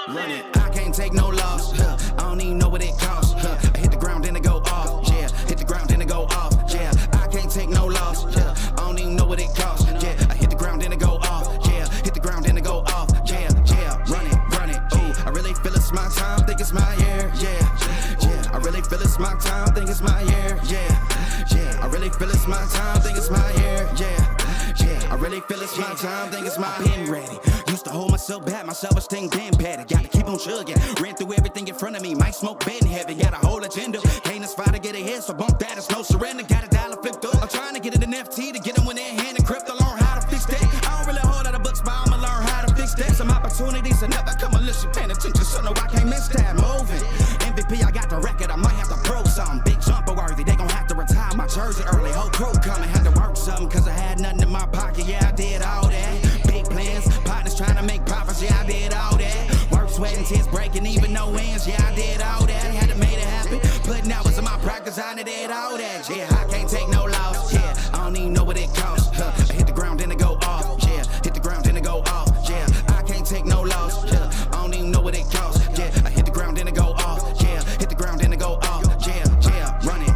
Run it, I can't take no loss. I don't even know what it costs. I hit the ground, then it go off. Yeah, hit the ground, then it go off. Yeah, I can't take no loss. I don't even know what it costs. Yeah, I hit the ground, then it go off. Yeah, hit the ground, then it go off. Yeah, run it. Ooh, I really feel it's my time, think it's my year. Yeah, I really feel it's my time, think it's my year. Yeah, I really feel it's my time, think it's my year. Yeah, I really feel it's my time, think it's my pen ready. Used to hold myself back, my self-esteem damn bad. Gotta keep on chugging, ran through everything in front of me. Might smoke bed in heaven, got a whole agenda. Can't aspire to get ahead, so bump that, it's no surrender. Got a dollar flipped up, I'm trying to get it in FT to get them when they're hand and crypto. Learn how to fix that. I don't really hold out of books, but I'ma learn how to fix that. Some opportunities and never come unless you paying attention, so no, I can't miss that. Moving, MVP, I got the record, I might have to prove something. Big jumper worthy, they gon' have to retire my jersey early. Whole crew coming, had to work something, cause I had nothing in my pocket. Yeah, I did all that. Big plans, partners trying to make profits. Yeah, I did all that. Work, sweat, and tears breaking, even no ends. Yeah, I did all that. Had to make it happen. Putting hours in my practice, I did all that. Yeah, I can't take no loss. Yeah, I don't even know what it costs. I hit the ground, then it go off. Yeah, hit the ground, then it go off. Yeah, I can't take no loss. Yeah, I don't even know what it costs. Yeah, I hit the ground, then it go off. Yeah, hit the ground, then it go off. Yeah, run it.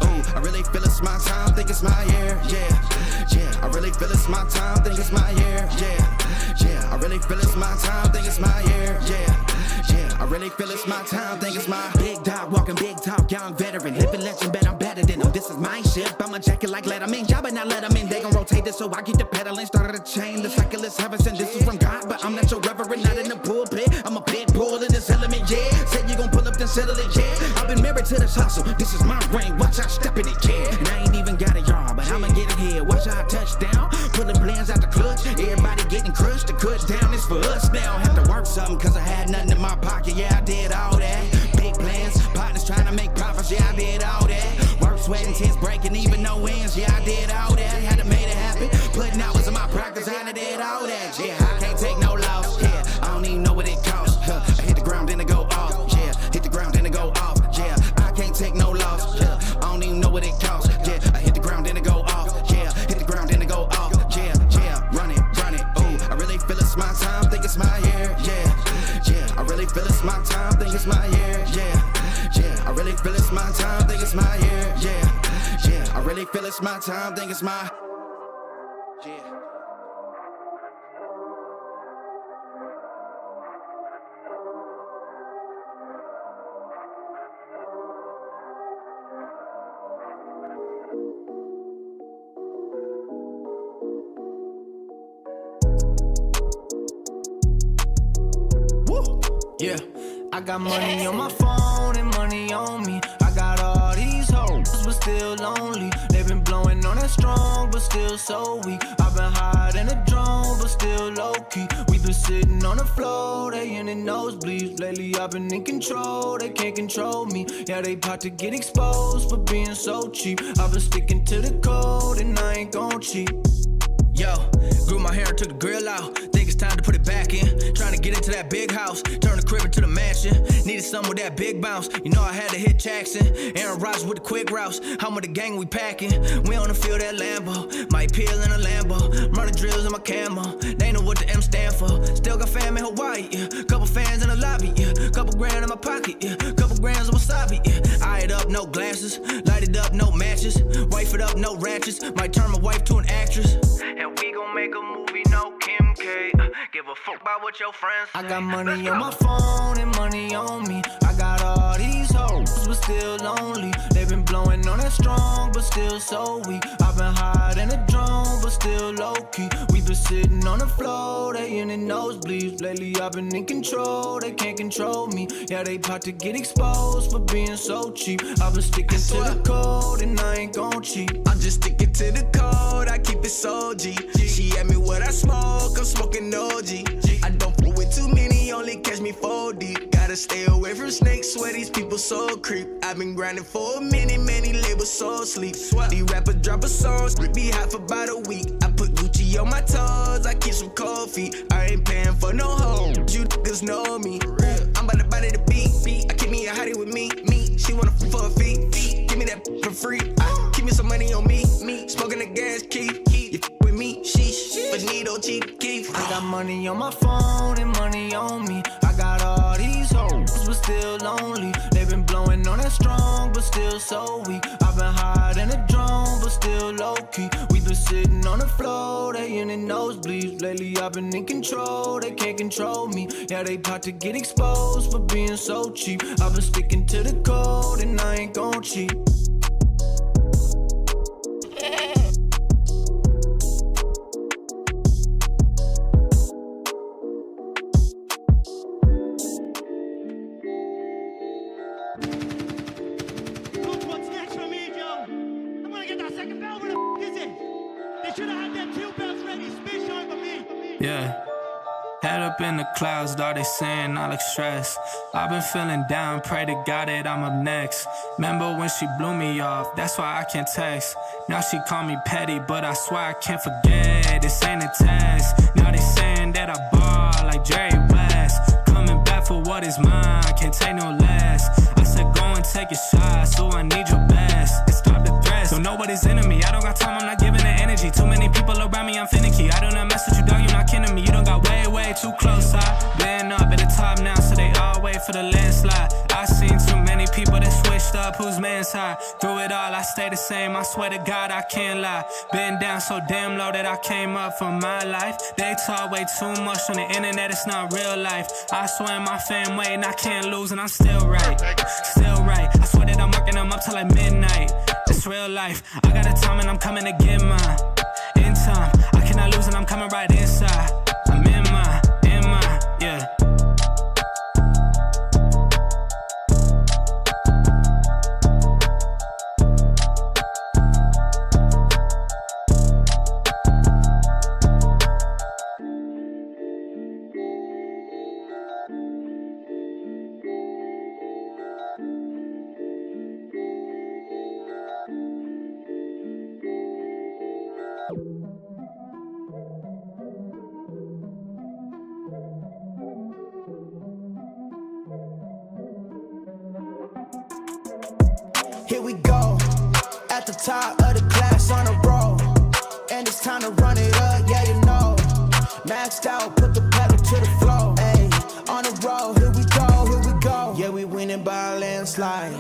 Ooh, I really feel it's my time, think it's my year. Yeah, I really feel it's my time, think it's my year. Yeah, I really feel it's my time, think it's my year. Yeah, I really feel it's my time, think it's my big dog, walking big talk, young veteran, living legend, bet I'm better than them. This is my ship, I'm a jacket like Letterman, y'all better not let them in. They gon' rotate this, so I keep the pedaling, started a chain. The cycle is heaven sent, this is from God, but I'm not your reverend, not in the pulpit. I'm a pit bull in this element, yeah. Said you gon' pull up, then settle it, yeah. I've been married to this hustle, this is my ring, watch I step in it, yeah. And I ain't even got a yard, but I'ma get it here. Watch how I touch down, pulling blends out the clutch. Everybody getting crushed, the cut down is for us now. Have to work something, cause I had nothing in my pocket, yeah, I did all that. Big plans, partners trying to make profits, yeah, I did all that. Work, sweat, and tears breaking, even no ends, yeah, I did all that. Had to make it happen, putting hours in my practice, I did all that. Yeah, I can't take no loss, yeah, I don't even know what it costs. I hit the ground, then it go off, yeah, hit the ground, then it go off, yeah, I can't take no loss, yeah, I don't even know what it costs. Yeah, I hit the ground, then it go off, yeah, hit the ground, then it go off, yeah, run it. Ooh, I really feel it's my time, think it's my year. Yeah, I really feel it's my time, think it's my year. Yeah, I really feel it's my time, think it's my year. Yeah, I really feel it's my time, think it's my. Yeah. Yeah, I got money on my phone and money on me. I got all these hoes, but still lonely. They been blowing on that strong, but still so weak. I've been higher than a drone, but still low-key. We been sitting on the floor, they in the nosebleeds. Lately I've been in control, they can't control me. Yeah, they about to get exposed for being so cheap. I've been sticking to the code and I ain't gon' cheat. Yo, grew my hair and took the grill out. Think it's time to put it back in. Trying to get into that big house, turn the crib into the mansion. Needed something with that big bounce. You know I had to hit Jackson. Aaron Rodgers with the quick routes. I'm with the gang, we packing. We on the field at Lambo. Might peel in a Lambo. Running drills in my camo. They know what the M stand for. Still got fam in Hawaii, yeah. Couple fans in the lobby, yeah. Couple grand in my pocket, yeah. Couple grams of wasabi, yeah. Eye it up, no glasses. Light it up, no matches. Wife it up, no ratchets. Might turn my wife to an actress. And we gon' make a movie, no Kim K. Give a fuck about what your friends say. I got money on my phone and money on me. I got all these hoes, but still lonely. They been blowing on that strong, but still so weak. I've been higher than a drone, but still low-key. We been sitting on the floor, they in the nosebleeds. Lately I've been in control, they can't control me. Yeah, they about to get exposed for being so cheap. I've been sticking to the code and I ain't gon' cheat. I'm just sticking to the code, I keep it so G. She asked me what I smoke, I'm smoking OG. I don't fool with too many, only catch me 4 deep. Gotta stay away from snakes, swear these people so creep. I've been grinding for a minute, many labels so sleep. These rappers drop a song, be hot for about a week. I put Gucci on my toes, I keep some cold feet. I ain't paying for no hoe, you niggas know me. I'm about to body the beat. I keep me a hottie with me. She wanna for a fee. Give me that for free. Keep me some money on me. Smoking the gas key. You with me, sheesh. But Magneto, Chief Keef. I got money on my phone and money on me. I got all these hoes, but still lonely. They been blowing on that strong, but still so weak. I've been higher than a drone, but still low key. We been sitting on the floor, they in the nosebleeds. Lately I've been in control, they can't control me. Yeah, they about to get exposed for being so cheap. I've been sticking to the code and I ain't gon' cheat. Yeah. Head up in the clouds, dog, they saying I look stressed. I've been feeling down, pray to God that I'm up next. Remember when she blew me off, that's why I can't text. Now she call me petty, but I swear I can't forget. This ain't a test. Now they saying that I ball like Jerry West. Coming back for what is mine, can't take no less. I said go and take a shot, so I need your best. And stop the threats, don't know what is in me. I don't got time, I'm not giving it energy. Too many people around me, I'm finicky. I do not mess with you, dog, you're not kidding me. You don't got way too close. I've been up at the top now, so they all wait for the landslide. I seen too many people that switched up, whose man's high. Through it all, I stay the same, I swear to God, I can't lie. Been down so damn low that I came up for my life. They talk way too much on the internet, it's not real life. I swear my fam waiting, I can't lose, and I'm still right. Still right, I swear that I'm working them up till like midnight. It's real life, I got a time and I'm coming to get mine. In time, I cannot lose and I'm coming right inside. I'm in my, yeah. Here we go, at the top of the class on a roll. And it's time to run it up, yeah you know. Maxed out, put the pedal to the floor. Ayy, on the road, here we go. Yeah, we winning by a landslide.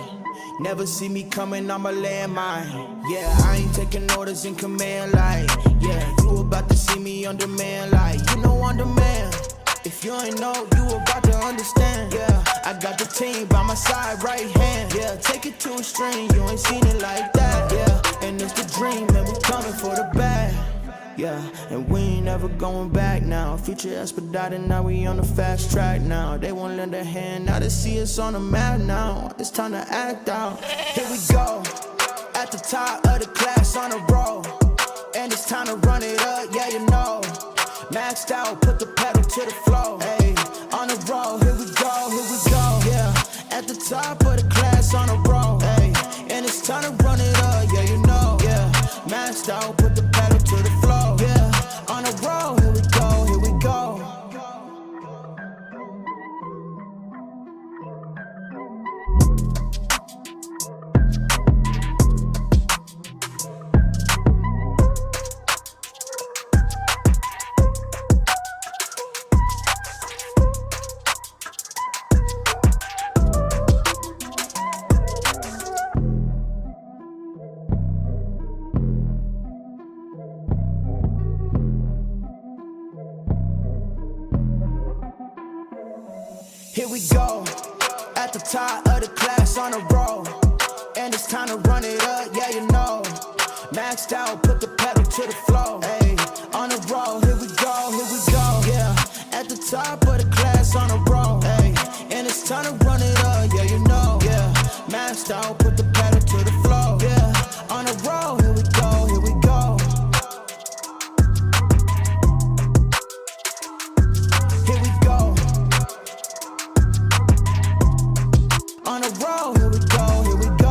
Never see me coming, I'm a landmine. Yeah, I ain't taking orders in command like. Yeah, you about to see me on demand like. You know on demand. If you ain't know, you about to understand. Yeah, I got the team by my side, right hand. Yeah, take it to a string, you ain't seen it like that. Yeah, and it's the dream, and we coming for the bag. Yeah, and we ain't never going back now. Future expedited, now we on the fast track now. They won't lend a hand, now they see us on the map now. It's time to act out. Here we go, at the top of the class on a roll. And it's time to run it up, yeah you know. Maxed out, put the pedal to the floor. Hey, on the road, here we go, yeah. At the top of the class on a roll. Hey, and it's time to run it up, yeah you know. Yeah, maxed out, put the pedal to the floor. Yeah, on the road, here we go, here we go. Here we go, at the top of the class on a roll. And it's time to run it up, yeah you know. Maxed out, put the pedal to the floor. Hey, on the roll, here we go, yeah. At the top of the class on a roll. Hey, and it's time to run it up, yeah you know. Yeah, maxed out, put the pedal to the floor. Yeah, on the roll, here we go, here we go. Here we go. On the road, here we go, here we go.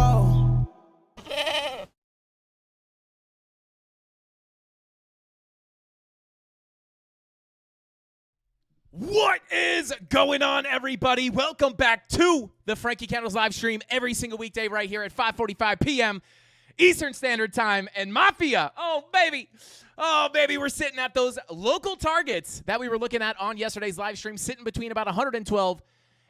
What is going on, everybody? Welcome back to the Frankie Candles live stream every single weekday right here at 5:45 p.m. Eastern Standard Time. And Mafia, oh, baby. Oh, baby, we're sitting at those local targets that we were looking at on yesterday's live stream, sitting between about $112,000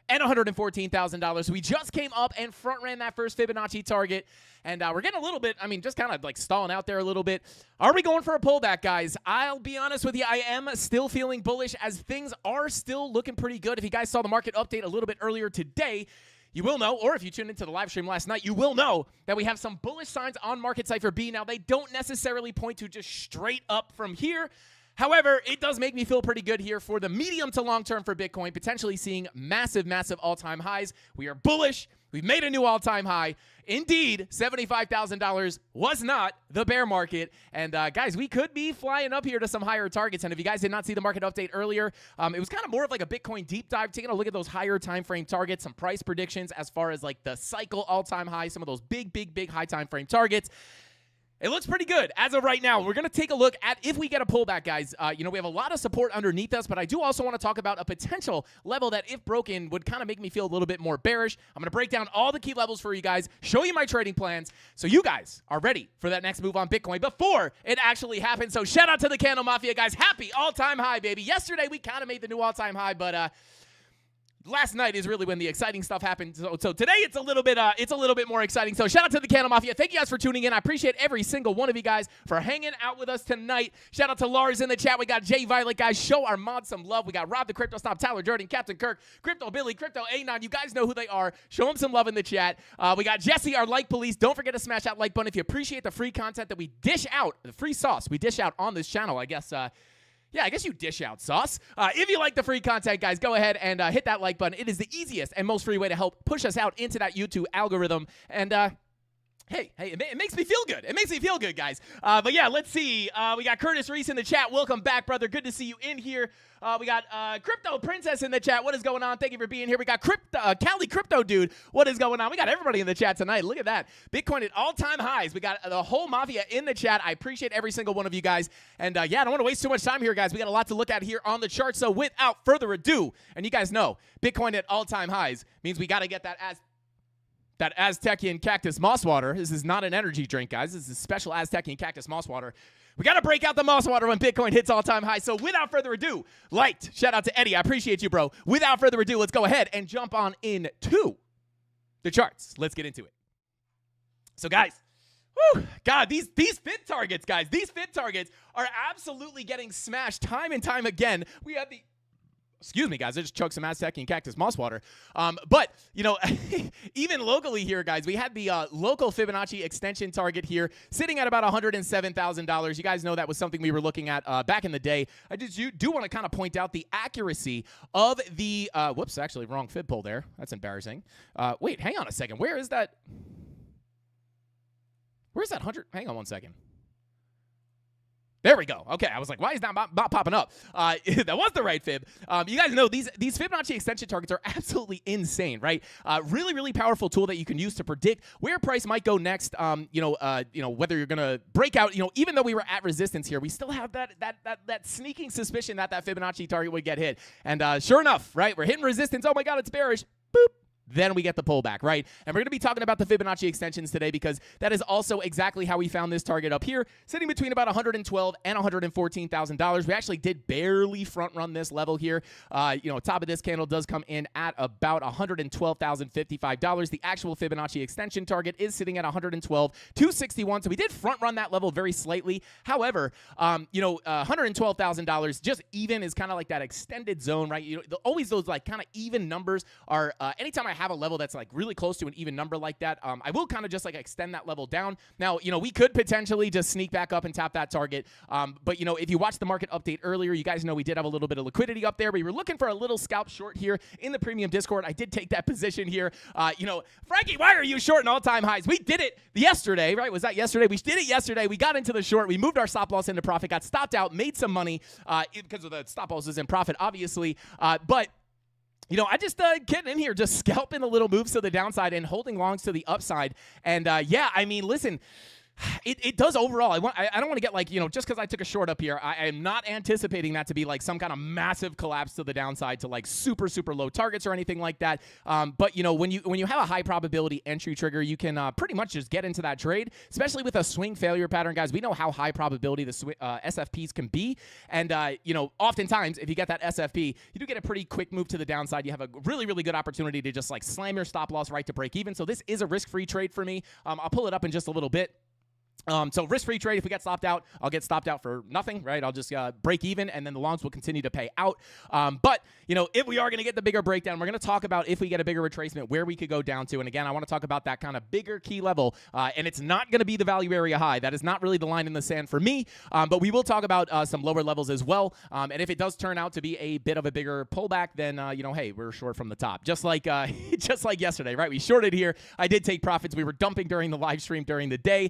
and $114,000. We just came up and front ran that first Fibonacci target, and we're getting a little bit, just kind of like stalling out there a little bit. Are we going for a pullback, guys? I'll be honest with you, I am still feeling bullish as things are still looking pretty good. If you guys saw the market update a little bit earlier today, you will know, or if you tuned into the live stream last night, you will know that we have some bullish signs on Market Cypher B. Now, they don't necessarily point to just straight up from here. However, it does make me feel pretty good here for the medium to long term for Bitcoin, potentially seeing massive, massive all-time highs. We are bullish. We've made a new all-time high. Indeed, $75,000 was not the bear market. And guys, we could be flying up here to some higher targets. And if you guys did not see the market update earlier, it was kind of more of like a Bitcoin deep dive, taking a look at those higher time frame targets, some price predictions as far as like the cycle all-time high, some of those big high time frame targets. It looks pretty good as of right now. We're going to take a look at if we get a pullback, guys. We have a lot of support underneath us, but I do also want to talk about a potential level that, if broken, would kind of make me feel a little bit more bearish. I'm going to break down all the key levels for you guys, show you my trading plans, so you guys are ready for that next move on Bitcoin before it actually happens. So shout out to the CandleMafia, guys. Happy all-time high, baby. Yesterday, we kind of made the new all-time high, but last night is really when the exciting stuff happened. So today it's a little bit more exciting. So shout out to the CandleMafia. Thank you guys for tuning in. I appreciate every single one of you guys for hanging out with us tonight. Shout out to Lars in the chat. We got Jay Violet, guys. Show our mods some love. We got Rob the Crypto Stop, Tyler Jordan, Captain Kirk, Crypto Billy, Crypto A9. You guys know who they are. Show them some love in the chat. We got Jesse, our like police. Don't forget to smash that like button if you appreciate the free content that we dish out, the free sauce we dish out on this channel. I guess you dish out sauce. If you like the free content, guys, go ahead and hit that like button. It is the easiest and most free way to help push us out into that YouTube algorithm. And hey, it makes me feel good. It makes me feel good, guys. But yeah, let's see. We got Curtis Reese in the chat. Welcome back, brother. Good to see you in here. We got Crypto Princess in the chat. What is going on? Thank you for being here. We got Cali Crypto Dude. What is going on? We got everybody in the chat tonight. Look at that. Bitcoin at all-time highs. We got the whole mafia in the chat. I appreciate every single one of you guys. And I don't want to waste too much time here, guys. We got a lot to look at here on the chart. So without further ado, and you guys know, Bitcoin at all-time highs means we got to get that Aztecian cactus moss water. This is not an energy drink, guys. This is special Aztecian cactus moss water. We got to break out the moss water when Bitcoin hits all-time high. So without further ado, shout out to Eddie. I appreciate you, bro. Without further ado, let's go ahead and jump on into the charts. Let's get into it. So, guys, God, these fit targets, guys, these fit targets are absolutely getting smashed time and time again. We have the... Excuse me, guys. I just choked some Aztecian cactus moss water. But, even locally here, guys, we had the local Fibonacci extension target here sitting at about $107,000. You guys know that was something we were looking at back in the day. I just do want to kind of point out the accuracy of the whoops, actually, wrong fib pull there. That's embarrassing. Wait, hang on a second. Where's that 100? Hang on one second. There we go. Okay, I was like, why is that not popping up? That was the right fib. You guys know these Fibonacci extension targets are absolutely insane, right? Really, really powerful tool that you can use to predict where price might go next. Whether you're gonna break out. Even though we were at resistance here, we still have that sneaking suspicion that Fibonacci target would get hit. And sure enough, right, we're hitting resistance. Oh my God, it's bearish. Boop. Then we get the pullback, right? And we're going to be talking about the Fibonacci extensions today because that is also exactly how we found this target up here, sitting between about $112,000 and $114,000. We actually did barely front run this level here. Top of this candle does come in at about $112,055. The actual Fibonacci extension target is sitting at $112,261. So we did front run that level very slightly. However, $112,000 just even is kind of like that extended zone, right? Always those like kind of even numbers are anytime I have a level that's like really close to an even number like that, I will kind of just like extend that level down. Now, we could potentially just sneak back up and tap that target. But if you watched the market update earlier, you guys know we did have a little bit of liquidity up there. We were looking for a little scalp short here in the premium Discord. I did take that position here. Frankie, why are you short in all-time highs? We did it yesterday, right? Was that yesterday? We did it yesterday. We got into the short. We moved our stop loss into profit, got stopped out, made some money because of the stop losses in profit, obviously. But I just getting in here, just scalping the little moves to the downside and holding longs to the upside. And listen, It does overall. I don't want to get like, just because I took a short up here, I am not anticipating that to be like some kind of massive collapse to the downside to like super, super low targets or anything like that. But when you have a high probability entry trigger, you can pretty much just get into that trade, especially with a swing failure pattern, guys. We know how high probability the SFPs can be. And, oftentimes if you get that SFP, you do get a pretty quick move to the downside. You have a really, really good opportunity to just like slam your stop loss right to break even. So this is a risk-free trade for me. I'll pull it up in just a little bit. So risk-free trade, if we get stopped out, I'll get stopped out for nothing, right? I'll just break even, and then the longs will continue to pay out. But, if we are going to get the bigger breakdown, we're going to talk about if we get a bigger retracement, where we could go down to. And again, I want to talk about that kind of bigger key level, and it's not going to be the value area high. That is not really the line in the sand for me, but we will talk about some lower levels as well. And if it does turn out to be a bit of a bigger pullback, then, hey, we're short from the top. Just like just like yesterday, right? We shorted here. I did take profits. We were dumping during the live stream during the day.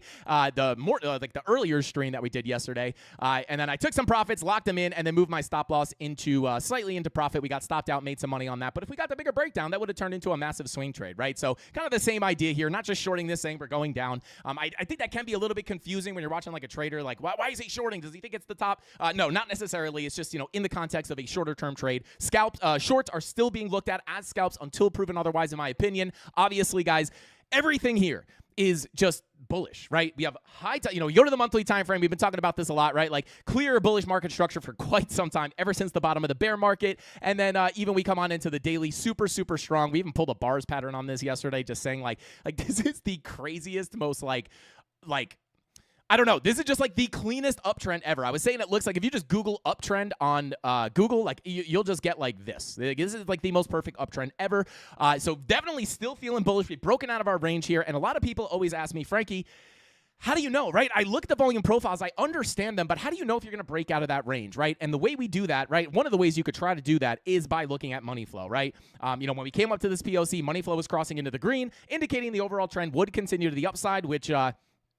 The earlier stream that we did yesterday. And then I took some profits, locked them in, and then moved my stop loss into slightly into profit. We got stopped out, made some money on that. But if we got the bigger breakdown, that would have turned into a massive swing trade, right? So kind of the same idea here, not just shorting this thing, but going down. I think that can be a little bit confusing when you're watching like a trader. Like, why is he shorting? Does he think it's the top? No, not necessarily. It's just, in the context of a shorter term trade. Shorts are still being looked at as scalps until proven otherwise, in my opinion. Obviously, guys, everything here is just bullish, right? We have high, you go to the monthly time frame. We've been talking about this a lot, right? Like clear bullish market structure for quite some time, ever since the bottom of the bear market. And then even we come on into the daily, super, super strong. We even pulled a bars pattern on this yesterday, just saying like this is the craziest, most like I don't know. This is just like the cleanest uptrend ever. I was saying it looks like if you just Google uptrend on Google, like you'll just get like this. This is like the most perfect uptrend ever. So definitely still feeling bullish. We've broken out of our range here. And a lot of people always ask me, Frankie, how do you know, right? I look at the volume profiles, I understand them, but how do you know if you're going to break out of that range, right? And the way we do that, right, one of the ways you could try to do that is by looking at money flow, right? When we came up to this POC, money flow was crossing into the green, indicating the overall trend would continue to the upside, which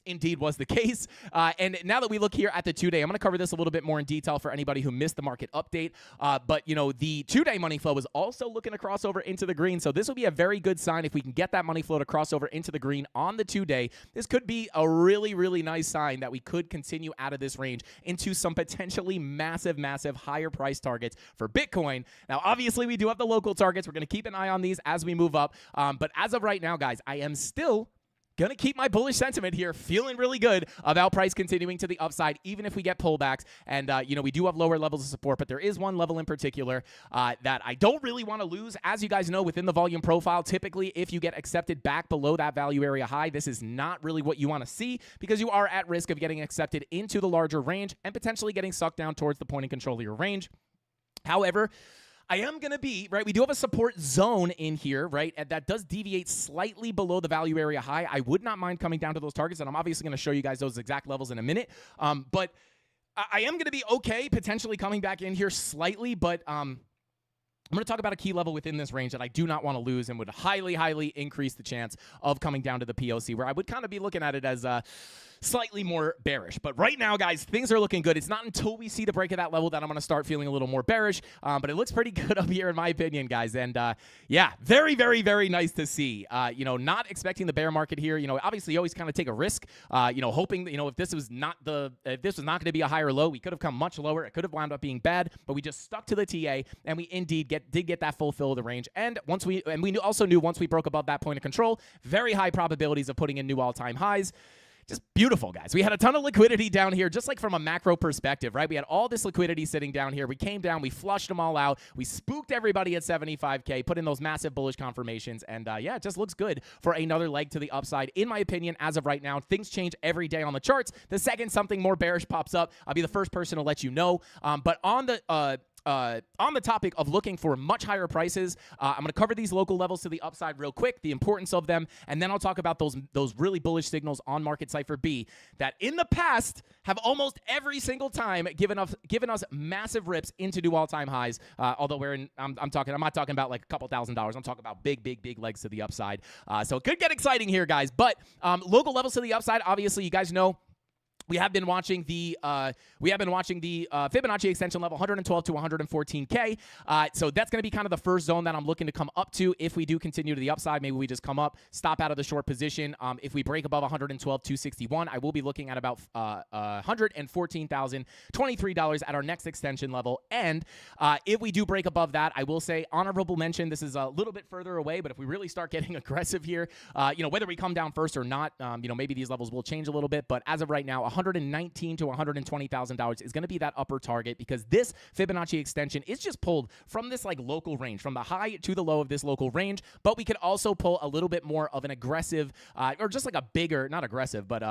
indeed was the case. And now that we look here at the 2-day, I'm going to cover this a little bit more in detail for anybody who missed the market update. But, the 2-day money flow is also looking to cross over into the green. So this will be a very good sign if we can get that money flow to cross over into the green on the 2-day. This could be a really, really nice sign that we could continue out of this range into some potentially massive, massive higher price targets for Bitcoin. Now, obviously, we do have the local targets. We're going to keep an eye on these as we move up. But as of right now, guys, I am still going to keep my bullish sentiment here, feeling really good about price continuing to the upside, even if we get pullbacks. And, we do have lower levels of support, but there is one level in particular that I don't really want to lose. As you guys know, within the volume profile, typically if you get accepted back below that value area high, this is not really what you want to see because you are at risk of getting accepted into the larger range and potentially getting sucked down towards the point and control of your range. However, I am going to be, right, we do have a support zone in here, right, and that does deviate slightly below the value area high. I would not mind coming down to those targets, and I'm obviously going to show you guys those exact levels in a minute. But I am going to be okay potentially coming back in here slightly, but I'm going to talk about a key level within this range that I do not want to lose and would highly, highly increase the chance of coming down to the POC, where I would kind of be looking at it as slightly more bearish. But right now, guys, things are looking good. It's not until we see the break of that level that I'm going to start feeling a little more bearish. But it looks pretty good up here in my opinion, guys. And yeah, very, very, very nice to see. Not expecting the bear market here. Obviously you always kind of take a risk, hoping that, if this was not going to be a higher low, we could have come much lower. It could have wound up being bad, but we just stuck to the TA and we indeed did get that full fill of the range. And we also knew once we broke above that point of control, very high probabilities of putting in new all-time highs. Just beautiful, guys. We had a ton of liquidity down here, just like from a macro perspective, right? We had all this liquidity sitting down here. We came down, we flushed them all out. We spooked everybody at 75K, put in those massive bullish confirmations, and yeah, it just looks good for another leg to the upside. In my opinion, as of right now, things change every day on the charts. The second something more bearish pops up, I'll be the first person to let you know. But on the topic of looking for much higher prices, I'm going to cover these local levels to the upside real quick, the importance of them, and then I'll talk about those really bullish signals on Market Cipher B that in the past have almost every single time given us massive rips into new all-time highs. Although I'm not talking about like a couple $1,000s. I'm talking about big legs to the upside. So it could get exciting here, guys. But local levels to the upside, obviously, you guys know. We have been watching the Fibonacci extension level 112 to 114K. So that's going to be kind of the first zone that I'm looking to come up to. If we do continue to the upside, maybe we just come up, stop out of the short position. If we break above 112,261, I will be looking at about $114,023 at our next extension level. And if we do break above that, I will say honorable mention. This is a little bit further away, but if we really start getting aggressive here, whether we come down first or not, maybe these levels will change a little bit. But as of right now, $119,000 to $120,000 is going to be that upper target, because this Fibonacci extension is just pulled from this like local range, from the high to the low of this local range. But we could also pull a little bit more of an aggressive, or just like a bigger, not aggressive, but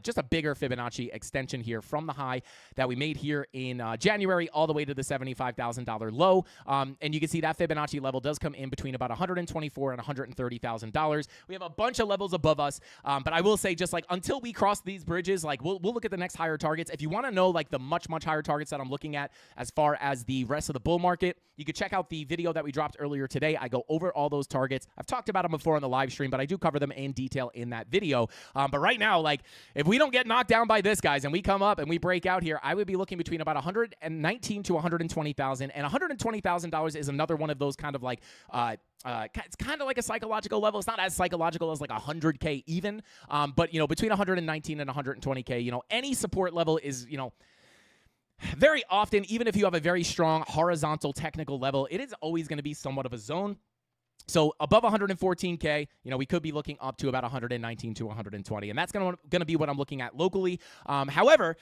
just a bigger Fibonacci extension here from the high that we made here in January all the way to the $75,000 low. And you can see that Fibonacci level does come in between about $124,000 and $130,000. We have a bunch of levels above us, but I will say, just like until we cross these bridges, like we'll look at the next higher targets. If you want to know like the much higher targets that I'm looking at as far as the rest of the bull market, you can check out the video that we dropped earlier today. I go over all those targets. I've talked about them before on the live stream, but I do cover them in detail in that video. But right now, like if we don't get knocked down by this, guys, and we come up and we break out here, I would be looking between about $119,000 to $120,000, and $120,000 is another one of those kind of like it's kind of like a psychological level. It's not as psychological as like 100K even, but between 119 and 120K, any support level is very often, even if you have a very strong horizontal technical level, it is always going to be somewhat of a zone. So above 114K, we could be looking up to about 119 to 120, and that's going to be what I'm looking at locally. However,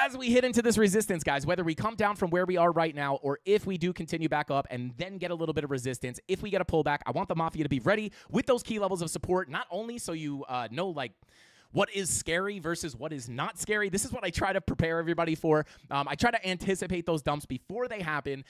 as we hit into this resistance, guys, whether we come down from where we are right now, or if we do continue back up and then get a little bit of resistance, if we get a pullback, I want the Mafia to be ready with those key levels of support, not only so you know, like, what is scary versus what is not scary. This is what I try to prepare everybody for. I try to anticipate those dumps before they happen.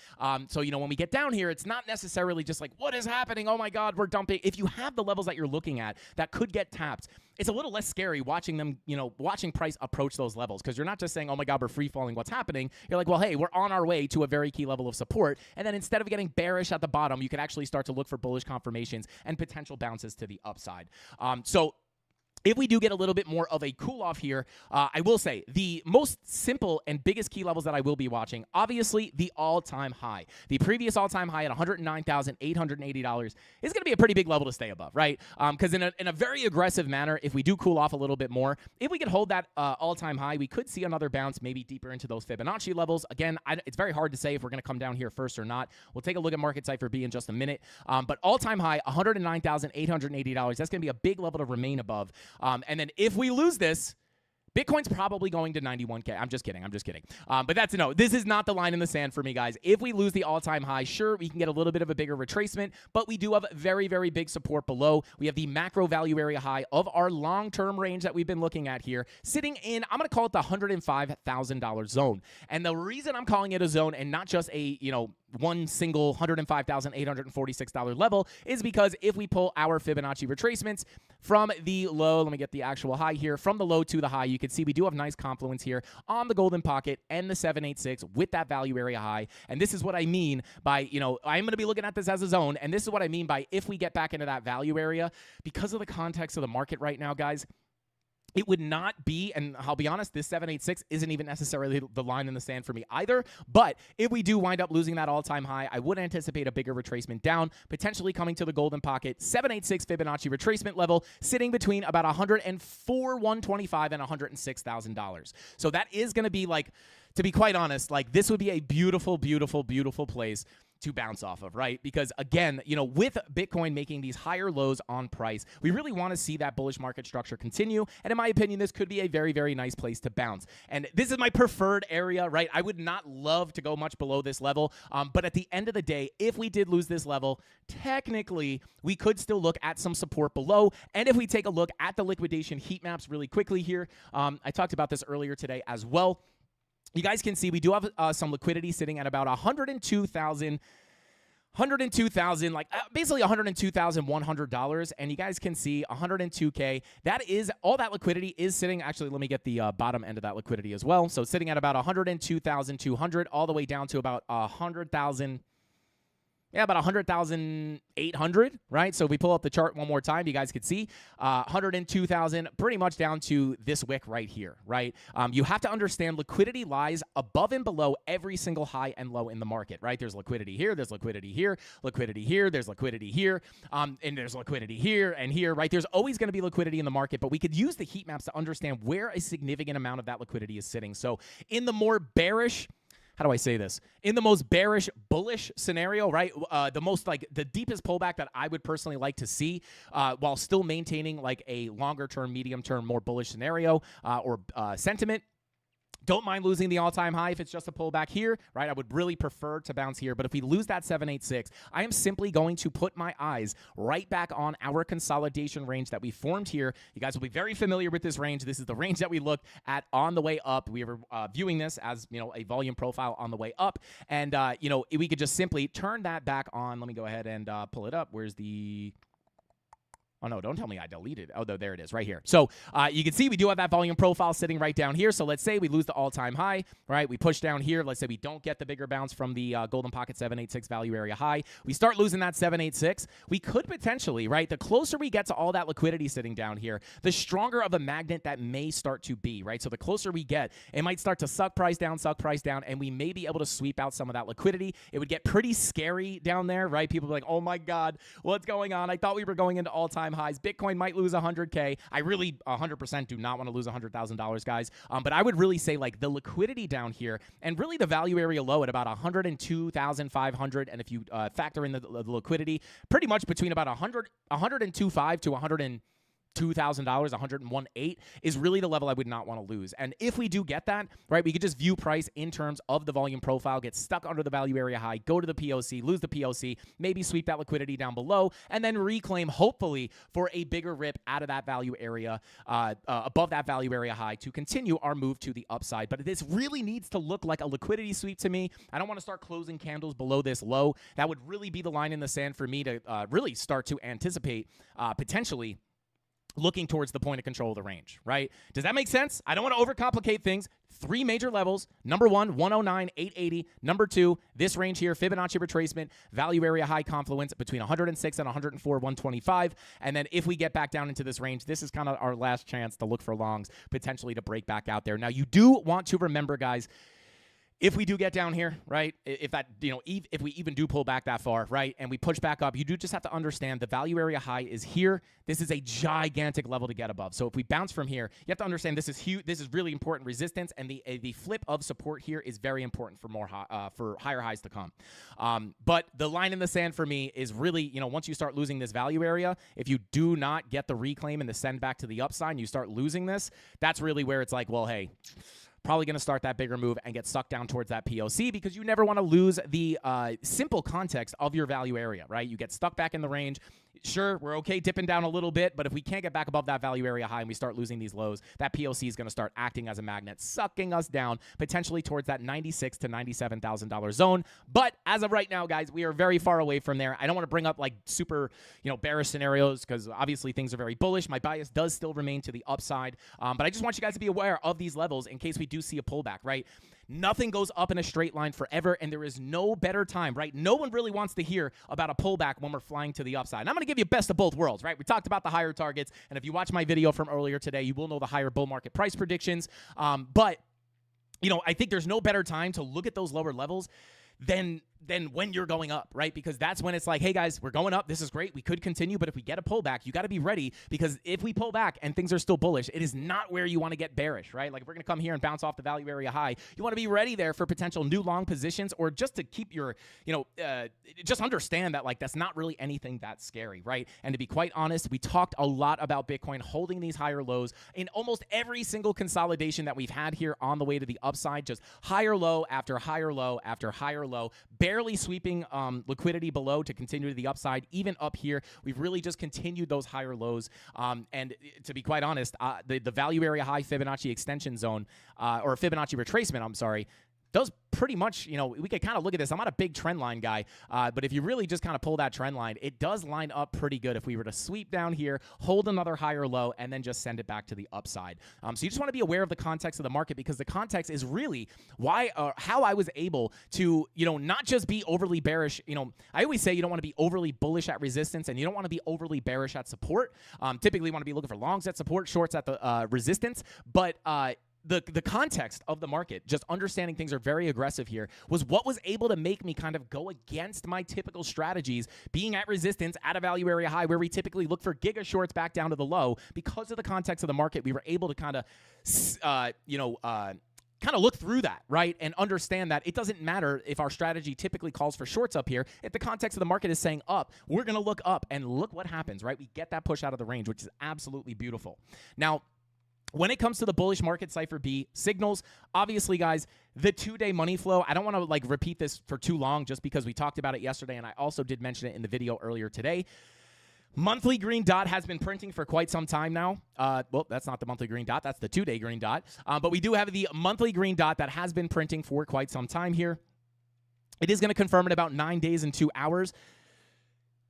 So, when we get down here, it's not necessarily just like, what is happening? Oh my God, we're dumping. If you have the levels that you're looking at that could get tapped, it's a little less scary watching them, watching price approach those levels, because you're not just saying, oh my God, we're free falling. What's happening? You're like, well, hey, we're on our way to a very key level of support. And then instead of getting bearish at the bottom, you can actually start to look for bullish confirmations and potential bounces to the upside. So if we do get a little bit more of a cool off here, I will say the most simple and biggest key levels that I will be watching, obviously the all-time high. The previous all-time high at $109,880 is going to be a pretty big level to stay above, right? Because in a very aggressive manner, if we do cool off a little bit more, if we could hold that all-time high, we could see another bounce, maybe deeper into those Fibonacci levels. Again, it's very hard to say if we're going to come down here first or not. We'll take a look at Market Cypher B in just a minute. But all-time high, $109,880. That's going to be a big level to remain above. And then if we lose this, Bitcoin's probably going to 91K. I'm just kidding. But that's a no. This is not the line in the sand for me, guys. If we lose the all-time high, sure, we can get a little bit of a bigger retracement, but we do have very, very big support below. We have the macro value area high of our long-term range that we've been looking at here, sitting in, I'm going to call it the $105,000 zone. And the reason I'm calling it a zone and not just a, one single $105,846 level is because if we pull our Fibonacci retracements from the low, let me get the actual high here, from the low to the high, you can see we do have nice confluence here on the golden pocket and the 786 with that value area high. And this is what I mean by, I'm going to be looking at this as a zone, and this is what I mean by if we get back into that value area, because of the context of the market right now, guys, it would not be, and I'll be honest, this 786 isn't even necessarily the line in the sand for me either, but if we do wind up losing that all-time high, I would anticipate a bigger retracement down, potentially coming to the golden pocket, 786 Fibonacci retracement level, sitting between about $104,125 and $106,000. So that is going to be like, to be quite honest, like this would be a beautiful, beautiful, beautiful place to bounce off of, right? Because again, with Bitcoin making these higher lows on price, we really want to see that bullish market structure continue. And in my opinion, this could be a very, very nice place to bounce. And this is my preferred area, right? I would not love to go much below this level. But at the end of the day, if we did lose this level, technically, we could still look at some support below. And if we take a look at the liquidation heat maps really quickly here, I talked about this earlier today as well. You guys can see we do have some liquidity sitting at about 102,000, like basically $102,100. And you guys can see 102K. That is all that liquidity is sitting. Actually, let me get the bottom end of that liquidity as well. So sitting at about 102,200 all the way down to about 100,000. about 100,800, right? So if we pull up the chart one more time, you guys could see 102,000, pretty much down to this wick right here, right? You have to understand liquidity lies above and below every single high and low in the market, right? There's liquidity here, there's liquidity here, liquidity here, there's liquidity here, and there's liquidity here and here, right? There's always going to be liquidity in the market, but we could use the heat maps to understand where a significant amount of that liquidity is sitting. So in the more bearish, how do I say this? In the most bearish, bullish scenario, right? The deepest pullback that I would personally like to see, while still maintaining like a longer term, medium term, more bullish scenario or sentiment. Don't mind losing the all-time high if it's just a pullback here, right? I would really prefer to bounce here. But if we lose that 786, I am simply going to put my eyes right back on our consolidation range that we formed here. You guys will be very familiar with this range. This is the range that we looked at on the way up. We were viewing this as, a volume profile on the way up. And, we could just simply turn that back on. Let me go ahead and pull it up. Where's the... Oh, no, don't tell me I deleted it. Oh, there it is right here. So you can see we do have that volume profile sitting right down here. So let's say we lose the all-time high, right? We push down here. Let's say we don't get the bigger bounce from the Golden Pocket 786 value area high. We start losing that 786. We could potentially, right? The closer we get to all that liquidity sitting down here, the stronger of a magnet that may start to be, right? So the closer we get, it might start to suck price down, and we may be able to sweep out some of that liquidity. It would get pretty scary down there, right? People be like, oh my God, what's going on? I thought we were going into all-time highs. Bitcoin might lose 100K. I really 100% do not want to lose $100,000, guys. But I would really say like the liquidity down here and really the value area low at about 102,500. And if you factor in the liquidity, pretty much between about 102.5 to $2,000, 101.8 is really the level I would not want to lose. And if we do get that, right, we could just view price in terms of the volume profile, get stuck under the value area high, go to the POC, lose the POC, maybe sweep that liquidity down below, and then reclaim, hopefully, for a bigger rip out of that value area, above that value area high to continue our move to the upside. But this really needs to look like a liquidity sweep to me. I don't want to start closing candles below this low. That would really be the line in the sand for me to really start to anticipate potentially looking towards the point of control of the range, right? Does that make sense? I don't want to overcomplicate things. 3 major levels. Number 1, 109,880. Number 2, this range here, Fibonacci retracement, value area high confluence between 106 and 104, 125. And then if we get back down into this range, this is kind of our last chance to look for longs, potentially to break back out there. Now, you do want to remember, guys, if we do get down here, right, if that, if we even do pull back that far, right, and we push back up, you do just have to understand the value area high is here. This is a gigantic level to get above. So if we bounce from here, you have to understand this is huge. This is really important resistance, and the flip of support here is very important for for higher highs to come. But the line in the sand for me is really, once you start losing this value area, if you do not get the reclaim and the send back to the upside, and you start losing this, that's really where it's like, well, hey, probably going to start that bigger move and get sucked down towards that POC because you never want to lose the simple context of your value area, right? You get stuck back in the range. Sure, we're okay dipping down a little bit, but if we can't get back above that value area high and we start losing these lows, that POC is going to start acting as a magnet, sucking us down potentially towards that $96,000 to $97,000 zone. But as of right now, guys, we are very far away from there. I don't want to bring up like super, bearish scenarios because obviously things are very bullish. My bias does still remain to the upside, but I just want you guys to be aware of these levels in case we do see a pullback, right? Nothing goes up in a straight line forever, and there is no better time, right? No one really wants to hear about a pullback when we're flying to the upside. And I'm going to give you best of both worlds, right? We talked about the higher targets, and if you watch my video from earlier today, you will know the higher bull market price predictions. But I think there's no better time to look at those lower levels than when you're going up, right? Because that's when it's like, hey guys, we're going up. This is great. We could continue, but if we get a pullback, you got to be ready because if we pull back and things are still bullish, it is not where you want to get bearish, right? Like if we're going to come here and bounce off the value area high, you want to be ready there for potential new long positions or just to keep your, just understand that like that's not really anything that scary, right? And to be quite honest, we talked a lot about Bitcoin holding these higher lows in almost every single consolidation that we've had here on the way to the upside, just higher low after higher low after higher low, barely sweeping liquidity below to continue to the upside. Even up here, we've really just continued those higher lows. And to be quite honest, the value area high Fibonacci extension zone or Fibonacci retracement, I'm sorry, does pretty much, we could kind of look at this. I'm not a big trend line guy, but if you really just kind of pull that trend line, it does line up pretty good if we were to sweep down here, hold another higher low, and then just send it back to the upside. So you just want to be aware of the context of the market, because the context is really how I was able to, not just be overly bearish. I always say you don't want to be overly bullish at resistance, and you don't want to be overly bearish at support. Typically, you want to be looking for longs at support, shorts at the resistance, but the context of the market, just understanding things are very aggressive here, was what was able to make me kind of go against my typical strategies, being at resistance at a value area high where we typically look for giga shorts back down to the low. Because of the context of the market, we were able to kind of look through that, right? And understand that it doesn't matter if our strategy typically calls for shorts up here. If the context of the market is saying up, we're going to look up, and look what happens, right? We get that push out of the range, which is absolutely beautiful. Now, when it comes to the bullish market cipher B signals, obviously, guys, the 2-day money flow, I don't want to repeat this for too long just because we talked about it yesterday, and I also did mention it in the video earlier today. Monthly green dot has been printing for quite some time now. Well, that's not the monthly green dot. That's the 2-day green dot. But we do have the monthly green dot that has been printing for quite some time here. It is going to confirm in about 9 days and 2 hours.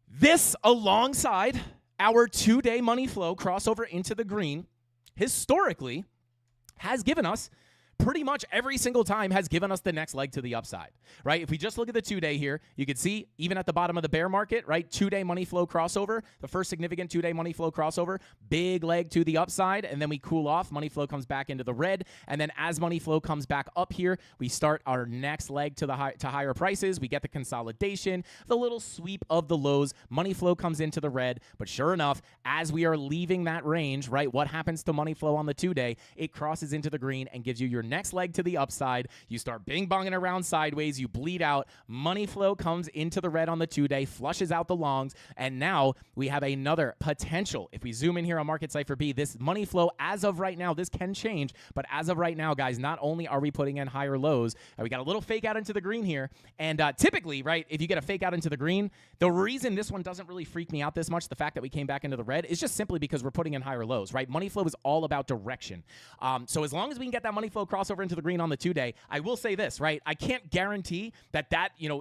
This, alongside our 2-day money flow crossover into the green, historically has given us pretty much every single time has given us the next leg to the upside, right? If we just look at the 2-day here, you can see even at the bottom of the bear market, right? 2-day money flow crossover, the first significant 2-day money flow crossover, big leg to the upside, and then we cool off. Money flow comes back into the red, and then as money flow comes back up here, we start our next leg to the higher prices. We get the consolidation, the little sweep of the lows. Money flow comes into the red, but sure enough, as we are leaving that range, right? What happens to money flow on the 2-day? It crosses into the green and gives you your next leg to the upside. You start bing-bonging around sideways. You bleed out. Money flow comes into the red on the 2-day, flushes out the longs, and now we have another potential. If we zoom in here on Market Cipher B, this money flow, as of right now, this can change, but as of right now, guys, not only are we putting in higher lows, we got a little fake out into the green here, and typically, right, if you get a fake out into the green, the reason this one doesn't really freak me out this much, the fact that we came back into the red, is just simply because we're putting in higher lows, right? Money flow is all about direction. So as long as we can get that money flow crossover into the green on the 2-day, I will say this, right? I can't guarantee that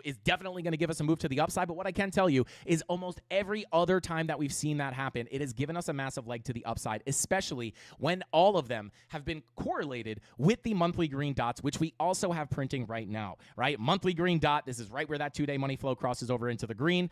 is definitely going to give us a move to the upside, but what I can tell you is almost every other time that we've seen that happen, it has given us a massive leg to the upside, especially when all of them have been correlated with the monthly green dots, which we also have printing right now, right? Monthly green dot, this is right where that 2-day money flow crosses over into the green.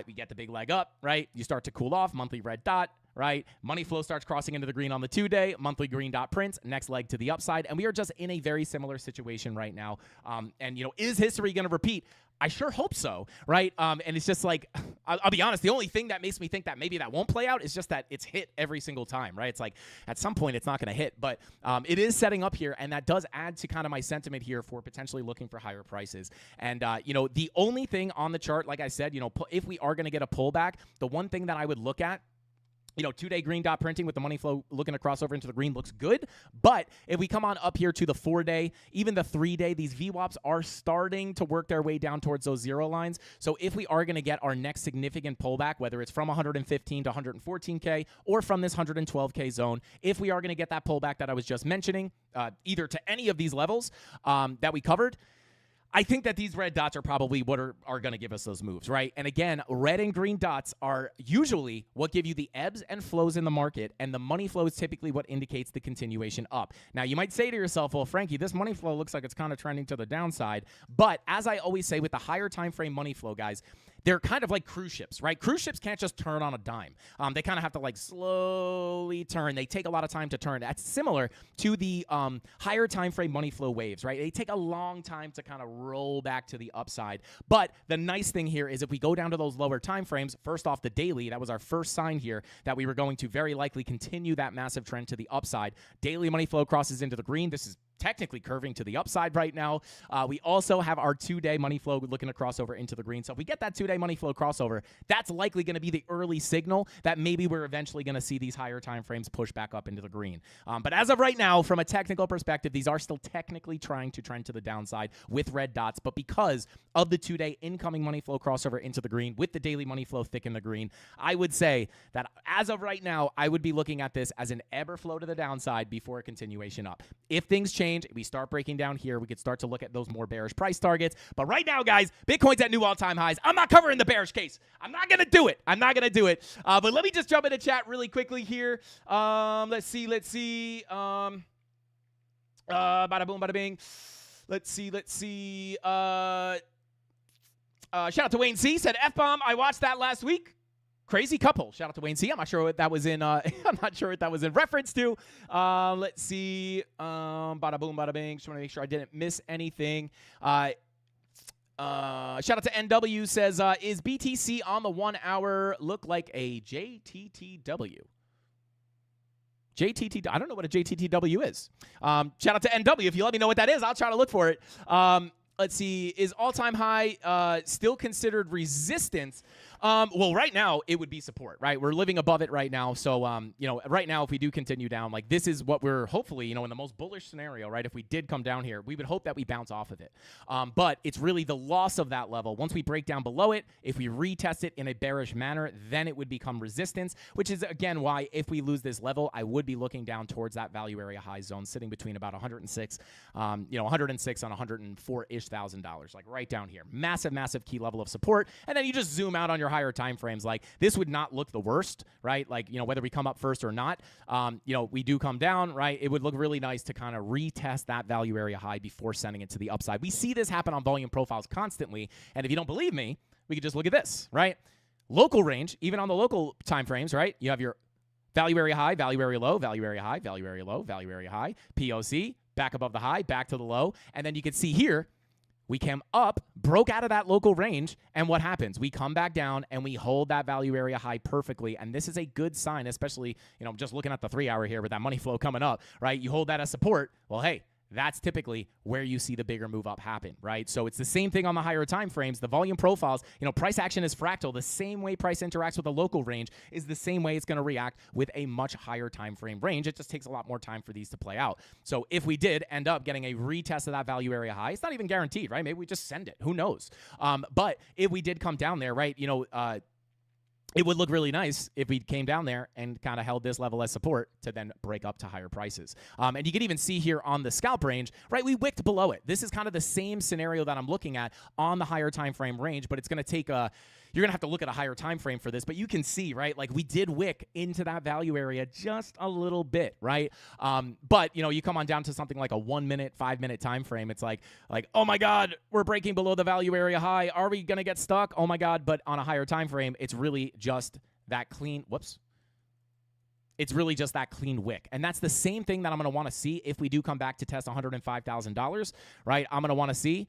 We get the big leg up, right? You start to cool off, monthly red dot, right? Money flow starts crossing into the green on the 2-day, monthly green dot prints, next leg to the upside, and we are just in a very similar situation right now. And is history going to repeat? I sure hope so, right? And it's just like, I'll be honest, the only thing that makes me think that maybe that won't play out is just that it's hit every single time, right? It's like, at some point, it's not going to hit, but it is setting up here, and that does add to kind of my sentiment here for potentially looking for higher prices. And, the only thing on the chart, like I said, if we are going to get a pullback, the one thing that I would look at, 2-day green dot printing with the money flow looking to cross over into the green looks good. But if we come on up here to the 4-day, even the 3-day, these VWAPs are starting to work their way down towards those zero lines. So if we are going to get our next significant pullback, whether it's from 115 to 114K or from this 112K zone, if we are going to get that pullback that I was just mentioning, either to any of these levels that we covered, I think that these red dots are probably what are going to give us those moves, right? And again, red and green dots are usually what give you the ebbs and flows in the market, and the money flow is typically what indicates the continuation up. Now, you might say to yourself, well, Frankie, this money flow looks like it's kind of trending to the downside. But as I always say with the higher time frame money flow, guys, they're kind of like cruise ships, right? Cruise ships can't just turn on a dime. They kind of have to slowly turn. They take a lot of time to turn. That's similar to the higher time frame money flow waves, right? They take a long time to kind of roll back to the upside. But the nice thing here is if we go down to those lower time frames, first off the daily, that was our first sign here that we were going to very likely continue that massive trend to the upside. Daily money flow crosses into the green. This is technically curving to the upside right now. We also have our 2-day money flow looking to cross over into the green. So if we get that 2-day money flow crossover, that's likely going to be the early signal that maybe we're eventually going to see these higher time frames push back up into the green. But as of right now, from a technical perspective, these are still technically trying to trend to the downside with red dots. But because of the 2-day incoming money flow crossover into the green with the daily money flow thick in the green, I would say that as of right now, I would be looking at this as an ebb or flow to the downside before a continuation up. If things change, range, we start breaking down here, we could start to look at those more bearish price targets. But right now, guys, Bitcoin's at new all-time highs. I'm not covering the bearish case. I'm not going to do it. But let me just jump into chat really quickly here. Let's see. Bada boom, bada bing. Let's see. Shout out to Wayne C. Said F-bomb. I watched that last week. Crazy couple. Shout out to Wayne C. I'm not sure what that was in. I'm not sure what that was in reference to. Let's see. Bada boom, bada bing. Just want to make sure I didn't miss anything. Shout out to NW. Says, is BTC on the 1 hour look like a JTTW? JTT. I don't know what a JTTW is. Shout out to NW. If you let me know what that is, I'll try to look for it. Let's see. Is all-time high still considered resistance? Well, right now, it would be support, right? We're living above it right now. So, right now, if we do continue down, like this is what we're hopefully, in the most bullish scenario, right? If we did come down here, we would hope that we bounce off of it. But it's really the loss of that level. Once we break down below it, if we retest it in a bearish manner, then it would become resistance, which is, again, why if we lose this level, I would be looking down towards that value area high zone sitting between about 106, 106 and $104-ish thousand, like right down here. Massive, massive key level of support. And then you just zoom out on your higher time frames. Like this would not look the worst, right? Like, whether we come up first or not, we do come down, right? It would look really nice to kind of retest that value area high before sending it to the upside. We see this happen on volume profiles constantly. And if you don't believe me, we could just look at this, right? Local range, even on the local time frames, right? You have your value area high, value area low, value area high, value area low, value area high, POC, back above the high, back to the low. And then you can see here, we came up, broke out of that local range, and what happens? We come back down, and we hold that value area high perfectly, and this is a good sign, especially, just looking at the 3 hour here with that money flow coming up, right? You hold that as support. Well, hey, that's typically where you see the bigger move up happen, right? So it's the same thing on the higher time frames. The volume profiles, price action is fractal. The same way price interacts with a local range is the same way it's going to react with a much higher time frame range. It just takes a lot more time for these to play out. So if we did end up getting a retest of that value area high, it's not even guaranteed, right? Maybe we just send it. Who knows? But if we did come down there, right, it would look really nice if we came down there and kind of held this level as support to then break up to higher prices. And you can even see here on the scalp range, right, we wicked below it. This is kind of the same scenario that I'm looking at on the higher time frame range, but it's going to take you're going to have to look at a higher time frame for this, but you can see, right, like we did wick into that value area just a little bit, right? But, you come on down to something like a 1 minute, 5 minute time frame. It's like, oh my God, we're breaking below the value area high. Are we going to get stuck? Oh my God. But on a higher time frame, it's really just that clean, it's really just that clean wick. And that's the same thing that I'm going to want to see if we do come back to test $105,000, right? I'm going to want to see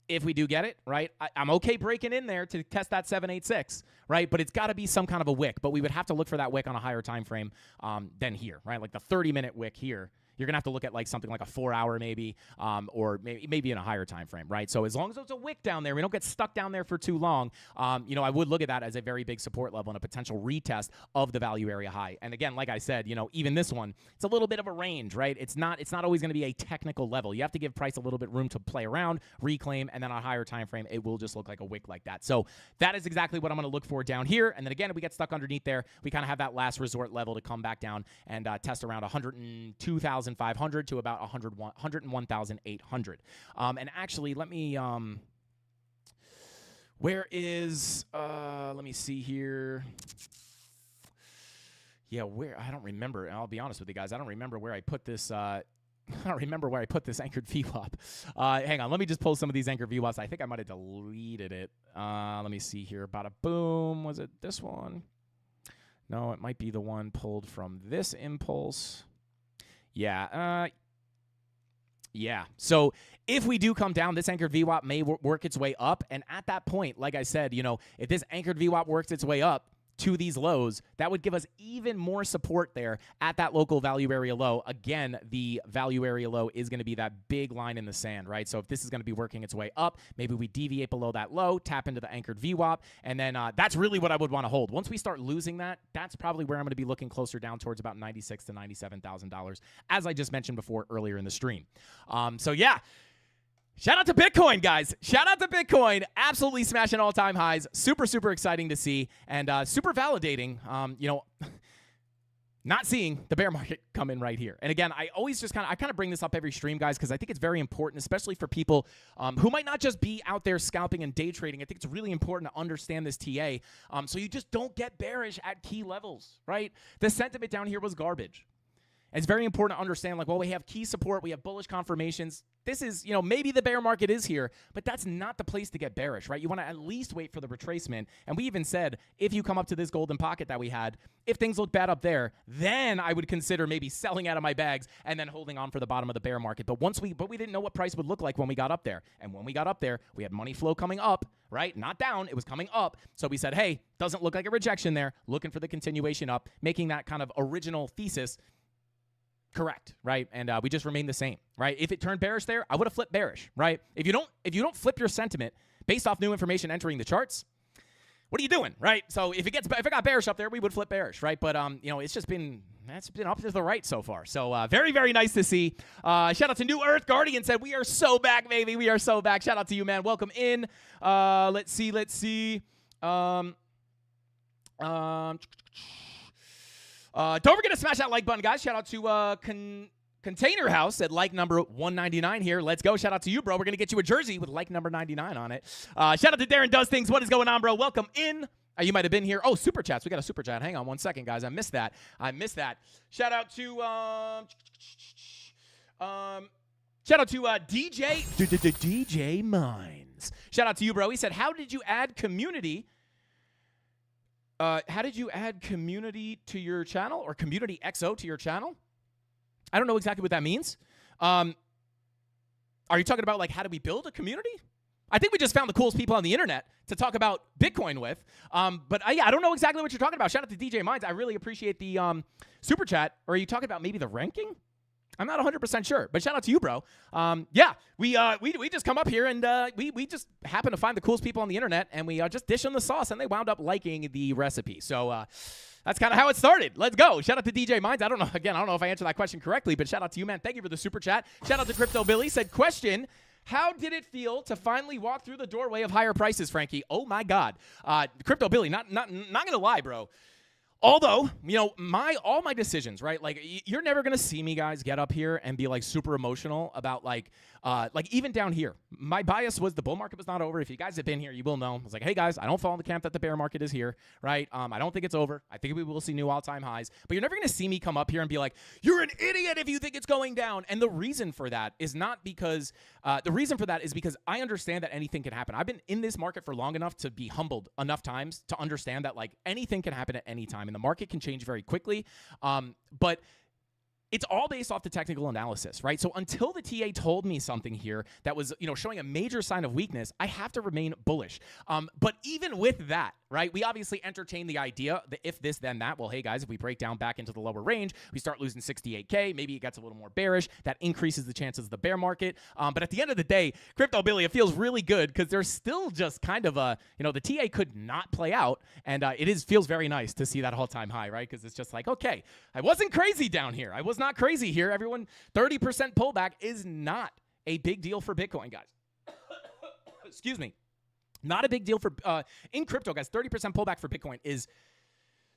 if we do get it, right? I'm okay breaking in there to test that 786, right? But it's got to be some kind of a wick. But we would have to look for that wick on a higher time frame than here, right? Like the 30-minute wick here. You're going to have to look at like something like a 4 hour maybe, or maybe in a higher time frame, right? So as long as there's a wick down there, we don't get stuck down there for too long, I would look at that as a very big support level and a potential retest of the value area high. And again, like I said, even this one, it's a little bit of a range, right? It's not always going to be a technical level. You have to give price a little bit room to play around, reclaim, and then on a higher time frame, it will just look like a wick like that. So that is exactly what I'm going to look for down here. And then again, if we get stuck underneath there, we kind of have that last resort level to come back down and test around 102,500 to about 101,800. And actually, let me, where is, let me see here. Yeah, where, I don't remember. I'll be honest with you guys. I don't remember where I put this, I don't remember where I put this anchored VWAP. Hang on, let me just pull some of these anchored VWAPs. I think I might have deleted it. Let me see here. Bada boom. Was it this one? No, it might be the one pulled from this impulse. Yeah. So if we do come down, this anchored VWAP may work its way up. And at that point, like I said, if this anchored VWAP works its way up to these lows, that would give us even more support there at that local value area low. Again, the value area low is going to be that big line in the sand, right? So if this is going to be working its way up, maybe we deviate below that low, tap into the anchored VWAP, and then that's really what I would want to hold. Once we start losing that, that's probably where I'm going to be looking closer down towards about $96,000 to $97,000, as I just mentioned before earlier in the stream. So yeah. Shout out to Bitcoin, guys. Shout out to Bitcoin. Absolutely smashing all-time highs. Super, super exciting to see and super validating. not seeing the bear market come in right here. And again, I always just kind of bring this up every stream, guys, because I think it's very important, especially for people who might not just be out there scalping and day trading. I think it's really important to understand this TA, so you just don't get bearish at key levels, right? The sentiment down here was garbage. It's very important to understand, like, well, we have key support, we have bullish confirmations. This is, maybe the bear market is here, but that's not the place to get bearish, right? You want to at least wait for the retracement. And we even said, if you come up to this golden pocket that we had, if things look bad up there, then I would consider maybe selling out of my bags and then holding on for the bottom of the bear market. But we didn't know what price would look like when we got up there. And when we got up there, we had money flow coming up, right? Not down, it was coming up. So we said, hey, doesn't look like a rejection there, looking for the continuation up, making that kind of original thesis correct, right? And we just remained the same, right? If it turned bearish there, I would have flipped bearish, right? If you don't flip your sentiment based off new information entering the charts, what are you doing, right? So if it got bearish up there, we would flip bearish, right? But it's been up to the right so far. So very, very nice to see. Shout out to New Earth Guardian, said, we are so back, baby. We are so back. Shout out to you, man. Welcome in. Let's see. Don't forget to smash that like button, guys. Shout out to Container House at like number 199 here. Let's go. Shout out to you, bro. We're going to get you a jersey with like number 99 on it. Shout out to Darren Does Things. What is going on, bro? Welcome in. You might have been here. Oh, super chats. We got a super chat. Hang on one second, guys. I missed that. Shout out to DJ Mines. Shout out to you, bro. He said, how did you add community to your channel, or community XO to your channel? I don't know exactly what that means. Are you talking about, like, how do we build a community? I think we just found the coolest people on the internet to talk about Bitcoin with. But I don't know exactly what you're talking about. Shout out to DJ Mines. I really appreciate the super chat. Or are you talking about maybe the ranking? I'm not 100% sure, but shout out to you, bro. We just come up here and we just happen to find the coolest people on the internet, and we just dish them the sauce, and they wound up liking the recipe. So that's kind of how it started. Let's go. Shout out to DJ Mines. I don't know if I answered that question correctly, but shout out to you, man. Thank you for the super chat. Shout out to Crypto Billy. Said, question, how did it feel to finally walk through the doorway of higher prices, Frankie? Oh, my God. Crypto Billy, not going to lie, bro. Although, all my decisions, right? Like, you're never going to see me, guys, get up here and be, like, super emotional about, like even down here. My bias was the bull market was not over. If you guys have been here, you will know. I was like, hey, guys, I don't fall in the camp that the bear market is here, right? I don't think it's over. I think we will see new all-time highs. But you're never going to see me come up here and be like, you're an idiot if you think it's going down. And the reason for that is not because because I understand that anything can happen. I've been in this market for long enough to be humbled enough times to understand that, like, anything can happen at any time. And the market can change very quickly. But it's all based off the technical analysis, right? So until the TA told me something here that was, showing a major sign of weakness, I have to remain bullish. But even with that, right, we obviously entertain the idea that if this, then that. Well, hey, guys, if we break down back into the lower range, we start losing 68K. Maybe it gets a little more bearish. That increases the chances of the bear market. But at the end of the day, Crypto Billy, it feels really good because there's still just kind of a, the TA could not play out. And feels very nice to see that all-time high, right? Because it's just like, okay, I wasn't crazy down here. I was not crazy here. Everyone, 30% pullback is not a big deal for Bitcoin, guys. Excuse me. Not a big deal for in crypto, guys. 30% pullback for Bitcoin is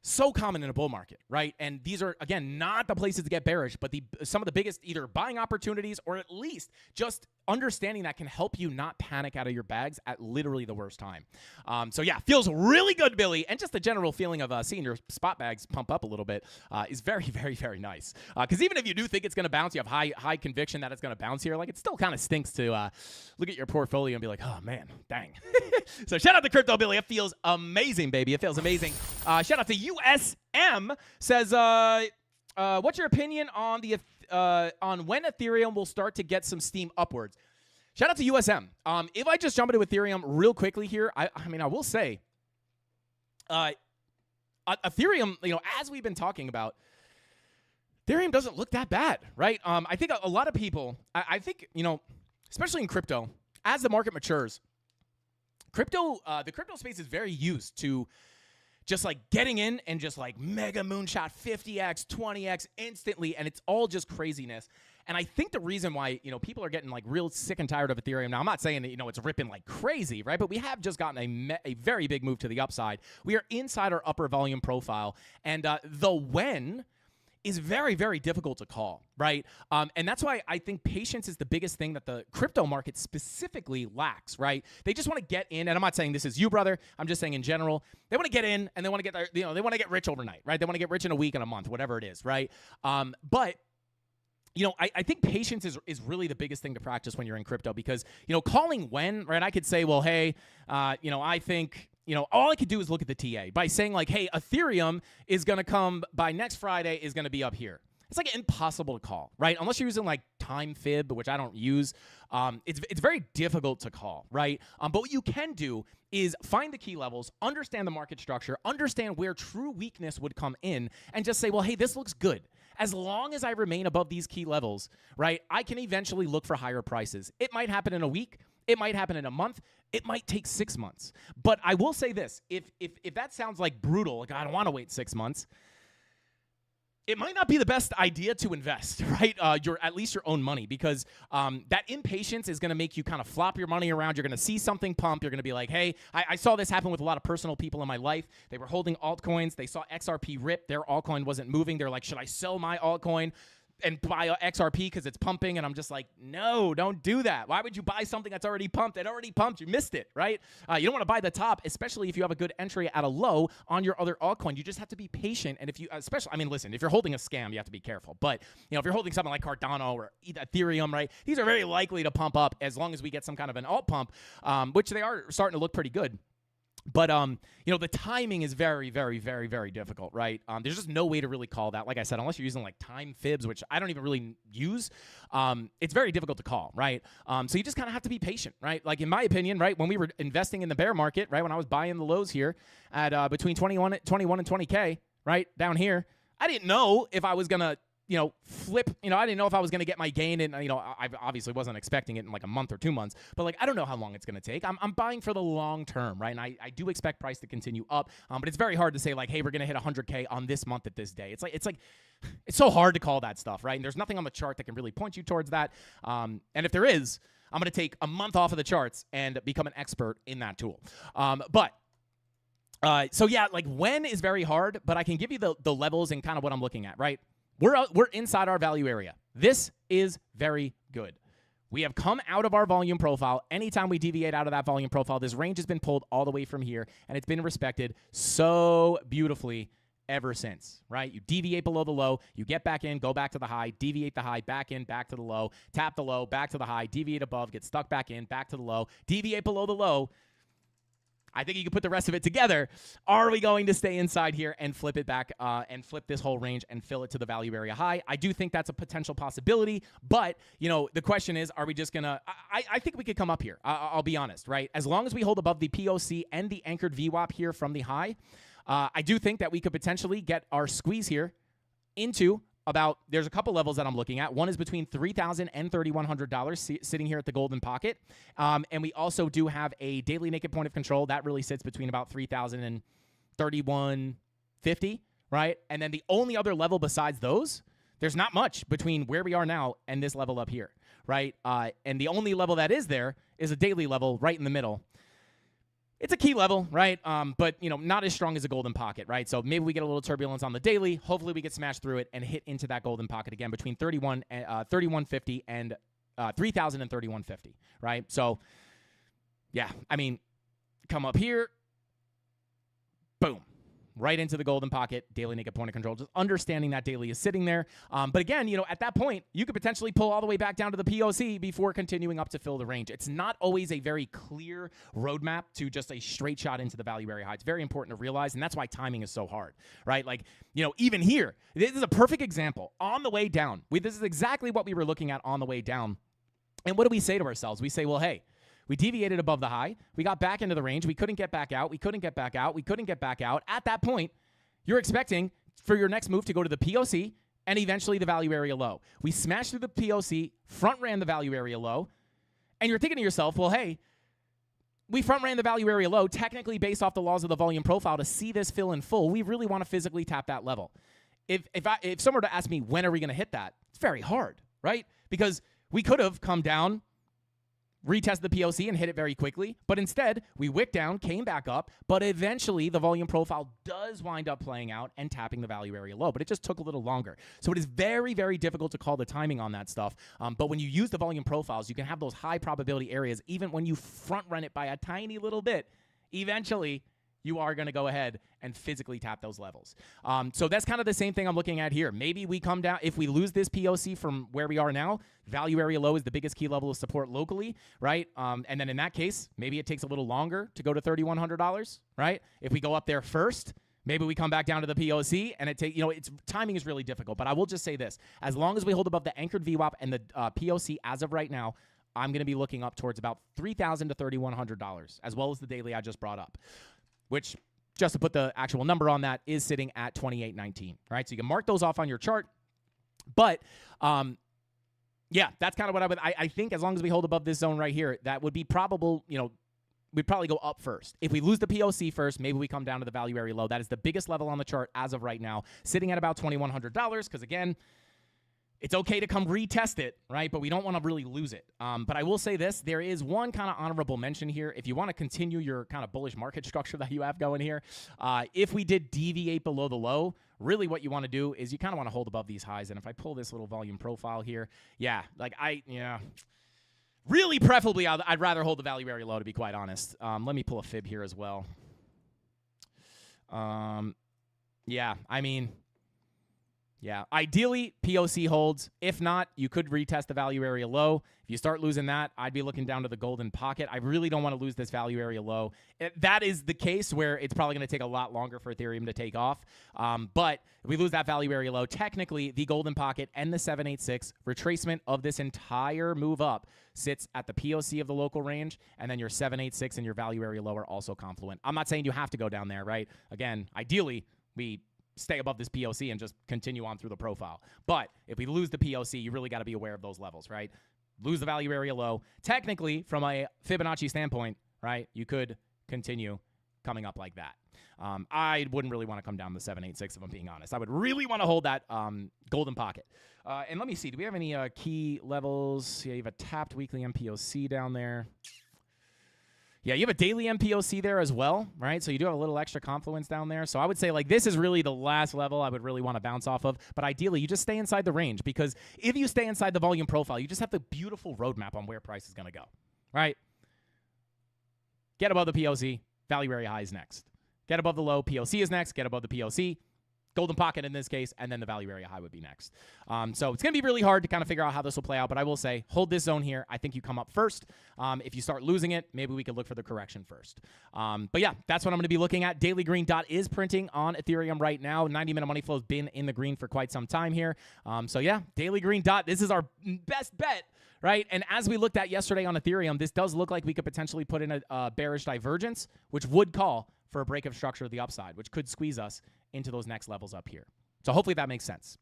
so common in a bull market, right? And these are, again, not the places to get bearish, but some of the biggest either buying opportunities or at least just understanding that can help you not panic out of your bags at literally the worst time. So yeah, feels really good, Billy. And just the general feeling of seeing your spot bags pump up a little bit is very, very, very nice. Because even if you do think it's going to bounce, you have high conviction that it's going to bounce here, like, it still kind of stinks to look at your portfolio and be like, oh man, dang. So shout out to Crypto Billy. It feels amazing, baby. It feels amazing. Shout out to USM, says, what's your opinion on on when Ethereum will start to get some steam upwards? Shout out to USM. If I just jump into Ethereum real quickly here, I will say, Ethereum, as we've been talking about, Ethereum doesn't look that bad, right? I think a lot of people, I think, especially in crypto, as the market matures, the crypto space is very used to just like getting in and just like mega moonshot 50x, 20x instantly, and it's all just craziness. And I think the reason why, people are getting like real sick and tired of Ethereum. Now, I'm not saying that, it's ripping like crazy, right? But we have just gotten a very big move to the upside. We are inside our upper volume profile. And the when is very, very difficult to call, right? And that's why I think patience is the biggest thing that the crypto market specifically lacks, right? They just want to get in, and I'm not saying this is you, brother. I'm just saying in general, they want to get in and they want to get their, they want to get rich overnight, right? They want to get rich in a week, in a month, whatever it is, right? But I think patience is really the biggest thing to practice when you're in crypto because, calling when, right? I could say, well, hey, I think, all I could do is look at the TA by saying like, hey, Ethereum is going to come by next Friday is going to be up here. It's like impossible to call, right? Unless you're using like time fib, which I don't use. It's very difficult to call, right? But what you can do is find the key levels, understand the market structure, understand where true weakness would come in, and just say, well, hey, this looks good. As long as I remain above these key levels, right, I can eventually look for higher prices. It might happen in a week. It might happen in a month. It might take 6 months. But I will say this, if that sounds like brutal, like I don't want to wait 6 months, it might not be the best idea to invest, right? At least your own money, because that impatience is going to make you kind of flop your money around. You're going to see something pump. You're going to be like, hey, I saw this happen with a lot of personal people in my life. They were holding altcoins. They saw XRP rip. Their altcoin wasn't moving. They're like, should I sell my altcoin and buy a XRP because it's pumping? And I'm just like, no, don't do that. Why would you buy something that's already pumped? It already pumped. You missed it, right? You don't want to buy the top, especially if you have a good entry at a low on your other altcoin. You just have to be patient. And if you, listen, if you're holding a scam, you have to be careful. But, if you're holding something like Cardano or Ethereum, right, these are very likely to pump up as long as we get some kind of an alt pump, which they are starting to look pretty good. But, the timing is very, very, very, very difficult, right? There's just no way to really call that. Like I said, unless you're using like time fibs, which I don't even really use, it's very difficult to call, right? So you just kind of have to be patient, right? Like in my opinion, right, when we were investing in the bear market, right, when I was buying the lows here at between 21 and 20K, right, down here, I didn't know if I was going to, flip, I didn't know if I was going to get my gain and, I obviously wasn't expecting it in like a month or 2 months, but like, I don't know how long it's going to take. I'm buying for the long term, right? And I do expect price to continue up, but it's very hard to say like, hey, we're going to hit 100K on this month at this day. It's so hard to call that stuff, right? And there's nothing on the chart that can really point you towards that. And if there is, I'm going to take a month off of the charts and become an expert in that tool. So yeah, like when is very hard, but I can give you the levels and kind of what I'm looking at, right? We're inside our value area. This is very good. We have come out of our volume profile. Anytime we deviate out of that volume profile, this range has been pulled all the way from here, and it's been respected so beautifully ever since, right? You deviate below the low, you get back in, go back to the high, deviate the high, back in, back to the low, tap the low, back to the high, deviate above, get stuck back in, back to the low, deviate below the low. I think you can put the rest of it together. Are we going to stay inside here and flip it back and flip this whole range and fill it to the value area high? I do think that's a potential possibility, but, the question is, are we just going to – I think we could come up here. I'll be honest, right? As long as we hold above the POC and the anchored VWAP here from the high, I do think that we could potentially get our squeeze here into – there's a couple levels that I'm looking at. One is between $3,000 and $3,100 sitting here at the golden pocket. And we also do have a daily naked point of control that really sits between about $3,000 and $3,150, right? And then the only other level besides those, there's not much between where we are now and this level up here, right? And the only level that is there is a daily level right in the middle. It's a key level, right? But, not as strong as a golden pocket, right? So maybe we get a little turbulence on the daily. Hopefully we get smashed through it and hit into that golden pocket again between 3150 and 3,000 and 3150, right? So, yeah, come up here, boom. Right into the golden pocket, daily naked point of control, just understanding that daily is sitting there. But again, at that point, you could potentially pull all the way back down to the POC before continuing up to fill the range. It's not always a very clear roadmap to just a straight shot into the value area high. It's very important to realize, and that's why timing is so hard, right? Like, even here, this is a perfect example. On the way down, this is exactly what we were looking at on the way down. And what do we say to ourselves? We say, well, hey, we deviated above the high. We got back into the range. We couldn't get back out. We couldn't get back out. We couldn't get back out. At that point, you're expecting for your next move to go to the POC and eventually the value area low. We smashed through the POC, front ran the value area low, and you're thinking to yourself, well, hey, we front ran the value area low, technically based off the laws of the volume profile. To see this fill in full, we really want to physically tap that level. If someone were to ask me, when are we going to hit that? It's very hard, right? Because we could have come down retest the POC and hit it very quickly. But instead, we wicked down, came back up, but eventually the volume profile does wind up playing out and tapping the value area low. But it just took a little longer. So it is very, very difficult to call the timing on that stuff. But when you use the volume profiles, you can have those high probability areas. Even when you front run it by a tiny little bit, eventually you are going to go ahead and physically tap those levels. So that's kind of the same thing I'm looking at here. Maybe we come down, if we lose this POC from where we are now, value area low is the biggest key level of support locally, right? And then in that case, maybe it takes a little longer to go to $3,100, right? If we go up there first, maybe we come back down to the POC, and it's timing is really difficult. But I will just say this: as long as we hold above the anchored VWAP and the POC as of right now, I'm going to be looking up towards about $3,000 to $3,100, as well as the daily I just brought up, which, just to put the actual number on that, is sitting at 28.19, right? So you can mark those off on your chart. But, yeah, that's kind of what I think as long as we hold above this zone right here, that would be probable, we'd probably go up first. If we lose the POC first, maybe we come down to the value area low. That is the biggest level on the chart as of right now, sitting at about $2,100, because, again, it's okay to come retest it, right? But we don't want to really lose it. But I will say this: there is one kind of honorable mention here. If you want to continue your kind of bullish market structure that you have going here, if we did deviate below the low, really what you want to do is you kind of want to hold above these highs. And if I pull this little volume profile here, really preferably I'd rather hold the value area low, to be quite honest. Let me pull a fib here as well. Yeah, ideally, POC holds. If not, you could retest the value area low. If you start losing that, I'd be looking down to the golden pocket. I really don't want to lose this value area low. That is the case where it's probably going to take a lot longer for Ethereum to take off. But if we lose that value area low, technically, the golden pocket and the 786 retracement of this entire move up sits at the POC of the local range, and then your 786 and your value area low are also confluent. I'm not saying you have to go down there, right? Again, ideally, we stay above this POC and just continue on through the profile. But if we lose the POC, you really got to be aware of those levels, right? Lose the value area low. Technically, from a Fibonacci standpoint, right, you could continue coming up like that. I wouldn't really want to come down to 786 if I'm being honest. I would really want to hold that golden pocket. And let me see. Do we have any key levels? Yeah, you have a tapped weekly MPOC down there. Yeah, you have a daily MPOC there as well, right? So you do have a little extra confluence down there. So I would say, this is really the last level I would really want to bounce off of. But ideally, you just stay inside the range, because if you stay inside the volume profile, you just have the beautiful roadmap on where price is going to go, right? Get above the POC, value area high is next. Get above the low, POC is next. Get above the POC, golden pocket in this case, and then the value area high would be next. So it's going to be really hard to kind of figure out how this will play out, but I will say hold this zone here. I think you come up first. If you start losing it, maybe we could look for the correction first. But yeah, that's what I'm going to be looking at. Daily green dot is printing on Ethereum right now. 90-minute money flow has been in the green for quite some time here. So yeah, daily green dot, this is our best bet, right? And as we looked at yesterday on Ethereum, this does look like we could potentially put in a bearish divergence, which would call for a break of structure to the upside, which could squeeze us into those next levels up here. So hopefully that makes sense.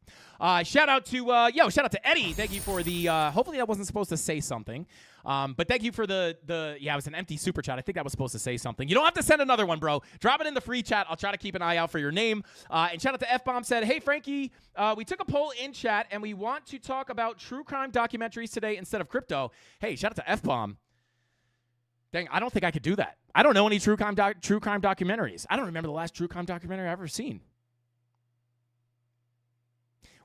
Shout out to Eddie. Thank you for the, hopefully that wasn't supposed to say something. But thank you for it was an empty super chat. I think that was supposed to say something. You don't have to send another one, bro. Drop it in the free chat. I'll try to keep an eye out for your name. And shout out to F-Bomb said, hey, Frankie, we took a poll in chat and we want to talk about true crime documentaries today instead of crypto. Hey, shout out to F-Bomb. Dang, I don't think I could do that. I don't know any true crime documentaries. I don't remember the last true crime documentary I've ever seen.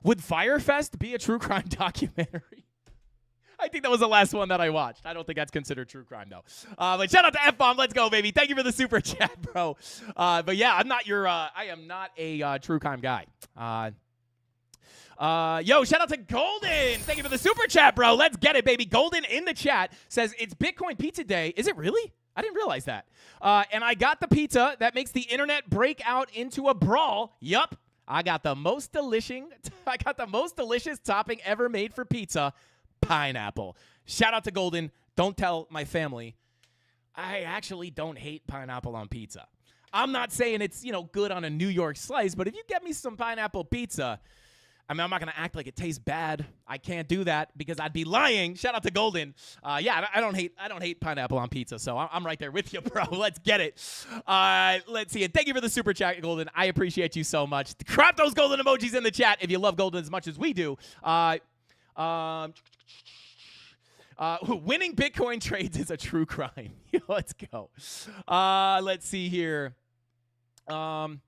Would Firefest be a true crime documentary? I think that was the last one that I watched. I don't think that's considered true crime, though. But shout out to F-Bomb. Let's go, baby. Thank you for the super chat, bro. But yeah, I am not a true crime guy. Shout out to Golden. Thank you for the super chat, bro. Let's get it, baby. Golden in the chat says, it's Bitcoin Pizza Day. Is it really? I didn't realize that. And I got the pizza that makes the internet break out into a brawl. Yup. I got the most delicious topping ever made for pizza, pineapple. Shout out to Golden. Don't tell my family. I actually don't hate pineapple on pizza. I'm not saying it's, good on a New York slice, but if you get me some pineapple pizza, I'm not going to act like it tastes bad. I can't do that because I'd be lying. Shout out to Golden. I don't hate pineapple on pizza, so I'm right there with you, bro. Let's get it. Let's see it. Thank you for the super chat, Golden. I appreciate you so much. Crap those golden emojis in the chat if you love Golden as much as we do. Winning Bitcoin trades is a true crime. Let's go. Let's see here. Can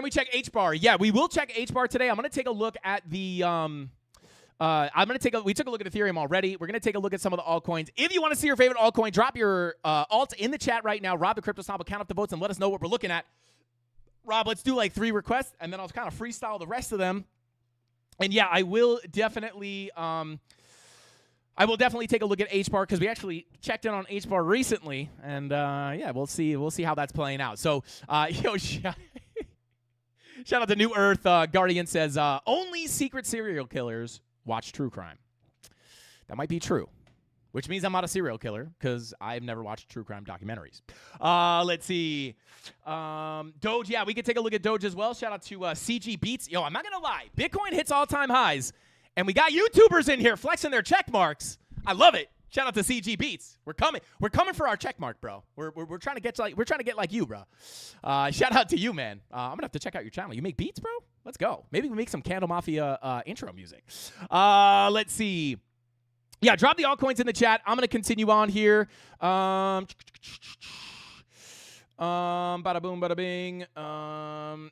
we check H-bar? Yeah, we will check H-bar today. I'm going to take a look at the we took a look at Ethereum already. We're going to take a look at some of the altcoins. If you want to see your favorite altcoin, drop your alt in the chat right now. Rob the Crypto Snob will count up the votes and let us know what we're looking at. Rob, let's do like 3 requests, and then I'll kind of freestyle the rest of them. And yeah, I will definitely take a look at H-bar because we actually checked in on H-bar recently, and yeah, we'll see how that's playing out. So, shout out to New Earth. Guardian says only secret serial killers watch true crime. That might be true, which means I'm not a serial killer because I've never watched true crime documentaries. Let's see. Doge, yeah, we could take a look at Doge as well. Shout out to CG Beats. Yo, I'm not going to lie. Bitcoin hits all-time highs, and we got YouTubers in here flexing their check marks. I love it. Shout out to CG Beats. We're coming for our check mark, bro. We're trying to get like you, bro. Shout out to you, man. I'm gonna have to check out your channel. You make beats, bro? Let's go. Maybe we make some CandleMafia intro music. Let's see. Yeah, drop the altcoins in the chat. I'm gonna continue on here. Bada boom, bada bing.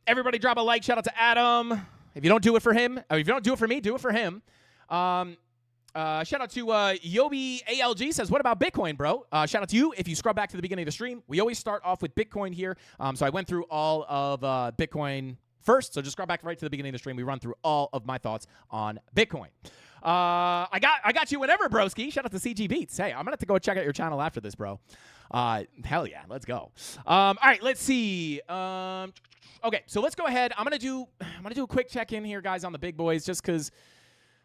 Everybody drop a like. Shout out to Adam. If you don't do it for him, or if you don't do it for me, do it for him. Shout out to Yobi ALG says, what about Bitcoin, bro? Shout out to you. If you scrub back to the beginning of the stream, we always start off with Bitcoin here. So I went through all of Bitcoin first. So just scrub back right to the beginning of the stream. We run through all of my thoughts on Bitcoin. I got you whenever, broski. Shout out to CG Beats. Hey, I'm gonna have to go check out your channel after this, bro. Hell yeah, let's go. All right, let's see. Okay, so let's go ahead. I'm gonna do a quick check-in here, guys, on the big boys, just because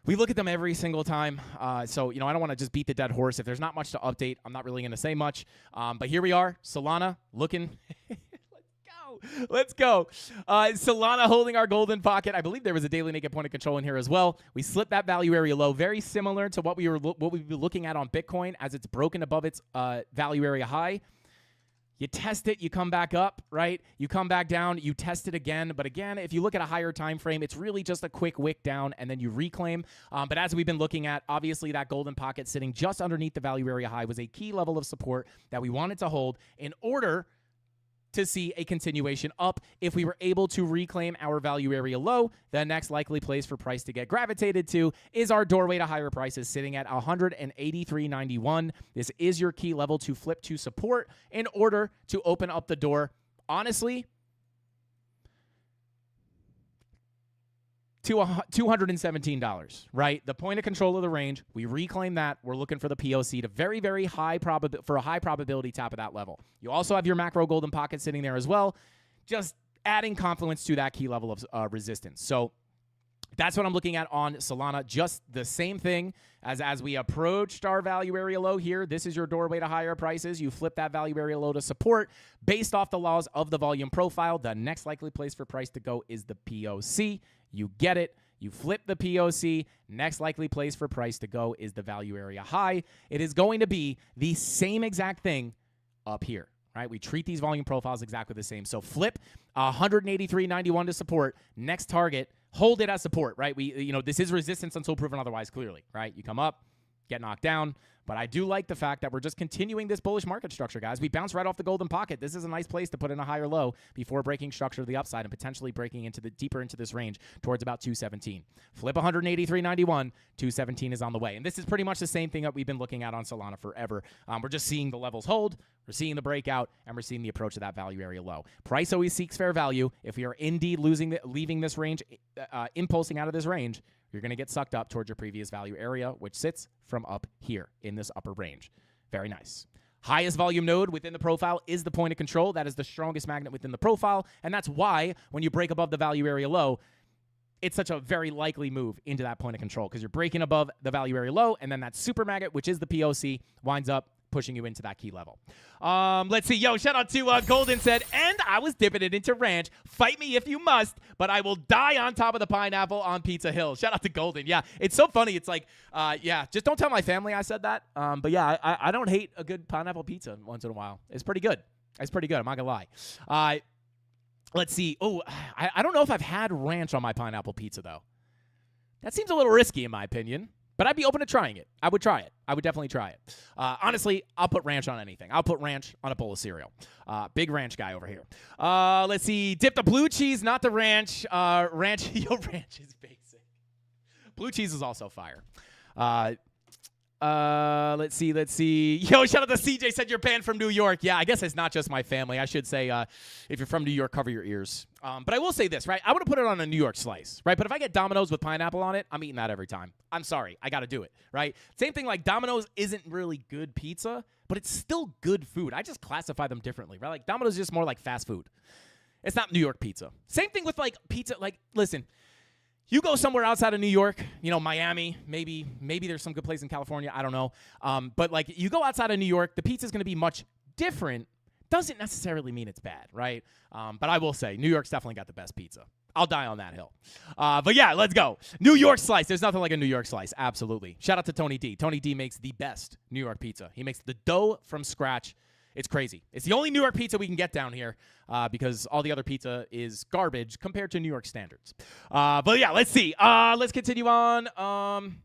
we look at them every single time. So, I don't want to just beat the dead horse. If there's not much to update, I'm not really going to say much. But here we are. Solana looking. Let's go. Solana holding our golden pocket. I believe there was a daily naked point of control in here as well. We slipped that value area low, very similar to what we've been looking at on Bitcoin as it's broken above its value area high. You test it, you come back up, right? You come back down, you test it again. But again, if you look at a higher time frame, it's really just a quick wick down and then you reclaim. But as we've been looking at, obviously that golden pocket sitting just underneath the value area high was a key level of support that we wanted to hold in order to see a continuation up. If we were able to reclaim our value area low, the next likely place for price to get gravitated to is our doorway to higher prices sitting at 183.91. This is your key level to flip to support in order to open up the door. Honestly, to $217, right? The point of control of the range, we reclaim that. We're looking for the POC to very, very high for a high probability tap of that level. You also have your macro golden pocket sitting there as well, just adding confluence to that key level of resistance. So that's what I'm looking at on Solana. Just the same thing as we approached our value area low here. This is your doorway to higher prices. You flip that value area low to support based off the laws of the volume profile. The next likely place for price to go is the POC. You get it. You flip the POC. Next likely place for price to go is the value area high. It is going to be the same exact thing up here, right? We treat these volume profiles exactly the same. So flip 183.91 to support. Next target, hold it as support, right? This is resistance until proven otherwise, clearly, right? You come up, get knocked down. But I do like the fact that we're just continuing this bullish market structure, guys. We bounce right off the golden pocket. This is a nice place to put in a higher low before breaking structure to the upside and potentially breaking deeper into this range towards about 217. Flip 183.91, 217 is on the way. And this is pretty much the same thing that we've been looking at on Solana forever. We're just seeing the levels hold, we're seeing the breakout, and we're seeing the approach to that value area low. Price always seeks fair value. If we are indeed leaving this range, impulsing out of this range, you're going to get sucked up towards your previous value area, which sits from up here in this upper range. Very nice. Highest volume node within the profile is the point of control. That is the strongest magnet within the profile, and that's why when you break above the value area low, it's such a very likely move into that point of control because you're breaking above the value area low, and then that super magnet, which is the POC, winds up pushing you into that key level. Let's see. Yo, shout out to Golden said, and I was dipping it into ranch. Fight me if you must, but I will die on top of the pineapple on Pizza Hill. Shout out to Golden. Yeah, it's so funny. It's like, yeah, just don't tell my family I said that. But yeah, I don't hate a good pineapple pizza once in a while. It's pretty good. It's pretty good. I'm not going to lie. Let's see. Oh, I don't know if I've had ranch on my pineapple pizza, though. That seems a little risky in my opinion. But I'd be open to trying it. I would try it. I would definitely try it. Honestly, I'll put ranch on anything. I'll put ranch on a bowl of cereal. Big ranch guy over here. Let's see. Dip the blue cheese, not the ranch. Ranch is basic. Blue cheese is also fire. Let's see. Yo, shout out to CJ, said you're banned from New York. Yeah, I guess it's not just my family. I should say, if you're from New York, cover your ears. But I will say this, right? I would have put it on a New York slice, right? But if I get Domino's with pineapple on it, I'm eating that every time. I'm sorry. I got to do it, right? Same thing, like Domino's isn't really good pizza, but it's still good food. I just classify them differently, right? Like Domino's is just more like fast food. It's not New York pizza. Same thing with like pizza. Like, listen, you go somewhere outside of New York, Miami, maybe there's some good place in California. I don't know. But like you go outside of New York, the pizza's going to be much different. Doesn't necessarily mean it's bad, right? But I will say New York's definitely got the best pizza. I'll die on that hill. But yeah, let's go. New York slice. There's nothing like a New York slice. Absolutely. Shout out to Tony D. Tony D makes the best New York pizza. He makes the dough from scratch. It's crazy. It's the only New York pizza we can get down here because all the other pizza is garbage compared to New York standards. But yeah, let's see. Let's continue on.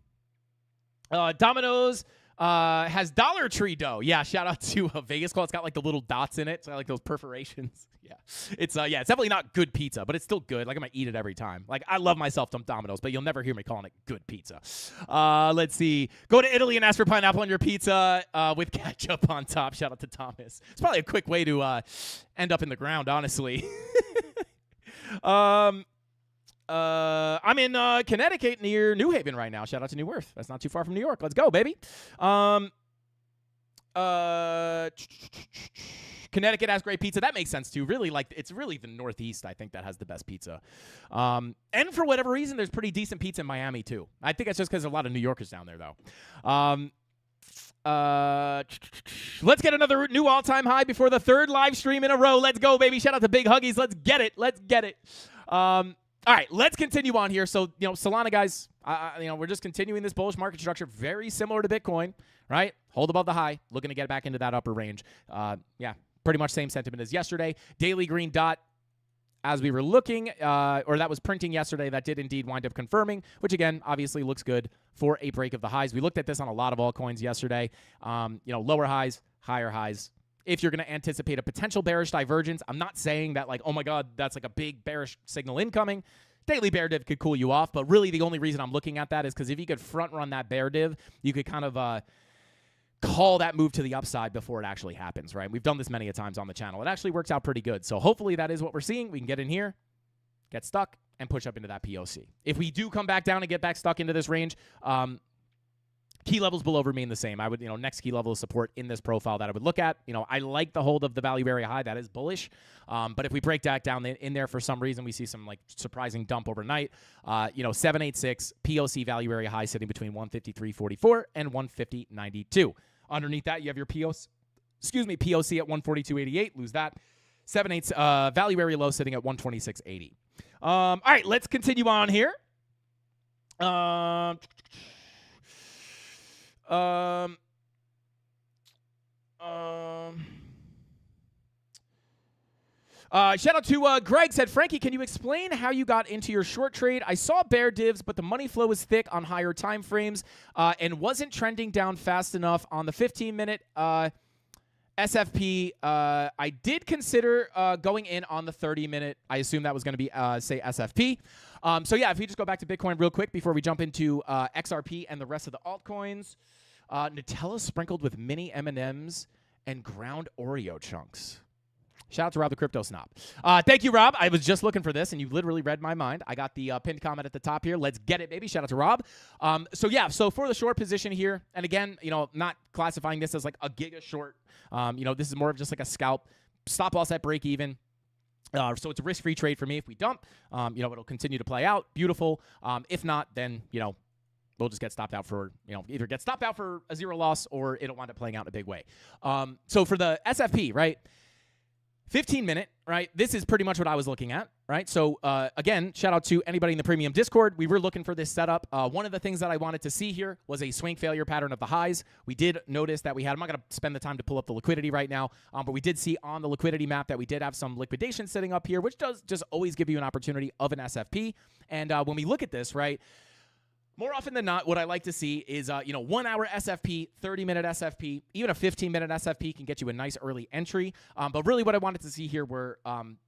Domino's has Dollar Tree dough. Yeah, shout out to Vegas Call. It's got like the little dots in it. It's got like those perforations. Yeah. It's definitely not good pizza, but it's still good. Like I'm gonna eat it every time. Like I love myself some Domino's, but you'll never hear me calling it good pizza. Let's see. Go to Italy and ask for pineapple on your pizza with ketchup on top. Shout out to Thomas. It's probably a quick way to end up in the ground, honestly. I'm in Connecticut near New Haven right now. Shout out to New Worth. That's not too far from New York. Let's go, baby. Connecticut has great pizza. That makes sense too. Really, like it's really the Northeast, I think, that has the best pizza. And for whatever reason, there's pretty decent pizza in Miami too. I think it's just because a lot of New Yorkers down there, though. Let's get another new all-time high before the third live stream in a row. Let's go, baby. Shout out to Big Huggies. Let's get it. All right, let's continue on here. So, Solana, guys, we're just continuing this bullish market structure, very similar to Bitcoin, right? Hold above the high, looking to get back into that upper range. Pretty much same sentiment as yesterday. Daily green dot, as we were looking, or that was printing yesterday, that did indeed wind up confirming, which, again, obviously looks good for a break of the highs. We looked at this on a lot of altcoins yesterday. Lower highs, higher highs. If you're going to anticipate a potential bearish divergence, I'm not saying that like, oh my God, that's like a big bearish signal incoming. Daily bear div could cool you off, but really the only reason I'm looking at that is because if you could front run that bear div, you could kind of call that move to the upside before it actually happens, right? We've done this many a times on the channel. It actually works out pretty good. So hopefully that is what we're seeing. We can get in here, get stuck, and push up into that POC. If we do come back down and get back stuck into this range, key levels below remain the same. I would, next key level of support in this profile that I would look at. I like the hold of the value area high. That is bullish. But if we break that down in there for some reason, we see some like surprising dump overnight. 786 POC value area high sitting between 153.44 and 150.92. Underneath that, you have your POC at 142.88. Lose that. 7/8 value area low sitting at 126.80. All right, let's continue on here. Shout out to Greg, said, Frankie, can you explain how you got into your short trade? I saw bear divs, but the money flow was thick on higher time frames and wasn't trending down fast enough on the 15-minute SFP. I did consider going in on the 30-minute. I assume that was going to be, say, SFP. So, yeah, if we just go back to Bitcoin real quick before we jump into XRP and the rest of the altcoins. Nutella sprinkled with mini M&Ms and ground Oreo chunks. Shout out to Rob the Crypto Snob. Thank you, Rob. I was just looking for this, and you literally read my mind. I got the pinned comment at the top here. Let's get it, baby. Shout out to Rob. So for the short position here, and again, not classifying this as like a giga short. This is more of just like a scalp. Stop loss at break even. So it's a risk-free trade for me. If we dump, it'll continue to play out. Beautiful. If not, then, we'll just get stopped out for, either get stopped out for a zero loss or it'll wind up playing out in a big way. So for the SFP, right, 15-minute, right, this is pretty much what I was looking at, right? So, again, shout out to anybody in the premium Discord. We were looking for this setup. One of the things that I wanted to see here was a swing failure pattern of the highs. We did notice that we had, I'm not going to spend the time to pull up the liquidity right now, but we did see on the liquidity map that we did have some liquidation sitting up here, which does just always give you an opportunity of an SFP. And when we look at this, right, More often than not, what I like to see is, 1 hour SFP, 30-minute SFP, even a 15-minute SFP can get you a nice early entry. But really what I wanted to see here were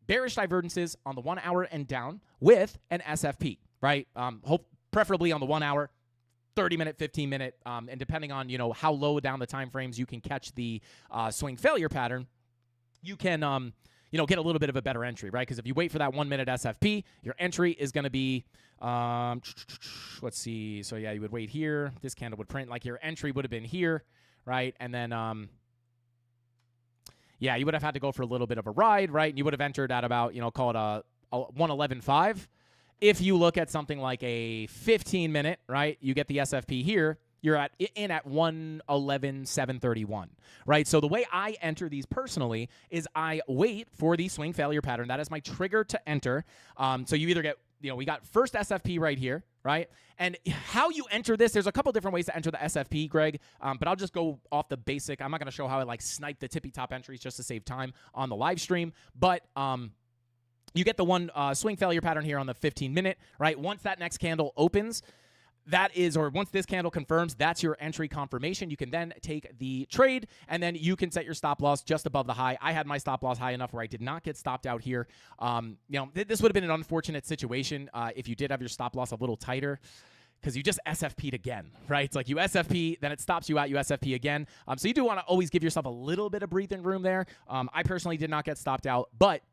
bearish divergences on the 1 hour and down with an SFP, right? Preferably on the 1 hour, 30-minute, 15-minute, and depending on, how low down the time frames you can catch the swing failure pattern, you can, get a little bit of a better entry, right? Because if you wait for that 1 minute SFP, your entry is going to be, let's see. So yeah, you would wait here. This candle would print, like your entry would have been here, right? And then, yeah, you would have had to go for a little bit of a ride, right? And you would have entered at about, call it a 111.5. If you look at something like a 15-minute, right, you get the SFP here, you're at 111.731, right? So the way I enter these personally is I wait for the swing failure pattern. That is my trigger to enter. So you either get, we got first SFP right here, right? And how you enter this, there's a couple different ways to enter the SFP, Greg, but I'll just go off the basic. I'm not going to show how I snipe the tippy top entries just to save time on the live stream, but you get the one swing failure pattern here on the 15-minute, right? Once that next candle opens, once this candle confirms, that's your entry confirmation. You can then take the trade, and then you can set your stop loss just above the high. I had my stop loss high enough where I did not get stopped out here. This would have been an unfortunate situation if you did have your stop loss a little tighter, because you just SFP'd again, right? It's like you SFP, then it stops you out, you SFP again. So you do want to always give yourself a little bit of breathing room there. I personally did not get stopped out, but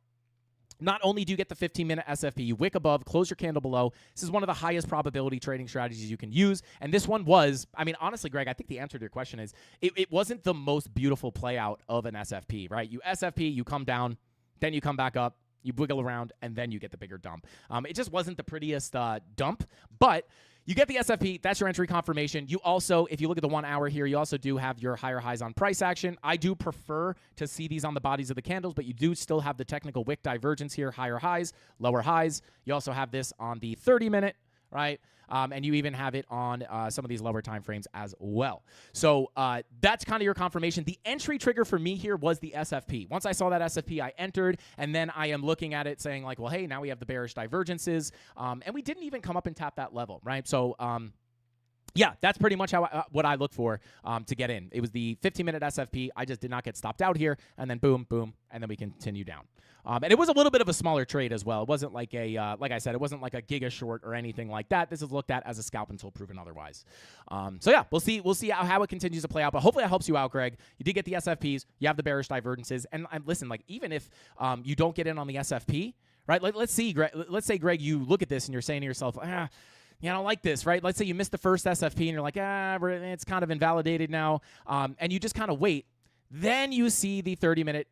not only do you get the 15-minute SFP, you wick above, close your candle below. This is one of the highest probability trading strategies you can use. And this one was, honestly, Greg, I think the answer to your question is it wasn't the most beautiful play out of an SFP, right? You SFP, you come down, then you come back up, you wiggle around, and then you get the bigger dump. It just wasn't the prettiest dump, but you get the SFP. That's your entry confirmation. You also, if you look at the 1 hour here, you also do have your higher highs on price action. I do prefer to see these on the bodies of the candles, but you do still have the technical wick divergence here, higher highs, lower highs. You also have this on the 30-minute, right? And you even have it on some of these lower time frames as well. So that's kind of your confirmation. The entry trigger for me here was the SFP. Once I saw that SFP, I entered, and then I am looking at it saying well, hey, now we have the bearish divergences, and we didn't even come up and tap that level, right? So yeah, that's pretty much what I look for to get in. It was the 15-minute SFP. I just did not get stopped out here, and then boom, boom, and then we continue down. And it was a little bit of a smaller trade as well. It wasn't like like I said, it wasn't like a giga short or anything like that. This is looked at as a scalp until proven otherwise. So yeah, we'll see how it continues to play out. But hopefully it helps you out, Greg. You did get the SFPs. You have the bearish divergences. And listen, even if you don't get in on the SFP, right? Let's say, Greg, you look at this and you're saying to yourself, I don't like this, right? Let's say you missed the first SFP and you're like, it's kind of invalidated now. And you just kind of wait. Then you see the 30-minute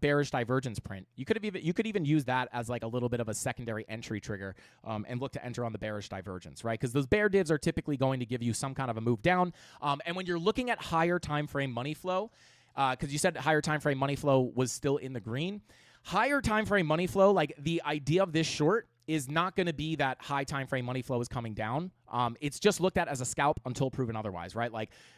bearish divergence print. You could even use that as a little bit of a secondary entry trigger and look to enter on the bearish divergence, right? Because those bear divs are typically going to give you some kind of a move down. And when you're looking at higher time frame money flow, because you said higher time frame money flow was still in the green, higher time frame money flow, the idea of this short is not going to be that high time frame money flow is coming down. It's just looked at as a scalp until proven otherwise, right?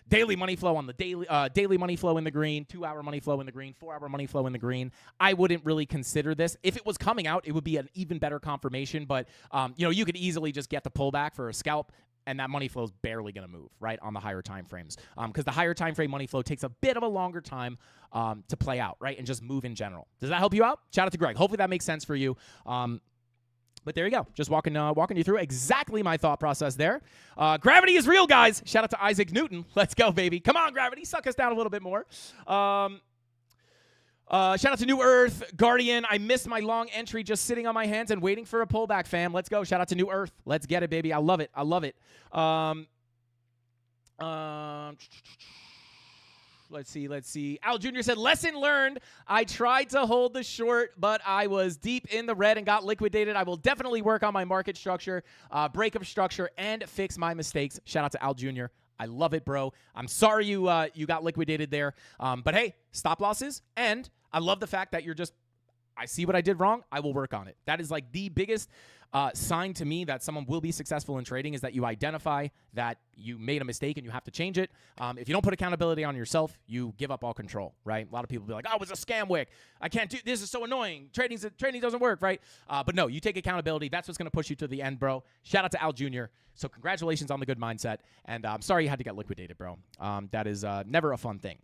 Daily money flow on the daily money flow in the green, 2 hour money flow in the green, 4 hour money flow in the green. I wouldn't really consider this. If it was coming out, it would be an even better confirmation. But you could easily just get the pullback for a scalp, and that money flow is barely going to move, right, on the higher time frames. Because the higher time frame money flow takes a bit of a longer time to play out, right, and just move in general. Does that help you out? Shout out to Greg. Hopefully that makes sense for you. But there you go. Just walking you through exactly my thought process there. Gravity is real, guys. Shout out to Isaac Newton. Let's go, baby. Come on, Gravity. Suck us down a little bit more. Shout out to New Earth. Guardian, I missed my long entry just sitting on my hands and waiting for a pullback, fam. Let's go. Shout out to New Earth. Let's get it, baby. I love it. I love it. Let's see. Al Jr. said, lesson learned. I tried to hold the short, but I was deep in the red and got liquidated. I will definitely work on my market structure, breakup structure, and fix my mistakes. Shout out to Al Jr. I love it, bro. I'm sorry you got liquidated there. But hey, stop losses. And I love the fact that you're just I see what I did wrong. I will work on it. That is like the biggest sign to me that someone will be successful in trading is that you identify that you made a mistake and you have to change it. If you don't put accountability on yourself, you give up all control, right? A lot of people be like, oh, it was a scam wick. I can't do this. Is so annoying. Trading doesn't work, right? But no, you take accountability. That's what's going to push you to the end, bro. Shout out to Al Jr. So congratulations on the good mindset. And I'm sorry you had to get liquidated, bro. That is never a fun thing.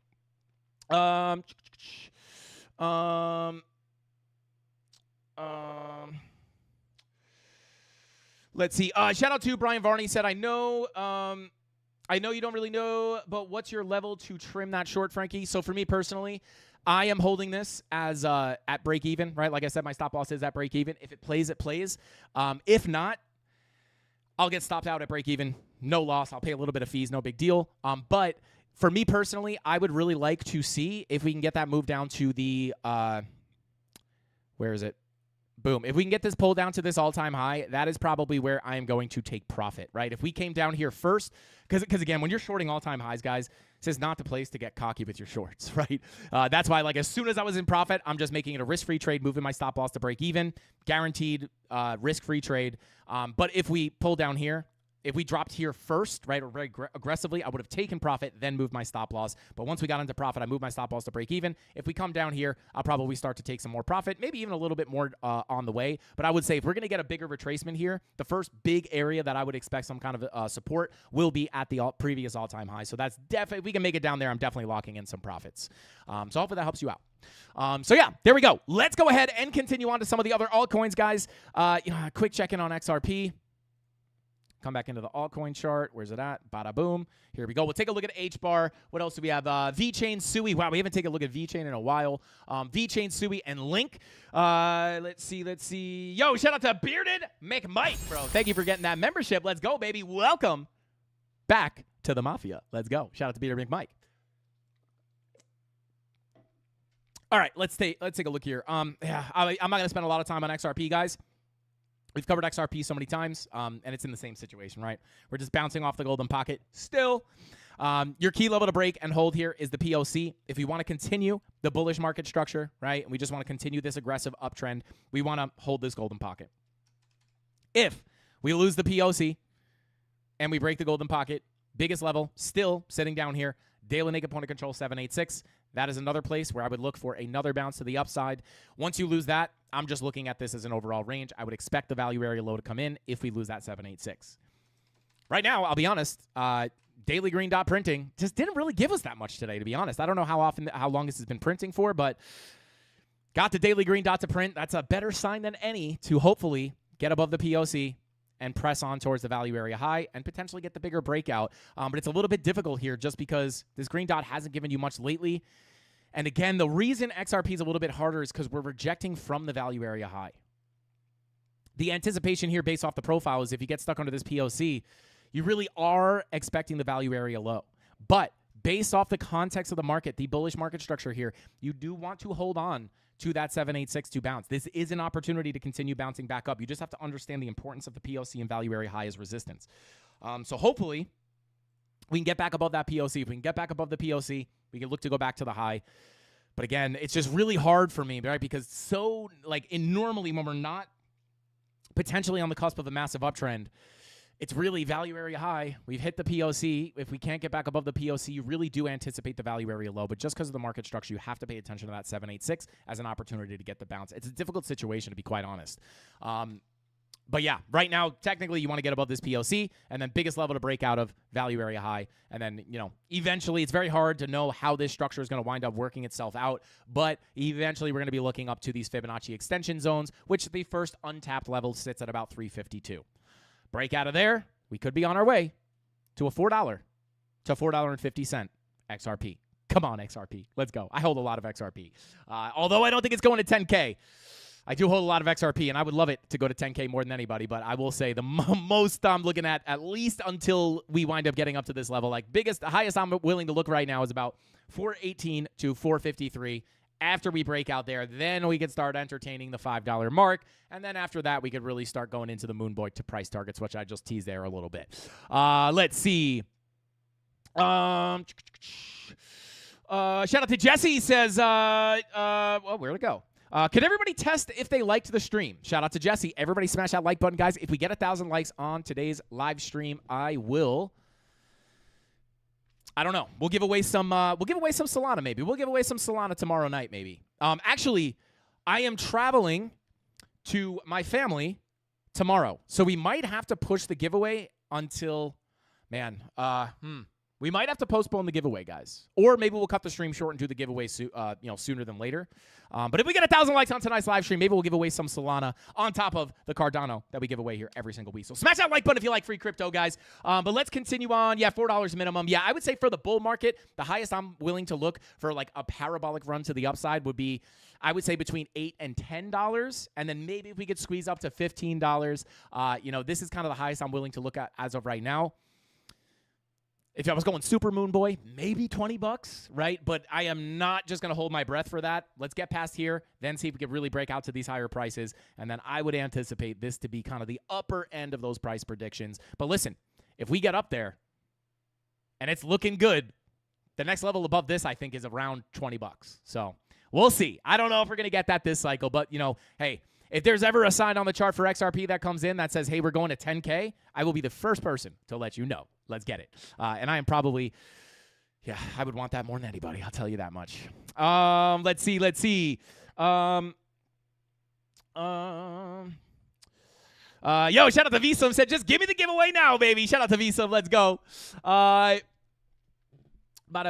Let's see. Shout out to Brian Varney said, I know you don't really know, but what's your level to trim that short, Frankie? So for me personally, I am holding this as at break even, right? Like I said, my stop loss is at break even. If it plays, it plays. If not, I'll get stopped out at break even. No loss. I'll pay a little bit of fees. No big deal. But for me personally, I would really like to see if we can get that move down to the where is it? Boom. If we can get this pull down to this all-time high, that is probably where I am going to take profit, right? If we came down here first, because again, when you're shorting all-time highs, guys, this is not the place to get cocky with your shorts, right? That's why, like, as soon as I was in profit, I'm just making it a risk-free trade, moving my stop loss to break even, guaranteed risk-free trade. But if we pull down here, if we dropped here first, right, or very aggressively, I would have taken profit, then moved my stop loss. But once we got into profit, I moved my stop loss to break even. If we come down here, I'll probably start to take some more profit, maybe even a little bit more on the way. But I would say if we're going to get a bigger retracement here, the first big area that I would expect some kind of support will be at the previous all-time high. So that's definitely, if we can make it down there, I'm definitely locking in some profits. So hopefully that helps you out. So yeah, there we go. Let's go ahead and continue on to some of the other altcoins, guys. Quick check-in on XRP. Come back into the altcoin chart. Where's it at? Bada boom. Here we go. We'll take a look at HBAR. What else do we have? VeChain, Sui. Wow, we haven't taken a look at VeChain in a while. VeChain, Sui, and Link. Let's see. Yo, shout out to Bearded McMike, bro. Thank you for getting that membership. Let's go, baby. Welcome back to the Mafia. Let's go. Shout out to Bearded McMike. All right, let's take a look here. I'm not going to spend a lot of time on XRP, guys. We've covered XRP so many times, and it's in the same situation, right? We're just bouncing off the golden pocket still. Your key level to break and hold here is the POC. If we want to continue the bullish market structure, right, and we just want to continue this aggressive uptrend, we want to hold this golden pocket. If we lose the POC and we break the golden pocket, biggest level still sitting down here, daily naked point of control 786. That is another place where I would look for another bounce to the upside. Once you lose that, I'm just looking at this as an overall range. I would expect the value area low to come in if we lose that 786. Right now, I'll be honest, daily green dot printing just didn't really give us that much today, to be honest. I don't know how long this has been printing for, but got the daily green dot to print. That's a better sign than any to hopefully get above the POC and press on towards the value area high and potentially get the bigger breakout. But it's a little bit difficult here just because this green dot hasn't given you much lately. And again, the reason XRP is a little bit harder is because we're rejecting from the value area high. The anticipation here based off the profile is if you get stuck under this POC, you really are expecting the value area low. But based off the context of the market, the bullish market structure here, you do want to hold on to that 7862 bounce. This is an opportunity to continue bouncing back up. You just have to understand the importance of the POC and value area high as resistance. So hopefully we can get back above that POC. If we can get back above the POC, we can look to go back to the high. But again, it's just really hard for me, right? Because normally when we're not potentially on the cusp of a massive uptrend, it's really value area high. We've hit the POC. If we can't get back above the POC, you really do anticipate the value area low. But just because of the market structure, you have to pay attention to that 786 as an opportunity to get the bounce. It's a difficult situation, to be quite honest. But yeah, right now, technically, you want to get above this POC, and then biggest level to break out of, value area high. And then, eventually, it's very hard to know how this structure is going to wind up working itself out. But eventually, we're going to be looking up to these Fibonacci extension zones, which the first untapped level sits at about 352. Break out of there, we could be on our way to a $4 to $4.50 XRP. Come on, XRP. Let's go. I hold a lot of XRP. Although I don't think it's going to 10K. I do hold a lot of XRP, and I would love it to go to 10K more than anybody, but I will say the most I'm looking at least until we wind up getting up to this level, the highest I'm willing to look right now is about 418 to 453. After we break out there, then we can start entertaining the $5 mark, and then after that, we could really start going into the moon boy to price targets, which I just teased there a little bit. Let's see. Shout out to Jesse. Says, well, where'd it go? Could everybody test if they liked the stream? Shout out to Jesse. Everybody smash that like button, guys. If we get 1,000 likes on today's live stream, I don't know. We'll give away some Solana maybe. We'll give away some Solana tomorrow night maybe. Actually, I am traveling to my family tomorrow. So we might have to push the giveaway until we might have to postpone the giveaway, guys. Or maybe we'll cut the stream short and do the giveaway sooner than later. But if we get 1,000 likes on tonight's live stream, maybe we'll give away some Solana on top of the Cardano that we give away here every single week. So smash that like button if you like free crypto, guys. But let's continue on. Yeah, $4 minimum. Yeah, I would say for the bull market, the highest I'm willing to look for like a parabolic run to the upside would be, I would say between $8 and $10. And then maybe if we could squeeze up to $15, this is kind of the highest I'm willing to look at as of right now. If I was going super moon boy, maybe $20, right? But I am not just going to hold my breath for that. Let's get past here, then see if we can really break out to these higher prices. And then I would anticipate this to be kind of the upper end of those price predictions. But listen, if we get up there and it's looking good, the next level above this, I think, is around $20. So we'll see. I don't know if we're going to get that this cycle, but, hey, if there's ever a sign on the chart for XRP that comes in that says, hey, we're going to 10K, I will be the first person to let you know. Let's get it. And I am probably, I would want that more than anybody. I'll tell you that much. Let's see. Yo, shout out to Visum. Said, just give me the giveaway now, baby. Shout out to Visum. Let's go. Bada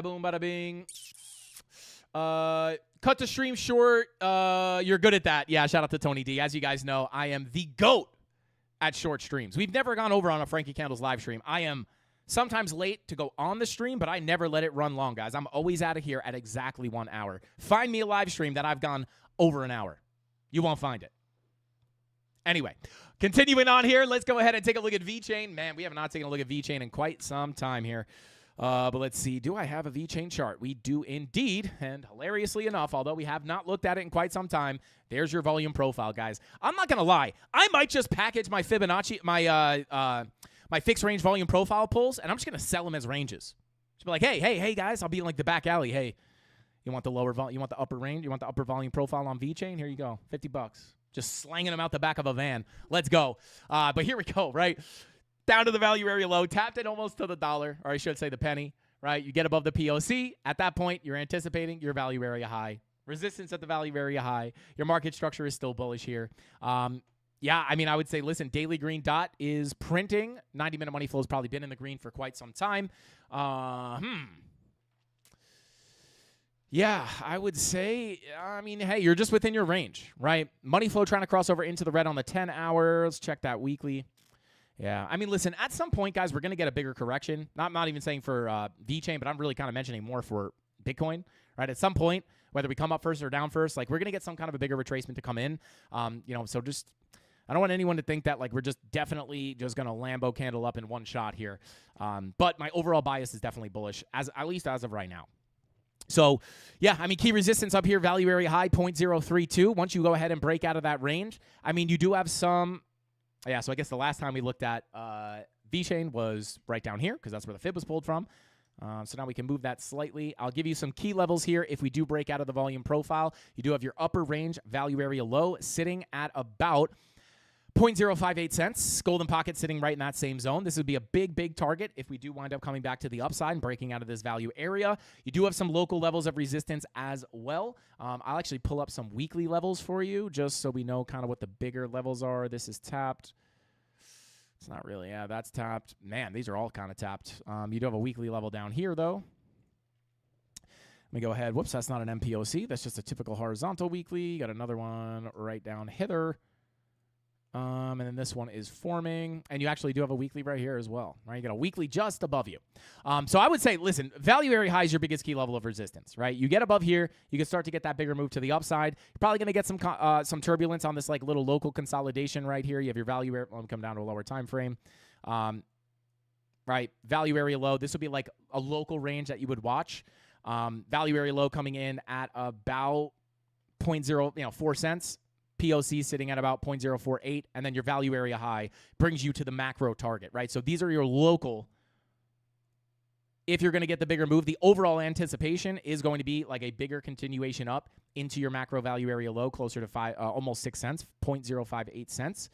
boom, bada bing. Cut the stream short. You're good at that. Yeah, shout out to Tony D. As you guys know, I am the GOAT at short streams. We've never gone over on a Frankie Candles live stream. I am sometimes late to go on the stream, but I never let it run long, guys. I'm always out of here at exactly 1 hour. Find me a live stream that I've gone over an hour. You won't find it. Anyway, continuing on here, let's go ahead and take a look at VeChain. Man, we have not taken a look at VeChain in quite some time here. But let's see. Do I have a VeChain chart? We do indeed. And hilariously enough, although we have not looked at it in quite some time, there's your volume profile, guys. I'm not going to lie. I might just package my Fibonacci, my fixed range volume profile pulls, and I'm just going to sell them as ranges. Just be like, hey, guys, I'll be in like the back alley. Hey, you want the lower volume? You want the upper range? You want the upper volume profile on VeChain? Here you go. $50. Just slanging them out the back of a van. Let's go. But here we go, right? Down to the value area low, tapped it almost to the dollar, or I should say the penny, right? You get above the POC. At that point, you're anticipating your value area high. Resistance at the value area high. Your market structure is still bullish here. I would say, listen, daily green dot is printing. 90-minute money flow has probably been in the green for quite some time. Yeah, I would say, hey, you're just within your range, right? Money flow trying to cross over into the red on the 10 hour. Let's check that weekly. Yeah, listen, at some point, guys, we're going to get a bigger correction. Not even saying for VeChain, but I'm really kind of mentioning more for Bitcoin, right? At some point, whether we come up first or down first, like we're going to get some kind of a bigger retracement to come in. So just, I don't want anyone to think that like we're just definitely just going to Lambo candle up in one shot here. But my overall bias is definitely bullish, at least as of right now. So, yeah, key resistance up here, value area high, 0.032. Once you go ahead and break out of that range, you do have some. Yeah, so I guess the last time we looked at VeChain was right down here because that's where the fib was pulled from. So now we can move that slightly. I'll give you some key levels here. If we do break out of the volume profile, you do have your upper range value area low sitting at about 0.058 cents. Golden pocket sitting right in that same zone. This would be a big target if we do wind up coming back to the upside and breaking out of this value area. You do have some local levels of resistance as well. I'll actually pull up some weekly levels for you just so we know kind of what the bigger levels are. This is tapped. It's not really. Yeah, that's tapped. Man, these are all kind of tapped. You do have a weekly level down here, though. Let me go ahead. Whoops, that's not an MPOC. That's just a typical horizontal weekly. You got another one right down hither. And then this one is forming, and you actually do have a weekly right here as well, right? You got a weekly just above you. So I would say, listen, value area high is your biggest key level of resistance, right? You get above here, you can start to get that bigger move to the upside. You're probably going to get some turbulence on this like little local consolidation right here. You have your value area. Let me come down to a lower time frame, right? Value area low. This would be like a local range that you would watch. Value area low coming in at about 0.04 cents. POC sitting at about 0.048, and then your value area high brings you to the macro target, right? So these are your local if you're going to get the bigger move, the overall anticipation is going to be like a bigger continuation up into your macro value area low, closer to almost 6 cents, 0.058 cents.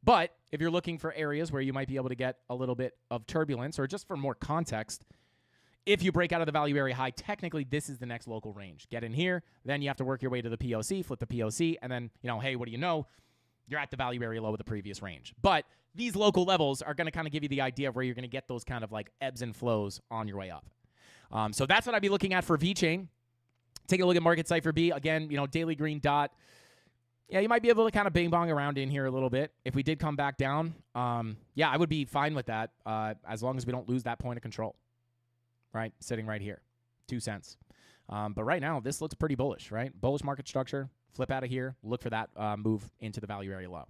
But if you're looking for areas where you might be able to get a little bit of turbulence, or just for more context, if you break out of the value area high, technically this is the next local range. Get in here, then you have to work your way to the POC, flip the POC, and then, hey, what do you know? You're at the value area low of the previous range. But these local levels are going to kind of give you the idea of where you're going to get those kind of like ebbs and flows on your way up. So that's what I'd be looking at for VeChain. Take a look at Market Cipher B. Again, daily green dot. Yeah, you might be able to kind of bing bong around in here a little bit. If we did come back down, I would be fine with that as long as we don't lose that point of control. Right? Sitting right here. 2 cents. But right now, this looks pretty bullish, right? Bullish market structure. Flip out of here. Look for that move into the value area low.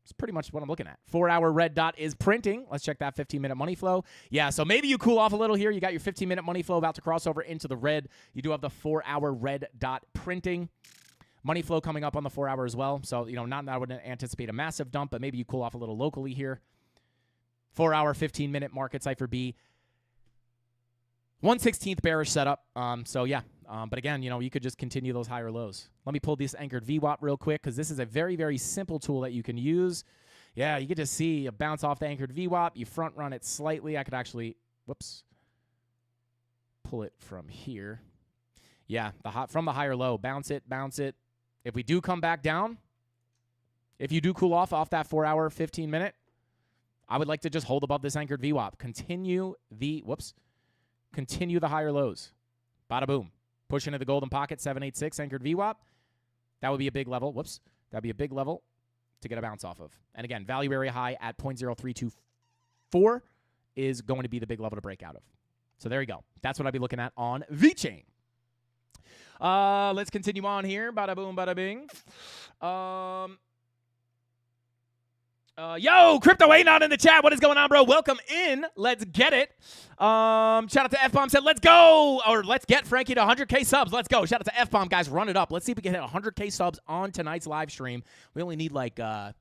It's pretty much what I'm looking at. 4-hour red dot is printing. Let's check that 15-minute money flow. Yeah, so maybe you cool off a little here. You got your 15-minute money flow about to cross over into the red. You do have the 4-hour red dot printing. Money flow coming up on the 4-hour as well. So, not that I would anticipate a massive dump, but maybe you cool off a little locally here. 4-hour, 15-minute Market Cipher B. 1/16th bearish setup. But again, you could just continue those higher lows. Let me pull this anchored VWAP real quick because this is a very, very simple tool that you can use. Yeah, you get to see a bounce off the anchored VWAP. You front run it slightly. I could actually, pull it from here. Yeah, from the higher low. Bounce it. If we do come back down, if you do cool off that 4-hour, 15-minute, I would like to just hold above this anchored VWAP. Continue the higher lows. Bada boom. Push into the golden pocket, 786 anchored VWAP. That would be a big level. That'd be a big level to get a bounce off of. And again, value area high at 0.0324 is going to be the big level to break out of. So there you go. That's what I'd be looking at on VeChain. Let's continue on here. Bada boom, bada bing. Yo, Crypto Anon in the chat. What is going on, bro? Welcome in. Let's get it. Shout out to F-Bomb said, let's go. Or let's get Frankie to 100K subs. Let's go. Shout out to F-Bomb, guys. Run it up. Let's see if we can hit 100K subs on tonight's live stream. We only need like 25K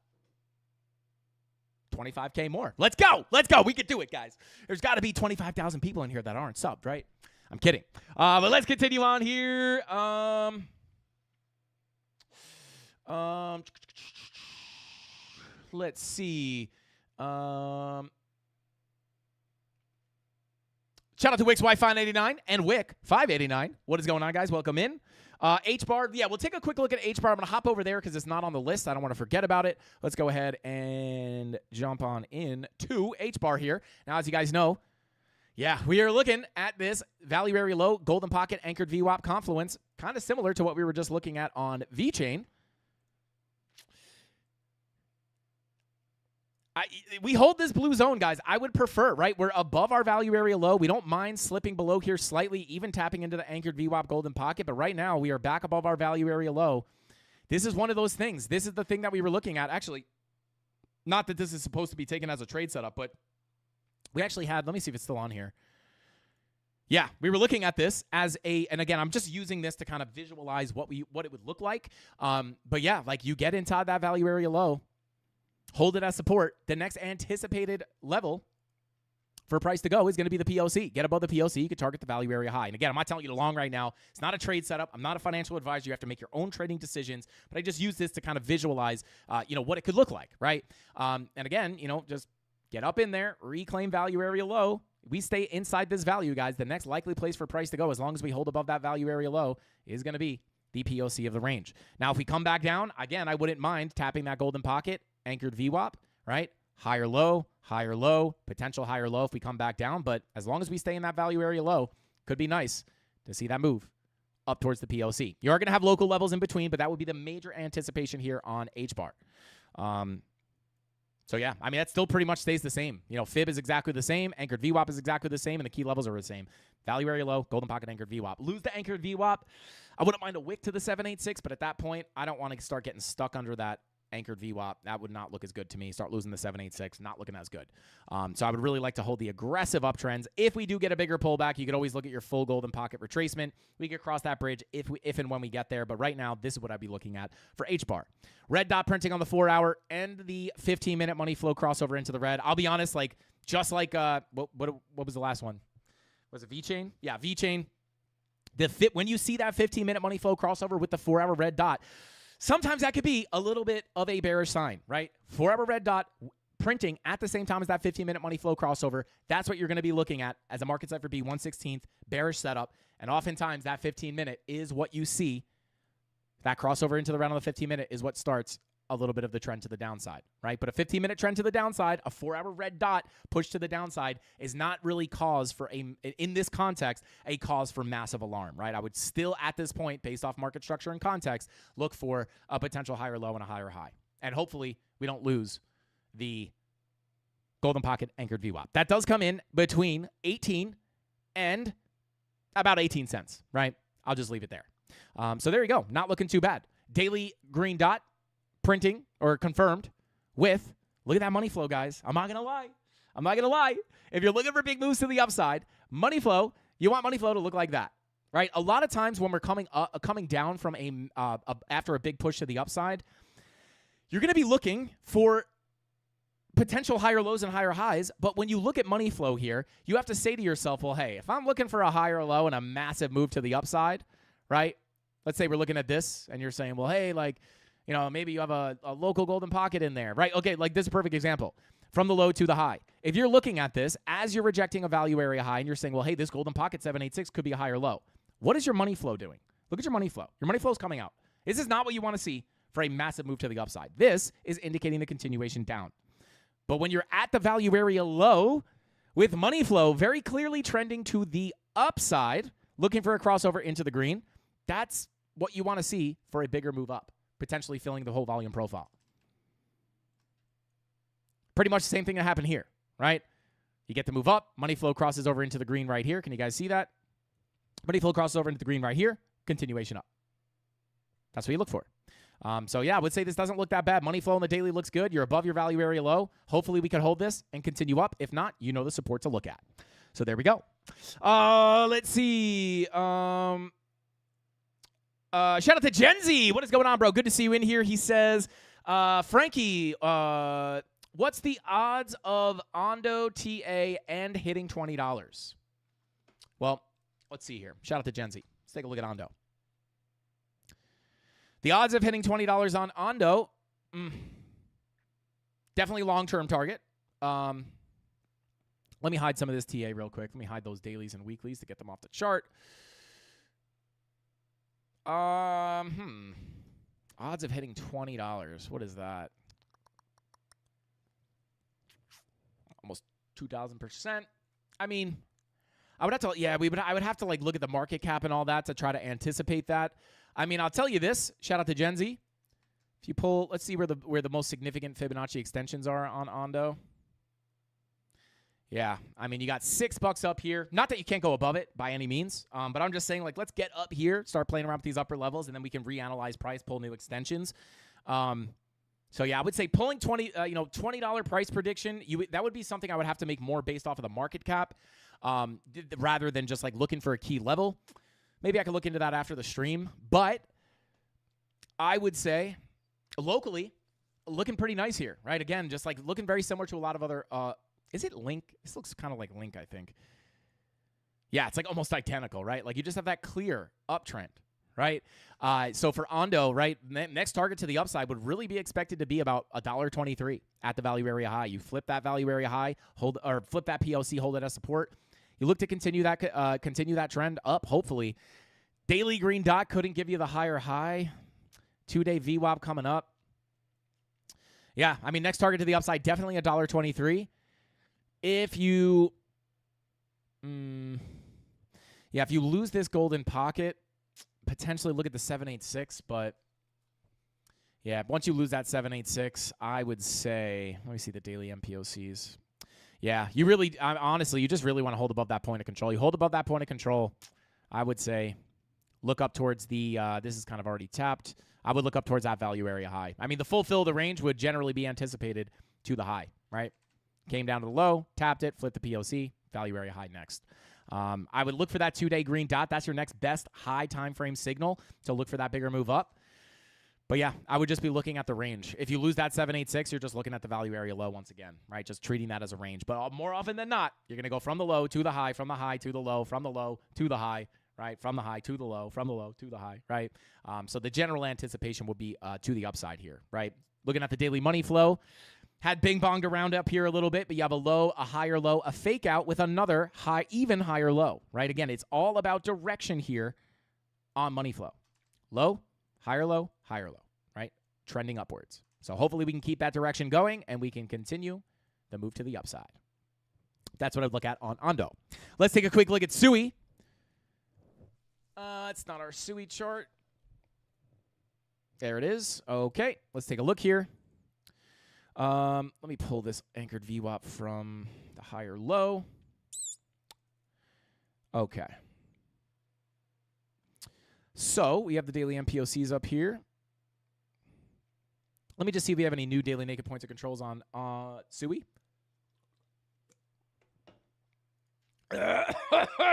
more. Let's go. We can do it, guys. There's got to be 25,000 people in here that aren't subbed, right? I'm kidding. But let's continue on here. Let's see. Shout out to Wix Wi-Fi 89 and Wick 589. What is going on, guys? Welcome in. H-bar. Yeah, we'll take a quick look at H-bar. I'm going to hop over there because it's not on the list. I don't want to forget about it. Let's go ahead and jump on in to H-bar here. Now, as you guys know, yeah, we are looking at this value area low, golden pocket, anchored VWAP confluence, kind of similar to what we were just looking at on VeChain. We hold this blue zone, guys. I would prefer, right? We're above our value area low. We don't mind slipping below here slightly, even tapping into the anchored VWAP golden pocket. But right now, we are back above our value area low. This is one of those things. This is the thing that we were looking at. Actually, not that this is supposed to be taken as a trade setup, but we actually had, let me see if it's still on here. Yeah, we were looking at this as and again, I'm just using this to kind of visualize what it would look like. But yeah, like you get inside that value area low, hold it as support. The next anticipated level for price to go is going to be the POC. Get above the POC, you can target the value area high. And again, I'm not telling you to long right now. It's not a trade setup. I'm not a financial advisor. You have to make your own trading decisions. But I just use this to kind of visualize, what it could look like, right? And again, just get up in there, reclaim value area low. We stay inside this value, guys. The next likely place for price to go, as long as we hold above that value area low, is going to be the POC of the range. Now, if we come back down, again, I wouldn't mind tapping that golden pocket, anchored VWAP, right? Higher low, potential higher low if we come back down. But as long as we stay in that value area low, could be nice to see that move up towards the POC. You are going to have local levels in between, but that would be the major anticipation here on H-bar. So, yeah, I mean, that still pretty much stays the same. Fib is exactly the same. Anchored VWAP is exactly the same, and the key levels are the same. Value area low, golden pocket, anchored VWAP. Lose the anchored VWAP. I wouldn't mind a wick to the 786, but at that point, I don't want to start getting stuck under that anchored VWAP. That would not look as good to me. Start losing the 786, not looking as good. So I would really like to hold the aggressive uptrends. If we do get a bigger pullback, you could always look at your full golden pocket retracement. We could cross that bridge if and when we get there. But right now, this is what I'd be looking at for H-bar. Red dot printing on the 4-hour and the 15-minute money flow crossover into the red. I'll be honest, what was the last one? Was it V-Chain? Yeah, V-Chain. When you see that 15-minute money flow crossover with the 4-hour red dot, sometimes that could be a little bit of a bearish sign, right? 4-hour red dot printing at the same time as that 15-minute money flow crossover. That's what you're going to be looking at as a market cipher B 1/16th bearish setup. And oftentimes that 15-minute is what you see. That crossover into the round on the 15-minute is what starts a little bit of the trend to the downside, right? But a 15-minute trend to the downside, a 4-hour red dot push to the downside is not really cause for in this context, a cause for massive alarm, right? I would still at this point, based off market structure and context, look for a potential higher low and a higher high. And hopefully we don't lose the golden pocket anchored VWAP. That does come in between 18 and about 18 cents, right? I'll just leave it there. So there you go. Not looking too bad. Daily green dot printing or confirmed with, look at that money flow, guys. I'm not going to lie. If you're looking for big moves to the upside, money flow, you want money flow to look like that, right? A lot of times when we're coming down from after a big push to the upside, you're going to be looking for potential higher lows and higher highs. But when you look at money flow here, you have to say to yourself, well, hey, if I'm looking for a higher low and a massive move to the upside, right? Let's say we're looking at this and you're saying, well, hey, like, you know, maybe you have a local golden pocket in there, right? Okay, like this is a perfect example. From the low to the high. If you're looking at this as you're rejecting a value area high and you're saying, well, hey, this golden pocket 786 could be a higher low. What is your money flow doing? Look at your money flow. Your money flow is coming out. This is not what you want to see for a massive move to the upside. This is indicating the continuation down. But when you're at the value area low with money flow very clearly trending to the upside, looking for a crossover into the green, that's what you want to see for a bigger move up, potentially filling the whole volume profile. Pretty much the same thing that happened here, right? You get the move up, money flow crosses over into the green right here. Can you guys see that? Money flow crosses over into the green right here, continuation up. That's what you look for. So yeah, I would say this doesn't look that bad. Money flow on the daily looks good. You're above your value area low. Hopefully we can hold this and continue up. If not, you know the support to look at. So there we go. Let's see. Shout out to Gen Z. What is going on, bro? Good to see you in here. He says, Frankie, what's the odds of Ondo TA and hitting $20? Well, let's see here. Shout out to Gen Z. Let's take a look at Ondo. The odds of hitting $20 on Ondo, definitely long-term target. Let me hide some of this TA real quick. Let me hide those dailies and weeklies to get them off the chart. Odds of hitting $20. What is that? Almost 2,000%. I mean, I would have to, yeah, I would have to like look at the market cap and all that to try to anticipate that. I mean, I'll tell you this. Shout out to Gen Z. If you pull, let's see where the most significant Fibonacci extensions are on Ondo. Yeah, I mean, you got $6 up here. Not that you can't go above it by any means, but I'm just saying, like, let's get up here, start playing around with these upper levels, and then we can reanalyze price, pull new extensions. So yeah, I would say pulling $20 price prediction. That would be something I would have to make more based off of the market cap, rather than just like looking for a key level. Maybe I could look into that after the stream, but I would say locally, looking pretty nice here, right? Again, just like looking very similar to a lot of other. Is it Link? This looks kind of like Link, I think. Yeah, it's like almost identical, right? Like you just have that clear uptrend, right? So for Ondo, right, next target to the upside would really be expected to be about $1.23 at the value area high. You flip that value area high, hold or flip that PLC, hold it as support. You look to continue that trend up, hopefully. Daily green dot couldn't give you the higher high. 2-day VWAP coming up. Yeah, I mean, next target to the upside, definitely $1.23. If you lose this golden pocket, potentially look at the 786, but yeah, once you lose that 786, I would say, let me see the daily MPOCs. Yeah, you really, honestly, you just really want to hold above that point of control. You hold above that point of control, I would say look up towards the, this is kind of already tapped. I would look up towards that value area high. I mean, the full fill of the range would generally be anticipated to the high, right? Came down to the low, tapped it, flipped the POC, value area high next. I would look for that 2-day green dot. That's your next best high time frame signal to look for that bigger move up. But yeah, I would just be looking at the range. If you lose that 786, you're just looking at the value area low once again, right? Just treating that as a range. But more often than not, you're going to go from the low to the high, from the high to the low, from the low to the high, right? From the high to the low, from the low to the high, right? So the general anticipation will be to the upside here, right? Looking at the daily money flow, had bing bonged around up here a little bit, but you have a low, a higher low, a fake out with another high, even higher low, right? Again, it's all about direction here on money flow. Low, higher low, right? Trending upwards. So hopefully we can keep that direction going and we can continue the move to the upside. That's what I'd look at on Ondo. Let's take a quick look at SUI. It's not our SUI chart. There it is. Okay, let's take a look here. Let me pull this anchored VWAP from the higher low. Okay. So we have the daily MPOCs up here. Let me just see if we have any new daily naked points of controls on SUI.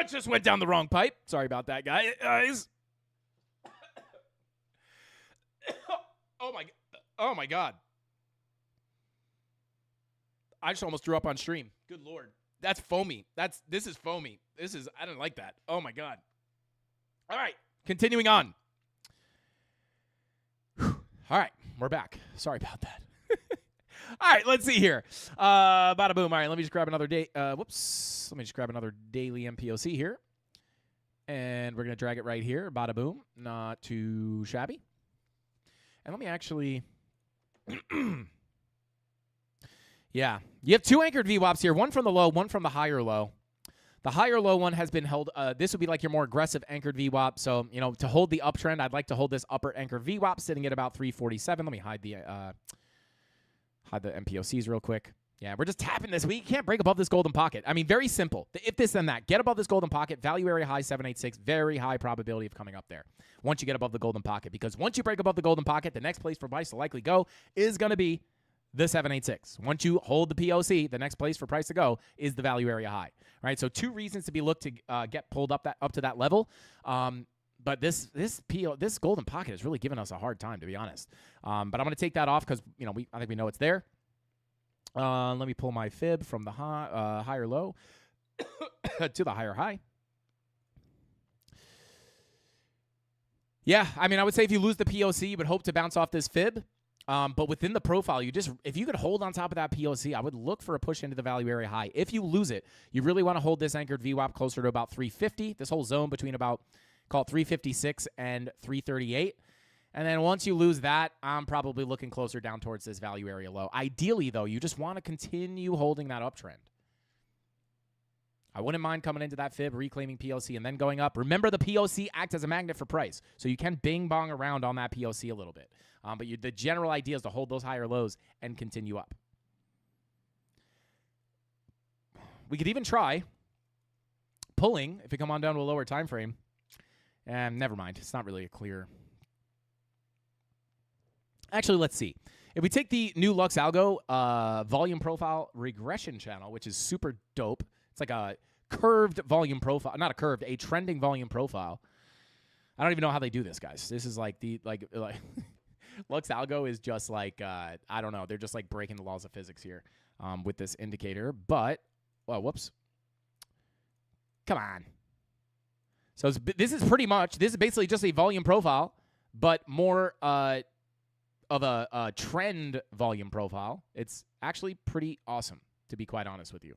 Just went down the wrong pipe. Sorry about that, guys. Oh my God. I just almost threw up on stream. Good Lord. That's foamy. This is foamy. I didn't like that. Oh my God. All right. Continuing on. All right. We're back. Sorry about that. All right. Let's see here. Bada boom. All right. Let me just grab another day. Whoops. Let me just grab another daily MPOC here. And we're going to drag it right here. Bada boom. Not too shabby. And let me actually. Yeah. You have two anchored VWAPs here. One from the low, one from the higher low. The higher low one has been held. This would be like your more aggressive anchored VWAP. So, to hold the uptrend, I'd like to hold this upper anchored VWAP sitting at about 347. Let me hide the MPOCs real quick. Yeah, we're just tapping this. We can't break above this golden pocket. I mean, very simple. If this, then that. Get above this golden pocket. Value area high 786. Very high probability of coming up there once you get above the golden pocket. Because once you break above the golden pocket, the next place for price to likely go is going to be the 786. Once you hold the POC, the next place for price to go is the value area high, right? So two reasons to be looked to get pulled up to that level. But this golden pocket has really given us a hard time, to be honest. But I'm going to take that off because I think we know it's there. Let me pull my fib from the higher low to the higher high. Yeah, I mean, I would say if you lose the POC, you would hope to bounce off this fib. But within the profile, if you could hold on top of that POC, I would look for a push into the value area high. If you lose it, you really want to hold this anchored VWAP closer to about 350. This whole zone between about, call it 356 and 338. And then once you lose that, I'm probably looking closer down towards this value area low. Ideally, though, you just want to continue holding that uptrend. I wouldn't mind coming into that fib, reclaiming POC, and then going up. Remember, the POC acts as a magnet for price, so you can bing-bong around on that POC a little bit. But the general idea is to hold those higher lows and continue up. We could even try pulling if we come on down to a lower time frame. And never mind. It's not really a clear. Actually, let's see. If we take the new Lux Algo volume profile regression channel, which is super dope. It's like a curved volume profile. Not a curved, a trending volume profile. I don't even know how they do this, guys. This is like Lux Algo is just like, I don't know. They're just like breaking the laws of physics here with this indicator. But, well, whoops. Come on. So this is basically just a volume profile, but more of a trend volume profile. It's actually pretty awesome, to be quite honest with you.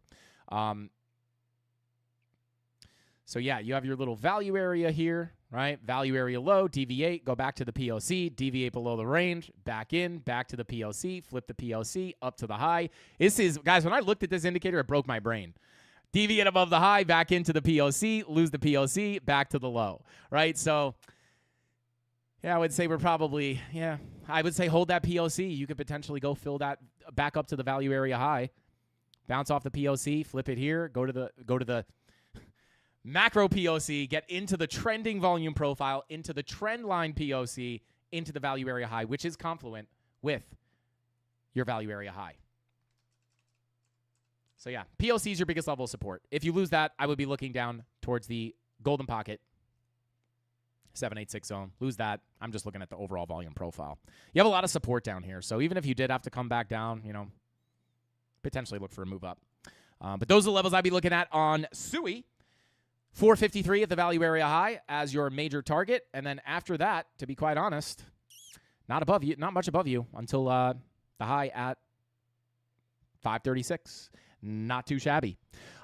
So, yeah, you have your little value area here, right? Value area low, deviate, go back to the POC, deviate below the range, back to the POC, flip the POC, up to the high. This is, guys, when I looked at this indicator, it broke my brain. Deviate above the high, back into the POC, lose the POC, back to the low, right? So, yeah, I would say I would say hold that POC. You could potentially go fill that back up to the value area high, bounce off the POC, flip it here, go to the macro POC, get into the trending volume profile, into the trend line POC, into the value area high, which is confluent with your value area high. So yeah, POC is your biggest level of support. If you lose that, I would be looking down towards the golden pocket 786 zone. Lose that. I'm just looking at the overall volume profile. You have a lot of support down here. So even if you did have to come back down, potentially look for a move up. But those are the levels I'd be looking at on SUI. 453 at the value area high as your major target. And then after that, to be quite honest, not much above you until the high at 536. Not too shabby.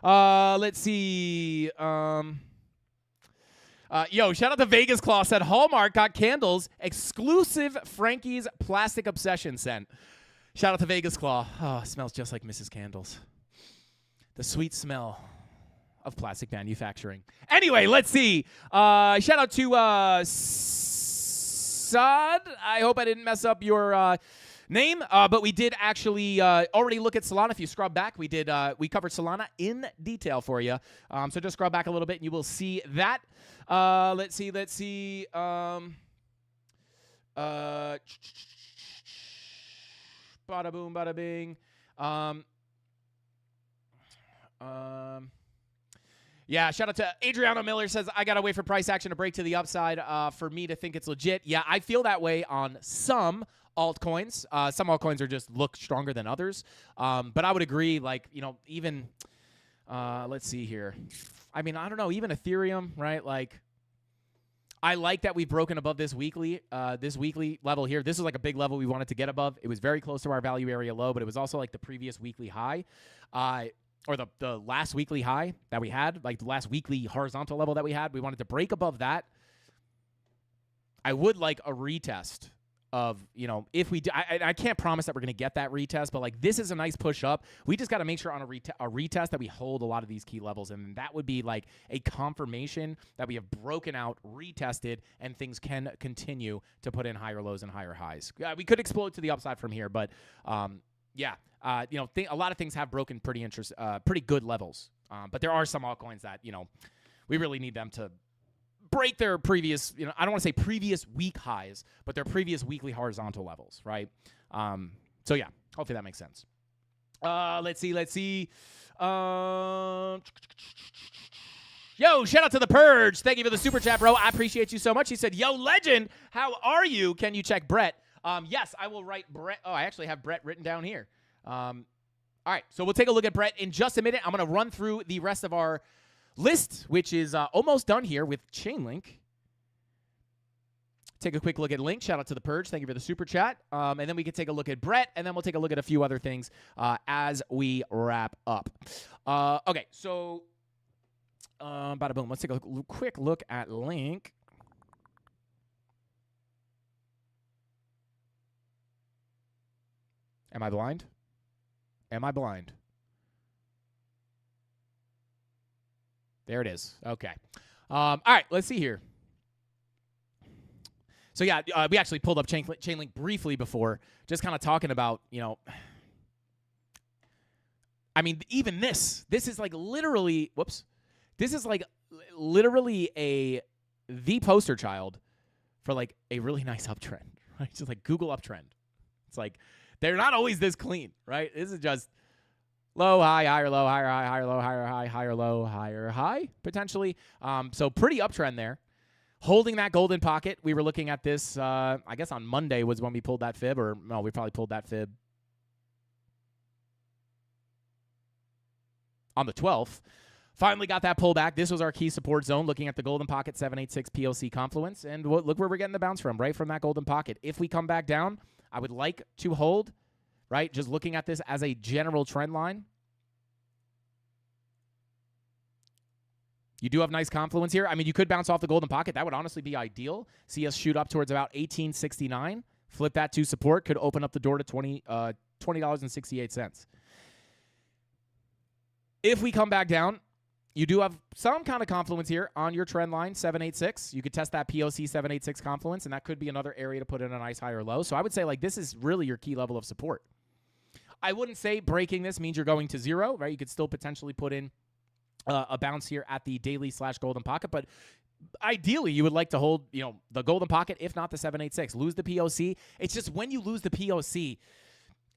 Let's see. Shout out to Vegas Claw. Said Hallmark got candles. Exclusive Frankie's Plastic Obsession scent. Shout out to Vegas Claw. Oh, it smells just like Mrs. Candles. The sweet smell of plastic manufacturing. Anyway, let's see. Shout out to Saad. I hope I didn't mess up your name, but we did actually already look at Solana. If you scrub back, we covered Solana in detail for you. So just scrub back a little bit, and you will see that. Let's see. Bada boom, bada bing. Yeah, shout out to Adriano Miller says, I got to wait for price action to break to the upside for me to think it's legit. Yeah, I feel that way on some altcoins. Some altcoins are just look stronger than others. But I would agree, even, let's see here. I mean, I don't know, even Ethereum, right? I like that we've broken above this weekly level here. This is like a big level we wanted to get above. It was very close to our value area low, but it was also like the previous weekly high. Or the last weekly high that we had, like the last weekly horizontal level that we had. We wanted to break above that. I would like a retest of, if we do. I can't promise that we're going to get that retest, but this is a nice push up. We just got to make sure on a retest that we hold a lot of these key levels, and that would be like a confirmation that we have broken out, retested, and things can continue to put in higher lows and higher highs. We could explode to the upside from here, but yeah. A lot of things have broken pretty good levels. But there are some altcoins that, we really need them to break their previous, I don't want to say previous week highs, but their previous weekly horizontal levels, right? So, yeah, hopefully that makes sense. Let's see. Yo, shout out to The Purge. Thank you for the super chat, bro. I appreciate you so much. He said, yo, legend, how are you? Can you check Brett? Yes, I will write Brett. Oh, I actually have Brett written down here. All right, so we'll take a look at Brett in just a minute. I'm going to run through the rest of our list, which is almost done here with Chainlink. Take a quick look at Link. Shout out to The Purge. Thank you for the super chat. And then we can take a look at Brett, and then we'll take a look at a few other things as we wrap up. Okay, so bada boom. Let's take a quick look at Link. Am I blind? There it is. Okay. All right, let's see here. So, yeah, we actually pulled up Chainlink briefly before, just kind of talking about, I mean, even this is like literally, this is like literally the poster child for like a really nice uptrend, right? Just like Google uptrend. It's like, they're not always this clean, right? This is just low, high, higher, low, higher, high, higher, low, higher, high, higher, low, higher, high, potentially. So pretty uptrend there. Holding that golden pocket. We were looking at this, I guess on Monday was when we pulled that fib, or no, we probably pulled that fib on the 12th. Finally got that pullback. This was our key support zone, looking at the golden pocket 786 POC confluence. And look where we're getting the bounce from, right from that golden pocket. If we come back down, I would like to hold, right? Just looking at this as a general trend line. You do have nice confluence here. I mean, you could bounce off the golden pocket. That would honestly be ideal. See us shoot up towards about 1869. Flip that to support. Could open up the door to $20.68. If we come back down, you do have some kind of confluence here on your trend line, 786. You could test that POC 786 confluence, and that could be another area to put in a nice higher low. So I would say, this is really your key level of support. I wouldn't say breaking this means you're going to zero, right? You could still potentially put in a bounce here at the daily/golden pocket, but ideally you would like to hold, the golden pocket, if not the 786. Lose the POC. It's just when you lose the POC,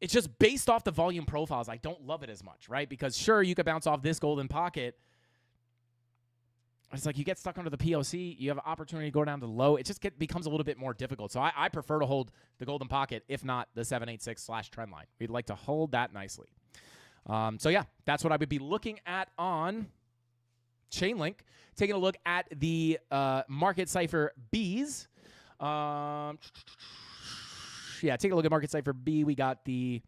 it's just based off the volume profiles. I don't love it as much, right? Because sure, you could bounce off this golden pocket, It's like you get stuck under the POC. You have an opportunity to go down to the low. It just becomes a little bit more difficult. So I prefer to hold the golden pocket, if not the 786/trend line. We'd like to hold that nicely. So, yeah, that's what I would be looking at on Chainlink. Taking a look at the Market Cipher Bs. Yeah, take a look at Market Cipher B. We got the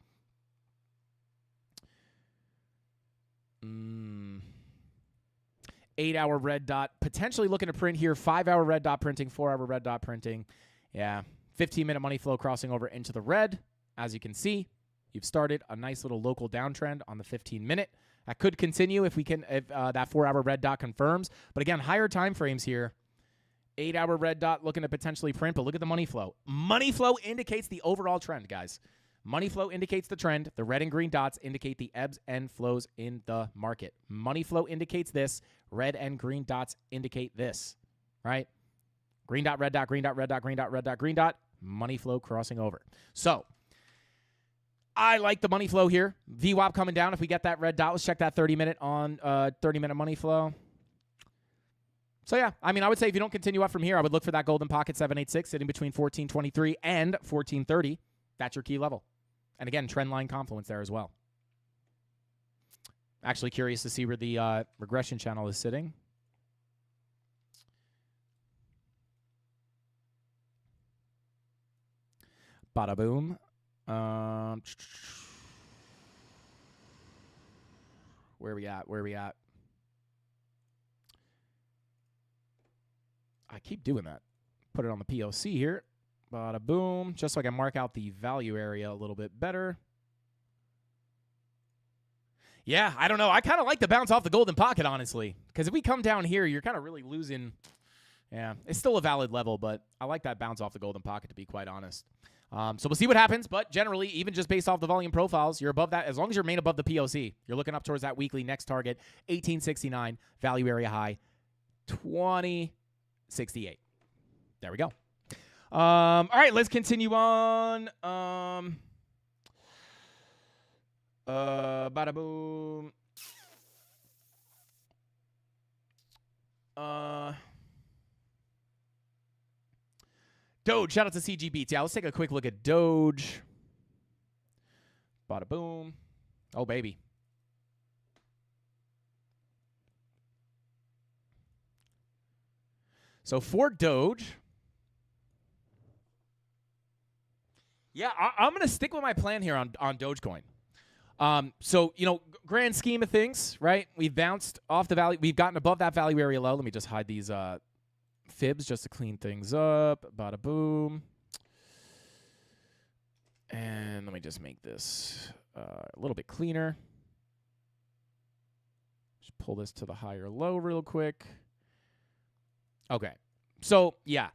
8-hour red dot, potentially looking to print here. 5-hour red dot printing, 4-hour red dot printing. Yeah, 15-minute money flow crossing over into the red. As you can see, you've started a nice little local downtrend on the 15-minute. That could continue if that 4-hour red dot confirms. But again, higher time frames here. 8-hour red dot looking to potentially print, but look at the money flow. Money flow indicates the overall trend, guys. Money flow indicates the trend. The red and green dots indicate the ebbs and flows in the market. Money flow indicates this. Red and green dots indicate this, right? Green dot, red dot, green dot, red dot, green dot, red dot, green dot. Money flow crossing over. So I like the money flow here. VWAP coming down. If we get that red dot, let's check that 30-minute on 30-minute money flow. So, yeah, I mean, I would say if you don't continue up from here, I would look for that golden pocket 786 sitting between 1423 and 1430. That's your key level. And, again, trend line confluence there as well. Actually curious to see where the regression channel is sitting. Bada boom. Where are we at? Where are we at? I keep doing that. Put it on the POC here. Bada boom. Just so I can mark out the value area a little bit better. Yeah, I don't know. I kind of like the bounce off the golden pocket, honestly. Because if we come down here, you're kind of really losing. Yeah, it's still a valid level, but I like that bounce off the golden pocket, to be quite honest. So we'll see what happens. But generally, even just based off the volume profiles, you're above that. As long as you remain above the POC, you're looking up towards that weekly next target, 1869, value area high, 2068. There we go. All right, let's continue on. Bada boom. Doge, shout out to CG Beats. Yeah, let's take a quick look at Doge. Bada boom. Oh, baby. So for Doge, yeah, I'm going to stick with my plan here on Dogecoin. So, grand scheme of things, right? We've bounced off the value. We've gotten above that value area low. Let me just hide these fibs just to clean things up. Bada boom. And let me just make this a little bit cleaner. Just pull this to the higher low real quick. Okay. So, yeah.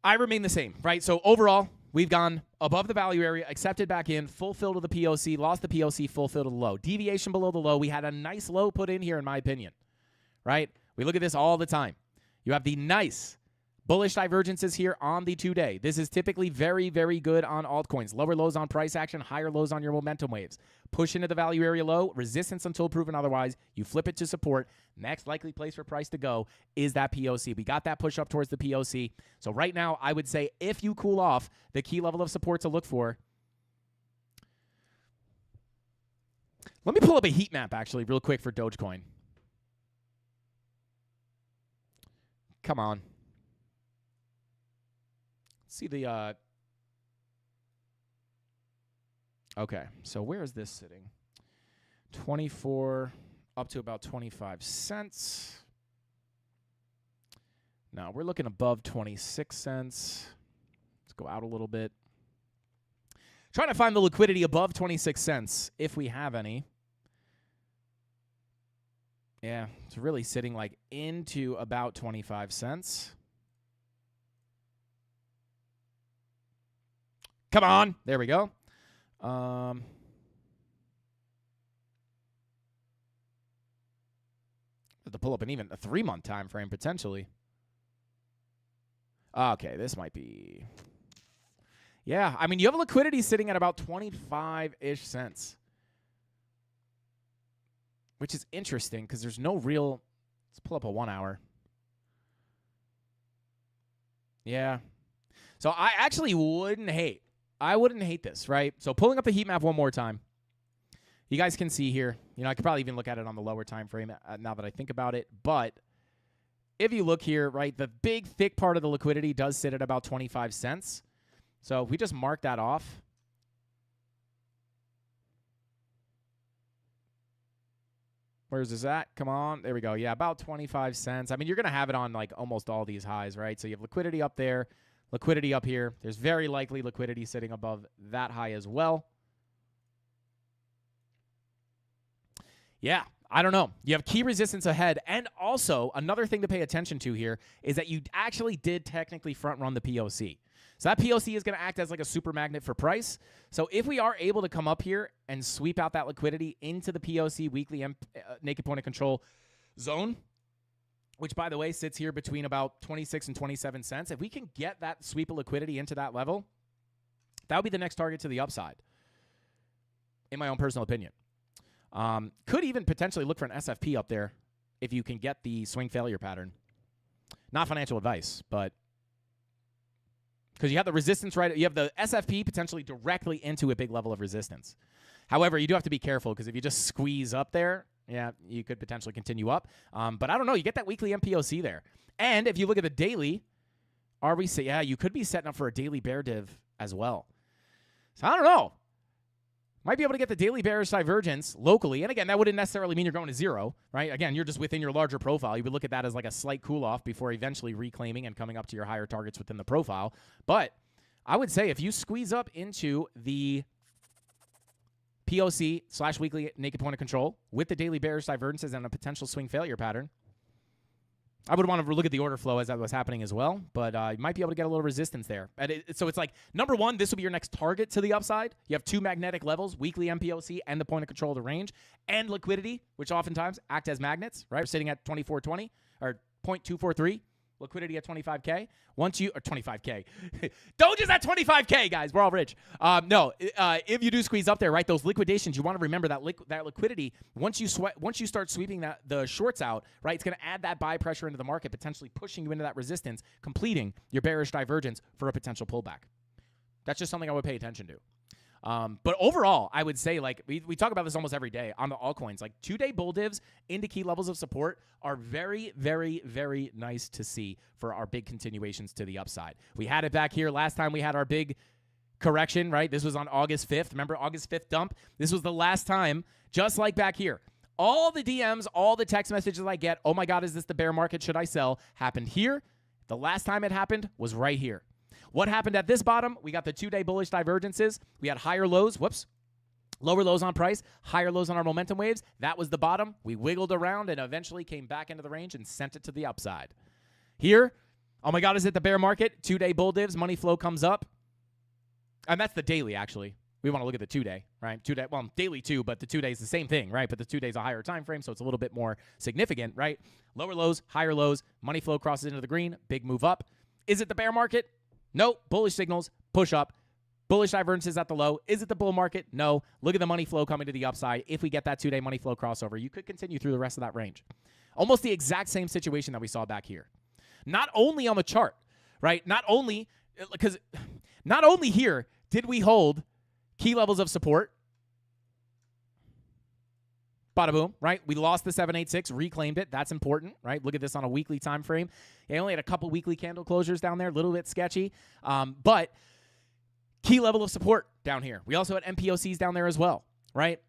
I remain the same, right? So, overall, we've gone above the value area, accepted back in, full fill to the POC, lost the POC, full fill to the low. Deviation below the low. We had a nice low put in here, in my opinion, right? We look at this all the time. You have the nice bullish divergences here on the 2-day. This is typically very, very good on altcoins. Lower lows on price action, higher lows on your momentum waves. Push into the value area low, resistance until proven otherwise. You flip it to support. Next likely place for price to go is that POC. We got that push up towards the POC. So right now, I would say if you cool off, the key level of support to look for. Let me pull up a heat map, actually, real quick for Dogecoin. Come on. See the okay, so where is this sitting? 24 up to about 25 cents. Now we're looking above 26 cents. Let's go out a little bit. Trying to find the liquidity above 26 cents if we have any. Yeah, it's really sitting like into about 25 cents. Come on. There we go. Have to pull up an even a 3-month time frame potentially. Okay, this might be. Yeah, I mean, you have a liquidity sitting at about 25-ish cents. Which is interesting because there's no real Let's pull up a 1 hour. Yeah. So I actually wouldn't hate. I wouldn't hate this, right? So pulling up the heat map one more time. You guys can see here. You know, I could probably even look at it on the lower time frame now that I think about it. But if you look here, right, the big, thick part of the liquidity does sit at about 25 cents. So if we just mark that off. Where's this at? Come on. There we go. Yeah, about 25 cents. I mean, you're going to have it on like almost all these highs, right? So you have liquidity up there, liquidity up here. There's very likely liquidity sitting above that high as well. Yeah, I don't know. You have key resistance ahead. And also, another thing to pay attention to here is that you actually did technically front run the POC. So that POC is going to act as like a super magnet for price. So if we are able to come up here and sweep out that liquidity into the POC weekly naked point of control zone, which, by the way, sits here between about 26 and 27 cents. If we can get that sweep of liquidity into that level, that would be the next target to the upside, in my own personal opinion. Could even potentially look for an SFP up there if you can get the swing failure pattern. Not financial advice, but because you have the resistance right, you have the SFP potentially directly into a big level of resistance. However, you do have to be careful because if you just squeeze up there, yeah, you could potentially continue up. But I don't know. You get that weekly MPOC there. And if you look at the daily, yeah, you could be setting up for a daily bear div as well. So I don't know. Might be able to get the daily bearish divergence locally. And again, that wouldn't necessarily mean you're going to zero, right? Again, you're just within your larger profile. You would look at that as like a slight cool off before eventually reclaiming and coming up to your higher targets within the profile. But I would say if you squeeze up into the POC/weekly naked point of control with the daily bearish divergences and a potential swing failure pattern, I would want to look at the order flow as that was happening as well, but you might be able to get a little resistance there. So it's like, number one, this will be your next target to the upside. You have two magnetic levels, weekly MPOC and the point of control of the range, and liquidity, which oftentimes act as magnets, right? We're sitting at 2420 or 0.243. Liquidity at 25K. Once you, or 25K. Don't just at 25K, guys. We're all rich. If you do squeeze up there, right, those liquidations, you want to remember that that liquidity, once you start sweeping the shorts out, right, it's going to add that buy pressure into the market, potentially pushing you into that resistance, completing your bearish divergence for a potential pullback. That's just something I would pay attention to. But overall, I would say, like, we talk about this almost every day on the altcoins. Like, 2-day bull divs into key levels of support are very, very, very nice to see for our big continuations to the upside. We had it back here last time we had our big correction, right? This was on August 5th. Remember August 5th dump? This was the last time, just like back here. All the DMs, all the text messages I get, oh my God, is this the bear market? Should I sell? Happened here. The last time it happened was right here. What happened at this bottom? We got the 2-day bullish divergences. We had higher lows. Lower lows on price, higher lows on our momentum waves. That was the bottom. We wiggled around and eventually came back into the range and sent it to the upside. Here, oh my God, is it the bear market? 2-day bull divs, money flow comes up. And that's the daily, actually. We want to look at the 2-day, right? 2-day, well, daily too, but the 2-day is the same thing, right? But the 2-day is a higher time frame, so it's a little bit more significant, right? Lower lows, higher lows, money flow crosses into the green, big move up. Is it the bear market? No. Bullish signals, push up. Bullish divergences at the low. Is it the bull market? No. Look at the money flow coming to the upside. If we get that 2-day money flow crossover, you could continue through the rest of that range. Almost the exact same situation that we saw back here. Not only on the chart, right? Not only here did we hold key levels of support. Bada boom, right? We lost the 786, reclaimed it. That's important, right? Look at this on a weekly time frame. It only had a couple weekly candle closures down there, a little bit sketchy. But key level of support down here. We also had MPOCs down there as well, right?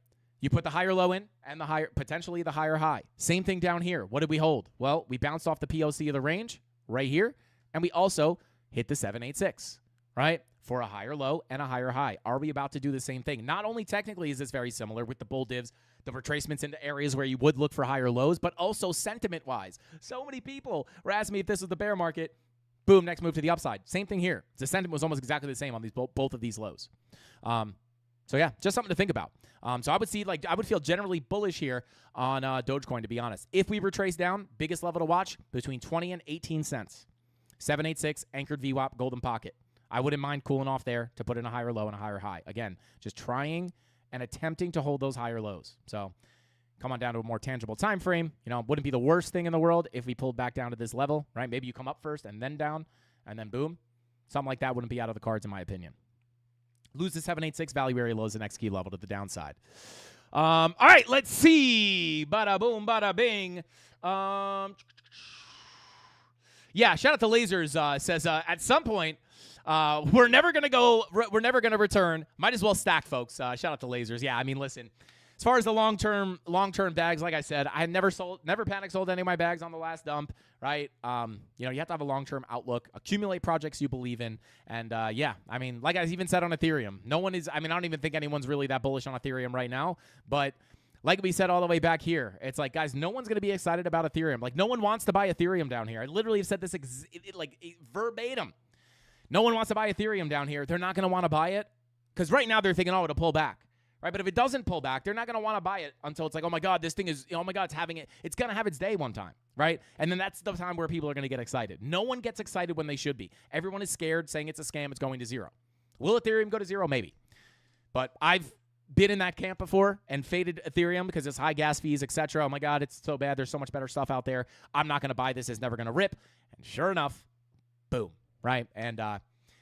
You put the higher low in and the higher, potentially the higher high. Same thing down here. What did we hold? Well, we bounced off the POC of the range right here, and we also hit the 786, right? For a higher low and a higher high. Are we about to do the same thing? Not only technically is this very similar with the bull divs, the retracements into areas where you would look for higher lows, but also sentiment-wise. So many people were asking me if this was the bear market. Boom, next move to the upside. Same thing here. The sentiment was almost exactly the same on these both of these lows. So yeah, just something to think about. So I would feel generally bullish here on Dogecoin, to be honest. If we retrace down, biggest level to watch between 20 and 18 cents. 786 anchored VWAP golden pocket. I wouldn't mind cooling off there to put in a higher low and a higher high. Again, just trying and attempting to hold those higher lows. So come on down to a more tangible time frame. You know, it wouldn't be the worst thing in the world if we pulled back down to this level, right? Maybe you come up first and then down, and then boom. Something like that wouldn't be out of the cards, in my opinion. Lose the 786, value area low is the next key level to the downside. All right, let's see. Bada boom, bada bing. Yeah, shout out to Lasers. Says at some point we're never gonna return. Might as well stack, folks. Shout out to Lasers. Yeah, I mean, listen. As far as the long-term bags, like I said, I never panic sold any of my bags on the last dump, right? You know, you have to have a long-term outlook, accumulate projects you believe in, and yeah, I mean, like I even said on Ethereum, no one is. I mean, I don't even think anyone's really that bullish on Ethereum right now, but like we said all the way back here, it's like, guys, no one's gonna be excited about Ethereum. Like, no one wants to buy Ethereum down here. I literally have said this verbatim. No one wants to buy Ethereum down here. They're not gonna want to buy it because right now they're thinking, oh, it'll pull back. Right, but if it doesn't pull back, they're not going to want to buy it until it's like, oh my God, this thing is, oh my God, it's going to have its day one time, right? And then that's the time where people are going to get excited. No one gets excited when they should be. Everyone is scared, saying it's a scam, it's going to zero. Will Ethereum go to zero? Maybe. But I've been in that camp before and faded Ethereum because it's high gas fees, etc. Oh my God, it's so bad. There's so much better stuff out there. I'm not going to buy this. It's never going to rip. And sure enough, boom, right? And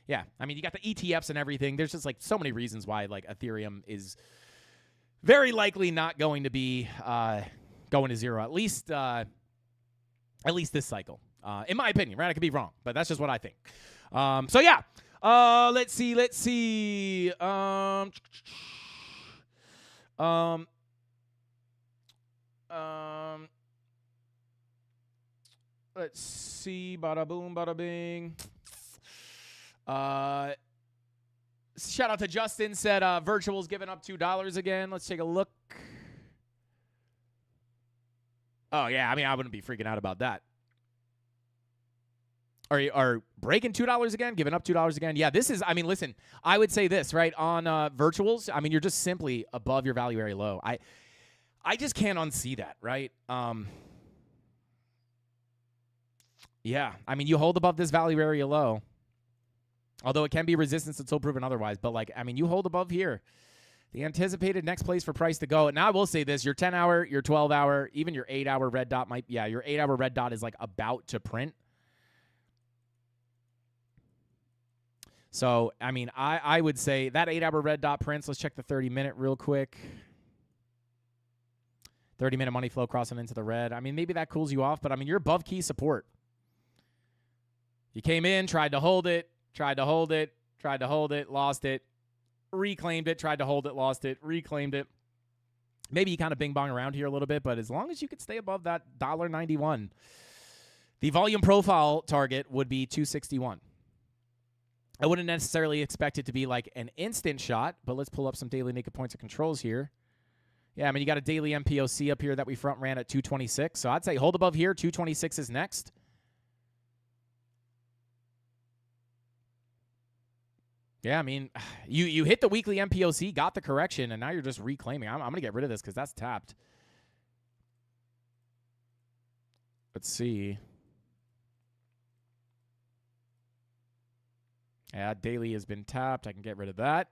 yeah, I mean, you got the ETFs and everything. There's just like so many reasons why like Ethereum is very likely not going to be going to zero, at least this cycle, in my opinion. Right, I could be wrong, but that's just what I think. So yeah, let's see. Let's see. Bada boom, bada bing. Shout out to Justin, said Virtual's giving up $2 again. Let's take a look. Oh, yeah. I mean, I wouldn't be freaking out about that. Are breaking $2 again? Giving up $2 again? Yeah, this is, I mean, listen, I would say this, right? On Virtuals, I mean, you're just simply above your value area low. I just can't unsee that, right? Yeah, I mean, you hold above this value area low. Although it can be resistance until proven otherwise. But, like, I mean, you hold above here. The anticipated next place for price to go. Now, I will say this. Your 10-hour, your 12-hour, even your 8-hour red dot might... Yeah, your 8-hour red dot is, like, about to print. So, I mean, I would say that 8-hour red dot prints. Let's check the 30-minute real quick. 30-minute money flow crossing into the red. I mean, maybe that cools you off. But, I mean, you're above key support. You came in, tried to hold it. Tried to hold it, lost it, reclaimed it, tried to hold it, lost it, reclaimed it. Maybe you kind of bing-bong around here a little bit, but as long as you could stay above that $1.91, the volume profile target would be 261. I wouldn't necessarily expect it to be like an instant shot, but let's pull up some daily naked points of controls here. Yeah, I mean, you got a daily MPOC up here that we front ran at 226, so I'd say hold above here, 226 is next. Yeah, I mean, you hit the weekly MPOC, got the correction, and now you're just reclaiming. I'm going to get rid of this because that's tapped. Let's see. Yeah, daily has been tapped. I can get rid of that.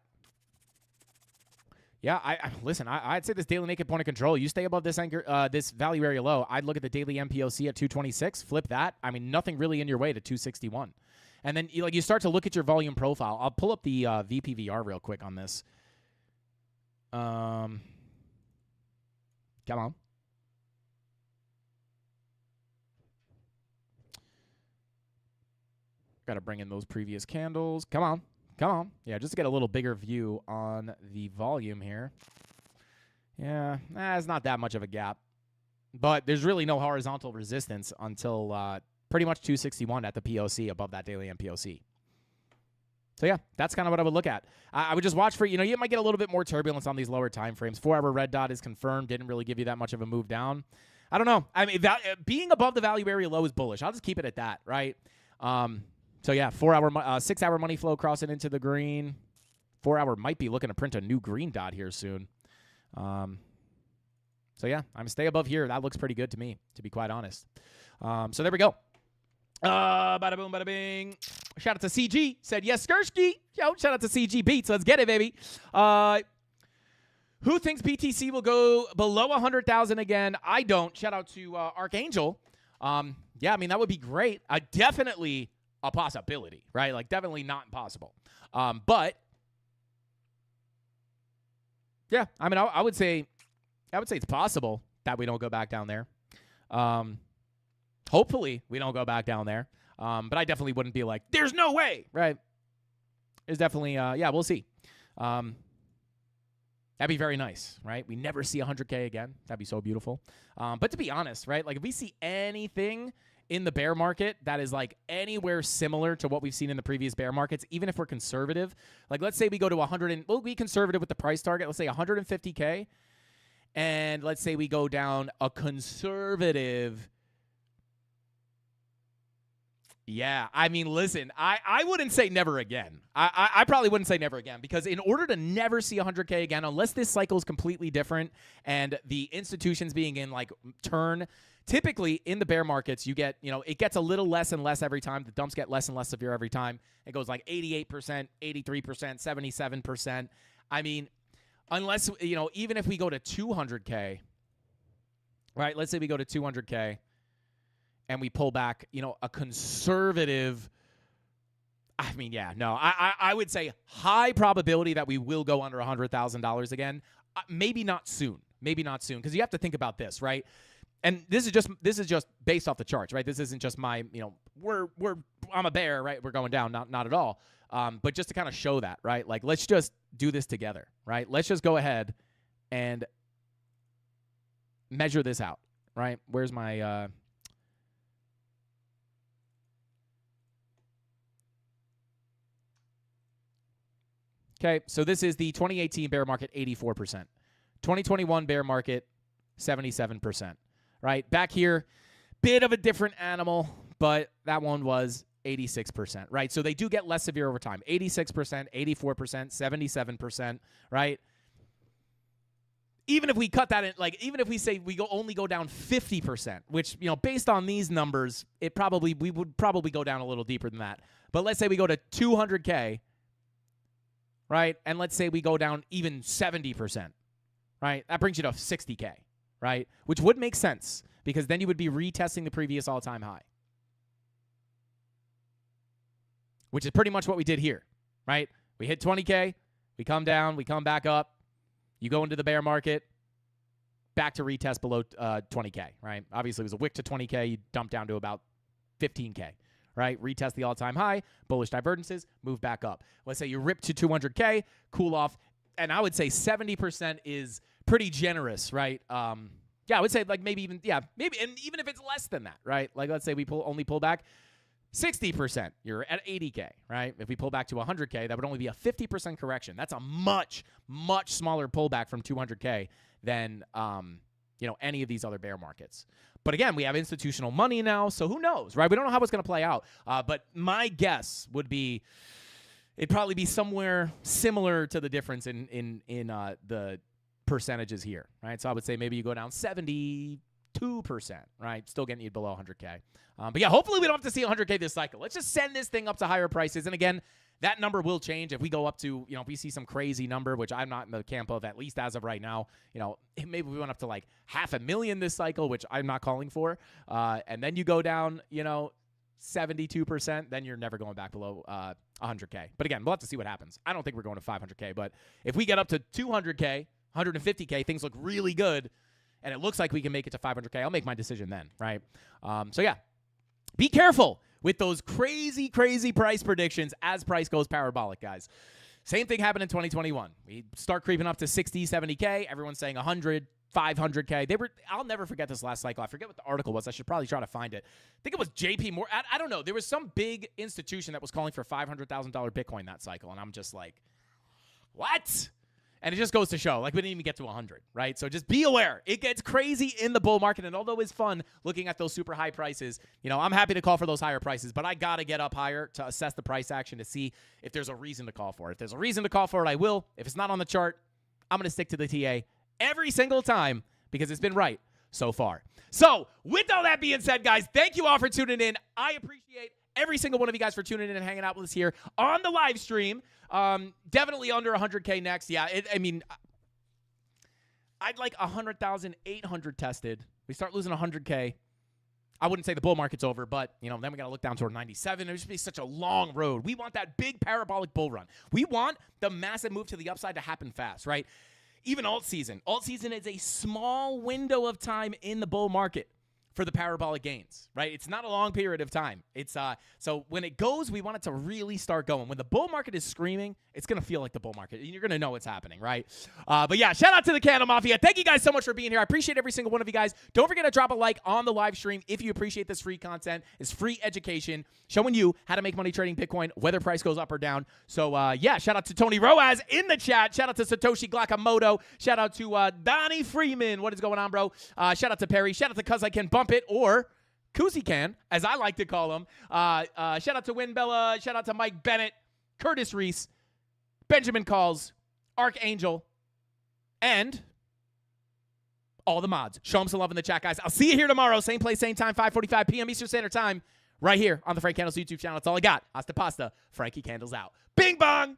Yeah, listen, I'd say this daily naked point of control, you stay above this anchor, this value area low. I'd look at the daily MPOC at 226, flip that. I mean, nothing really in your way to 261. And then you start to look at your volume profile. I'll pull up the VPVR real quick on this. Come on. Got to bring in those previous candles. Come on. Yeah, just to get a little bigger view on the volume here. Yeah, it's not that much of a gap. But there's really no horizontal resistance until pretty much 261 at the POC above that daily MPOC. So, yeah, that's kind of what I would look at. I would just watch for, you might get a little bit more turbulence on these lower time frames. 4-hour red dot is confirmed. Didn't really give you that much of a move down. I don't know. I mean, being above the value area low is bullish. I'll just keep it at that, right? So, yeah, 6-hour money flow crossing into the green. 4-hour might be looking to print a new green dot here soon. So, yeah, I'm stay above here. That looks pretty good to me, to be quite honest. So, there we go. Bada boom, bada bing. Shout out to CG. Said, yes, Skursky. Yo, shout out to CG Beats. Let's get it, baby. Who thinks BTC will go below 100,000 again? I don't. Shout out to Archangel. Yeah, I mean, that would be great. Definitely a possibility, right? Like, definitely not impossible. But, yeah, I mean, I would say it's possible that we don't go back down there. Hopefully, we don't go back down there. But I definitely wouldn't be like, there's no way, right? There's definitely, yeah, we'll see. That'd be very nice, right? We never see 100K again. That'd be so beautiful. But to be honest, right, like if we see anything in the bear market that is like anywhere similar to what we've seen in the previous bear markets, even if we're conservative, like let's say we go to 100 and we'll be conservative with the price target. Let's say 150K. And let's say we go down a conservative. Yeah, I mean, listen, I wouldn't say never again. I probably wouldn't say never again because in order to never see 100K again, unless this cycle is completely different and the institutions being in like turn, typically in the bear markets, you get, it gets a little less and less every time. The dumps get less and less severe every time. It goes like 88%, 83%, 77%. I mean, unless, even if we go to 200K, right? Let's say we go to 200K. And we pull back, a conservative. I mean, yeah, no, I would say high probability that we will go under $100,000 again. Maybe not soon. Because you have to think about this, right? And this is just based off the charts, right? This isn't just my, I'm a bear, right? We're going down, not at all. But just to kind of show that, right? Like, let's just do this together, right? Let's just go ahead and measure this out, right? Where's my Okay, so this is the 2018 bear market, 84%. 2021 bear market, 77%. Right? Back here, bit of a different animal, but that one was 86%. Right? So they do get less severe over time. 86%, 84%, 77%. Right? Even if we cut that in, like, even if we say we only go down 50%, which, based on these numbers, we would probably go down a little deeper than that. But let's say we go to 200K. Right? And let's say we go down even 70%, right? That brings you to 60K, right? Which would make sense because then you would be retesting the previous all-time high, which is pretty much what we did here, right? We hit 20K, we come down, we come back up, you go into the bear market, back to retest below 20K, right? Obviously, it was a wick to 20K, you dump down to about 15K. Right? Retest the all-time high, bullish divergences, move back up. Let's say you rip to 200K, cool off, and I would say 70% is pretty generous, right? Yeah, I would say like maybe, and even if it's less than that, right? Like let's say we only pull back 60%, you're at 80K, right? If we pull back to 100K, that would only be a 50% correction. That's a much, much smaller pullback from 200K than, any of these other bear markets. But again, we have institutional money now, so who knows, right? We don't know how it's going to play out. But my guess would be it'd probably be somewhere similar to the difference in the percentages here, right? So I would say maybe you go down 72%, right? Still getting you below 100K. But yeah, hopefully we don't have to see 100K this cycle. Let's just send this thing up to higher prices. And again, that number will change if we go up to, if we see some crazy number, which I'm not in the camp of, at least as of right now. Maybe we went up to like 500,000 this cycle, which I'm not calling for. And then you go down, 72%, then you're never going back below 100K. But again, we'll have to see what happens. I don't think we're going to 500K, but if we get up to 200K, 150K, things look really good, and it looks like we can make it to 500K, I'll make my decision then, right? So yeah, be careful with those crazy, crazy price predictions as price goes parabolic, guys. Same thing happened in 2021. We start creeping up to 60, 70K. Everyone's saying 100, 500K. I'll never forget this last cycle. I forget what the article was. I should probably try to find it. I think it was JP Morgan. I don't know. There was some big institution that was calling for $500,000 Bitcoin that cycle, and I'm just like, what? And it just goes to show, like, we didn't even get to 100, right? So just be aware. It gets crazy in the bull market, and although it's fun looking at those super high prices, I'm happy to call for those higher prices, but I got to get up higher to assess the price action to see if there's a reason to call for it. If there's a reason to call for it, I will. If it's not on the chart, I'm going to stick to the TA every single time because it's been right so far. So with all that being said, guys, thank you all for tuning in. I appreciate every single one of you guys for tuning in and hanging out with us here on the live stream. Definitely under 100K next. Yeah, I'd like 100,800 tested. We start losing 100K. I wouldn't say the bull market's over, but, then we got to look down toward 97. It would just be such a long road. We want that big parabolic bull run. We want the massive move to the upside to happen fast, right? Even alt season. Alt season is a small window of time in the bull market for the parabolic gains, right? It's not a long period of time. It's so when it goes, we want it to really start going. When the bull market is screaming, it's going to feel like the bull market. You're going to know what's happening, right? But yeah, shout out to the Candle Mafia. Thank you guys so much for being here. I appreciate every single one of you guys. Don't forget to drop a like on the live stream if you appreciate this free content. It's free education showing you how to make money trading Bitcoin, whether price goes up or down. So yeah, shout out to Tony Roaz in the chat. Shout out to Satoshi Glakamoto. Shout out to Donnie Freeman. What is going on, bro? Shout out to Perry. Shout out to Cuz I Can Bump It, or Koozie Can, as I like to call him. Shout out to Winbella. Shout out to Mike Bennett, Curtis Reese, Benjamin Calls, Archangel, and all the mods. Show them some love in the chat, guys. I'll see you here tomorrow. Same place, same time, 5:45 p.m. Eastern Standard Time, right here on the Frank Candles YouTube channel. That's all I got. Hasta pasta. Frankie Candles out. Bing bong!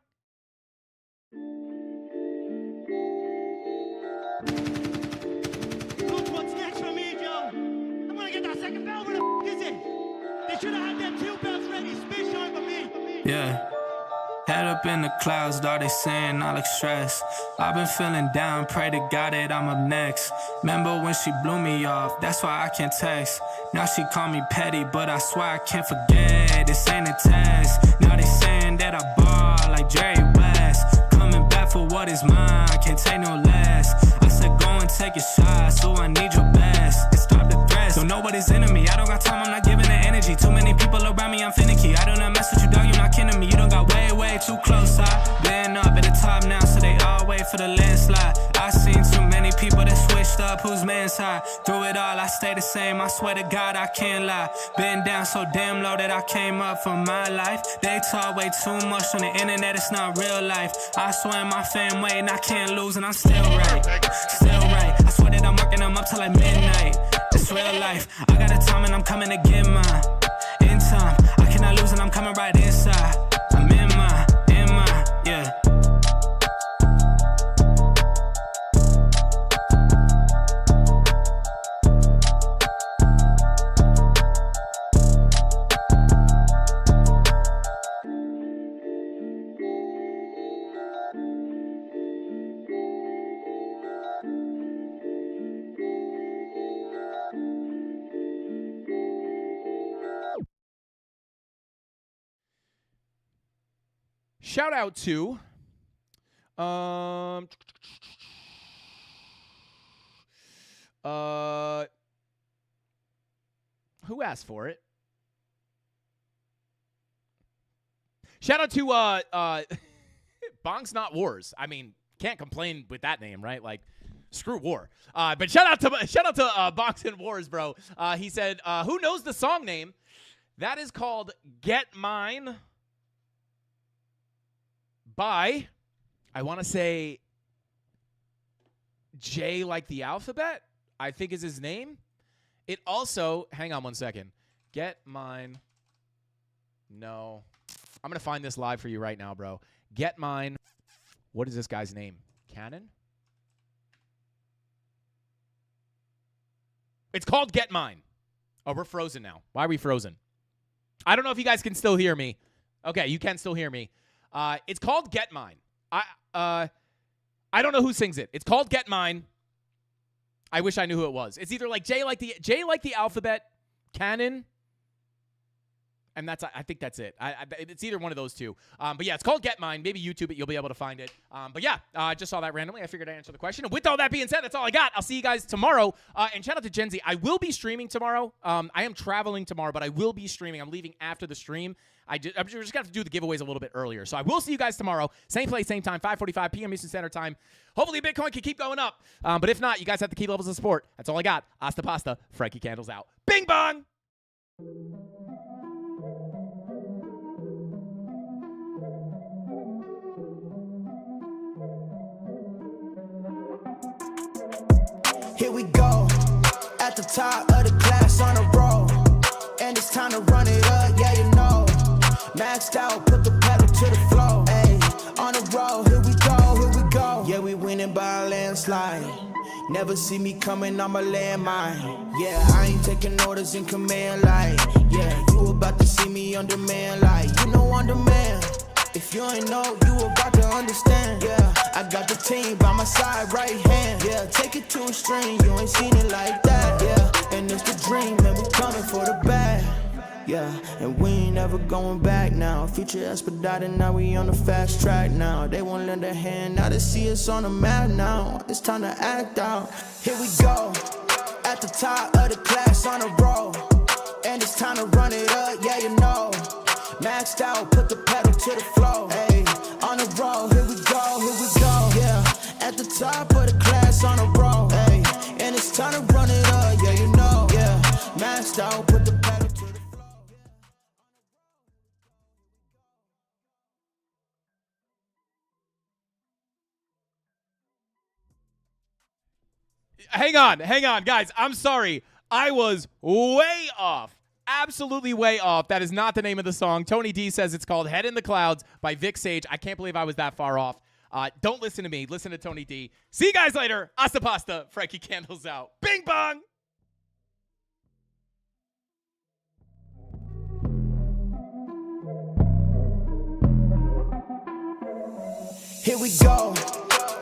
Coach, what's next for me, Joe? I'm gonna get that second bell. Where the is it? They should have had them 2 bells ready. Space shine for me. Yeah. Head up in the clouds, dog, they saying I look stressed. I've been feeling down, pray to God that I'm up next. Remember when she blew me off, that's why I can't text. Now she call me petty, but I swear I can't forget. This ain't a test. Now they saying that I ball like Jerry West. Coming back for what is mine, can't take no less. I said go and take a shot, so I need your best. And stop the threats, don't know what is in me. I don't got time, I'm not giving the energy. Too many people around me, I'm finicky. I do not mess with you, dog, you're not kidding me. You don't got way too close. I've been up at the top now, so they all wait for the landslide. I seen too many people that switched up, whose man's high. Through it all, I stay the same, I swear to God, I can't lie. Been down so damn low that I came up for my life. They talk way too much on the internet, it's not real life. I swear my fam waiting, I can't lose, and I'm still right. Still right, I swear that I'm working them up till like midnight. It's real life, I got a time and I'm coming to get mine. In time, I cannot lose and I'm coming right inside. I'm in my, yeah. Shout out to who asked for it? Shout out to Bonks Not Wars. I mean, can't complain with that name, right? Like, screw war. But shout out to Bonks and Wars, bro. He said, who knows the song name? That is called Get Mine by, I want to say, J like the alphabet, I think is his name. It also, hang on one second. Get Mine. No. I'm going to find this live for you right now, bro. Get Mine. What is this guy's name? Cannon? It's called Get Mine. Oh, we're frozen now. Why are we frozen? I don't know if you guys can still hear me. Okay, you can still hear me. It's called Get Mine. I don't know who sings it. It's called Get Mine. I wish I knew who it was. It's either like J like the alphabet, Cannon, and I think that's it. It's either one of those two. But yeah, it's called Get Mine. Maybe YouTube it. You'll be able to find it. But yeah, I just saw that randomly. I figured I'd answer the question. And with all that being said, that's all I got. I'll see you guys tomorrow. And shout out to Gen Z. I will be streaming tomorrow. I am traveling tomorrow, but I will be streaming. I'm leaving after the stream. I'm just going to have to do the giveaways a little bit earlier. So I will see you guys tomorrow. Same place, same time, 5:45 p.m. Eastern Standard Time. Hopefully Bitcoin can keep going up. But if not, you guys have the key levels of support. That's all I got. Hasta pasta. Frankie Candles out. Bing bong! Here we go, at the top of the class on a roll, and it's time to run it up, yeah you know. Maxed out, put the pedal to the floor, ayy. On the road, here we go, yeah we winning by a landslide. Never see me coming, I'm a landmine. Yeah, I ain't taking orders in command like. Yeah, you about to see me on demand like. You know on demand. If you ain't know, you about to understand. Yeah, I got the team by my side, right hand. Yeah, take it to a string, you ain't seen it like that. Yeah, and it's the dream, and we coming for the bag. Yeah, and we ain't ever going back now. Future expedited, now we on the fast track now. They won't lend a hand, now they see us on the map now. It's time to act out. Here we go, at the top of the class on a roll. And it's time to run it up, yeah you know. Maxed out, put the pedal to the floor. Hey, on the roll, here we go, yeah. At the top of the class on a roll. Hey, and it's time to run it up, yeah you know. Yeah, maxed out, put the pedal to the floor. Hang on, guys. I'm sorry. I was way off. Absolutely way off. That is not the name of the song. Tony D says it's called Head in the Clouds by Vic Sage. I can't believe I was that far off. Don't listen to me. Listen to Tony D. See you guys later. Hasta pasta. Frankie Candles out. Bing bong. Here we go,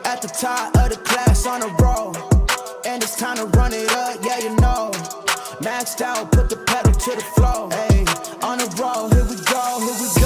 at the top of the class on a roll. And it's time to run it up, yeah you know. Maxed out, put the pedal to the floor. Hey, on the roll, here we go, here we go.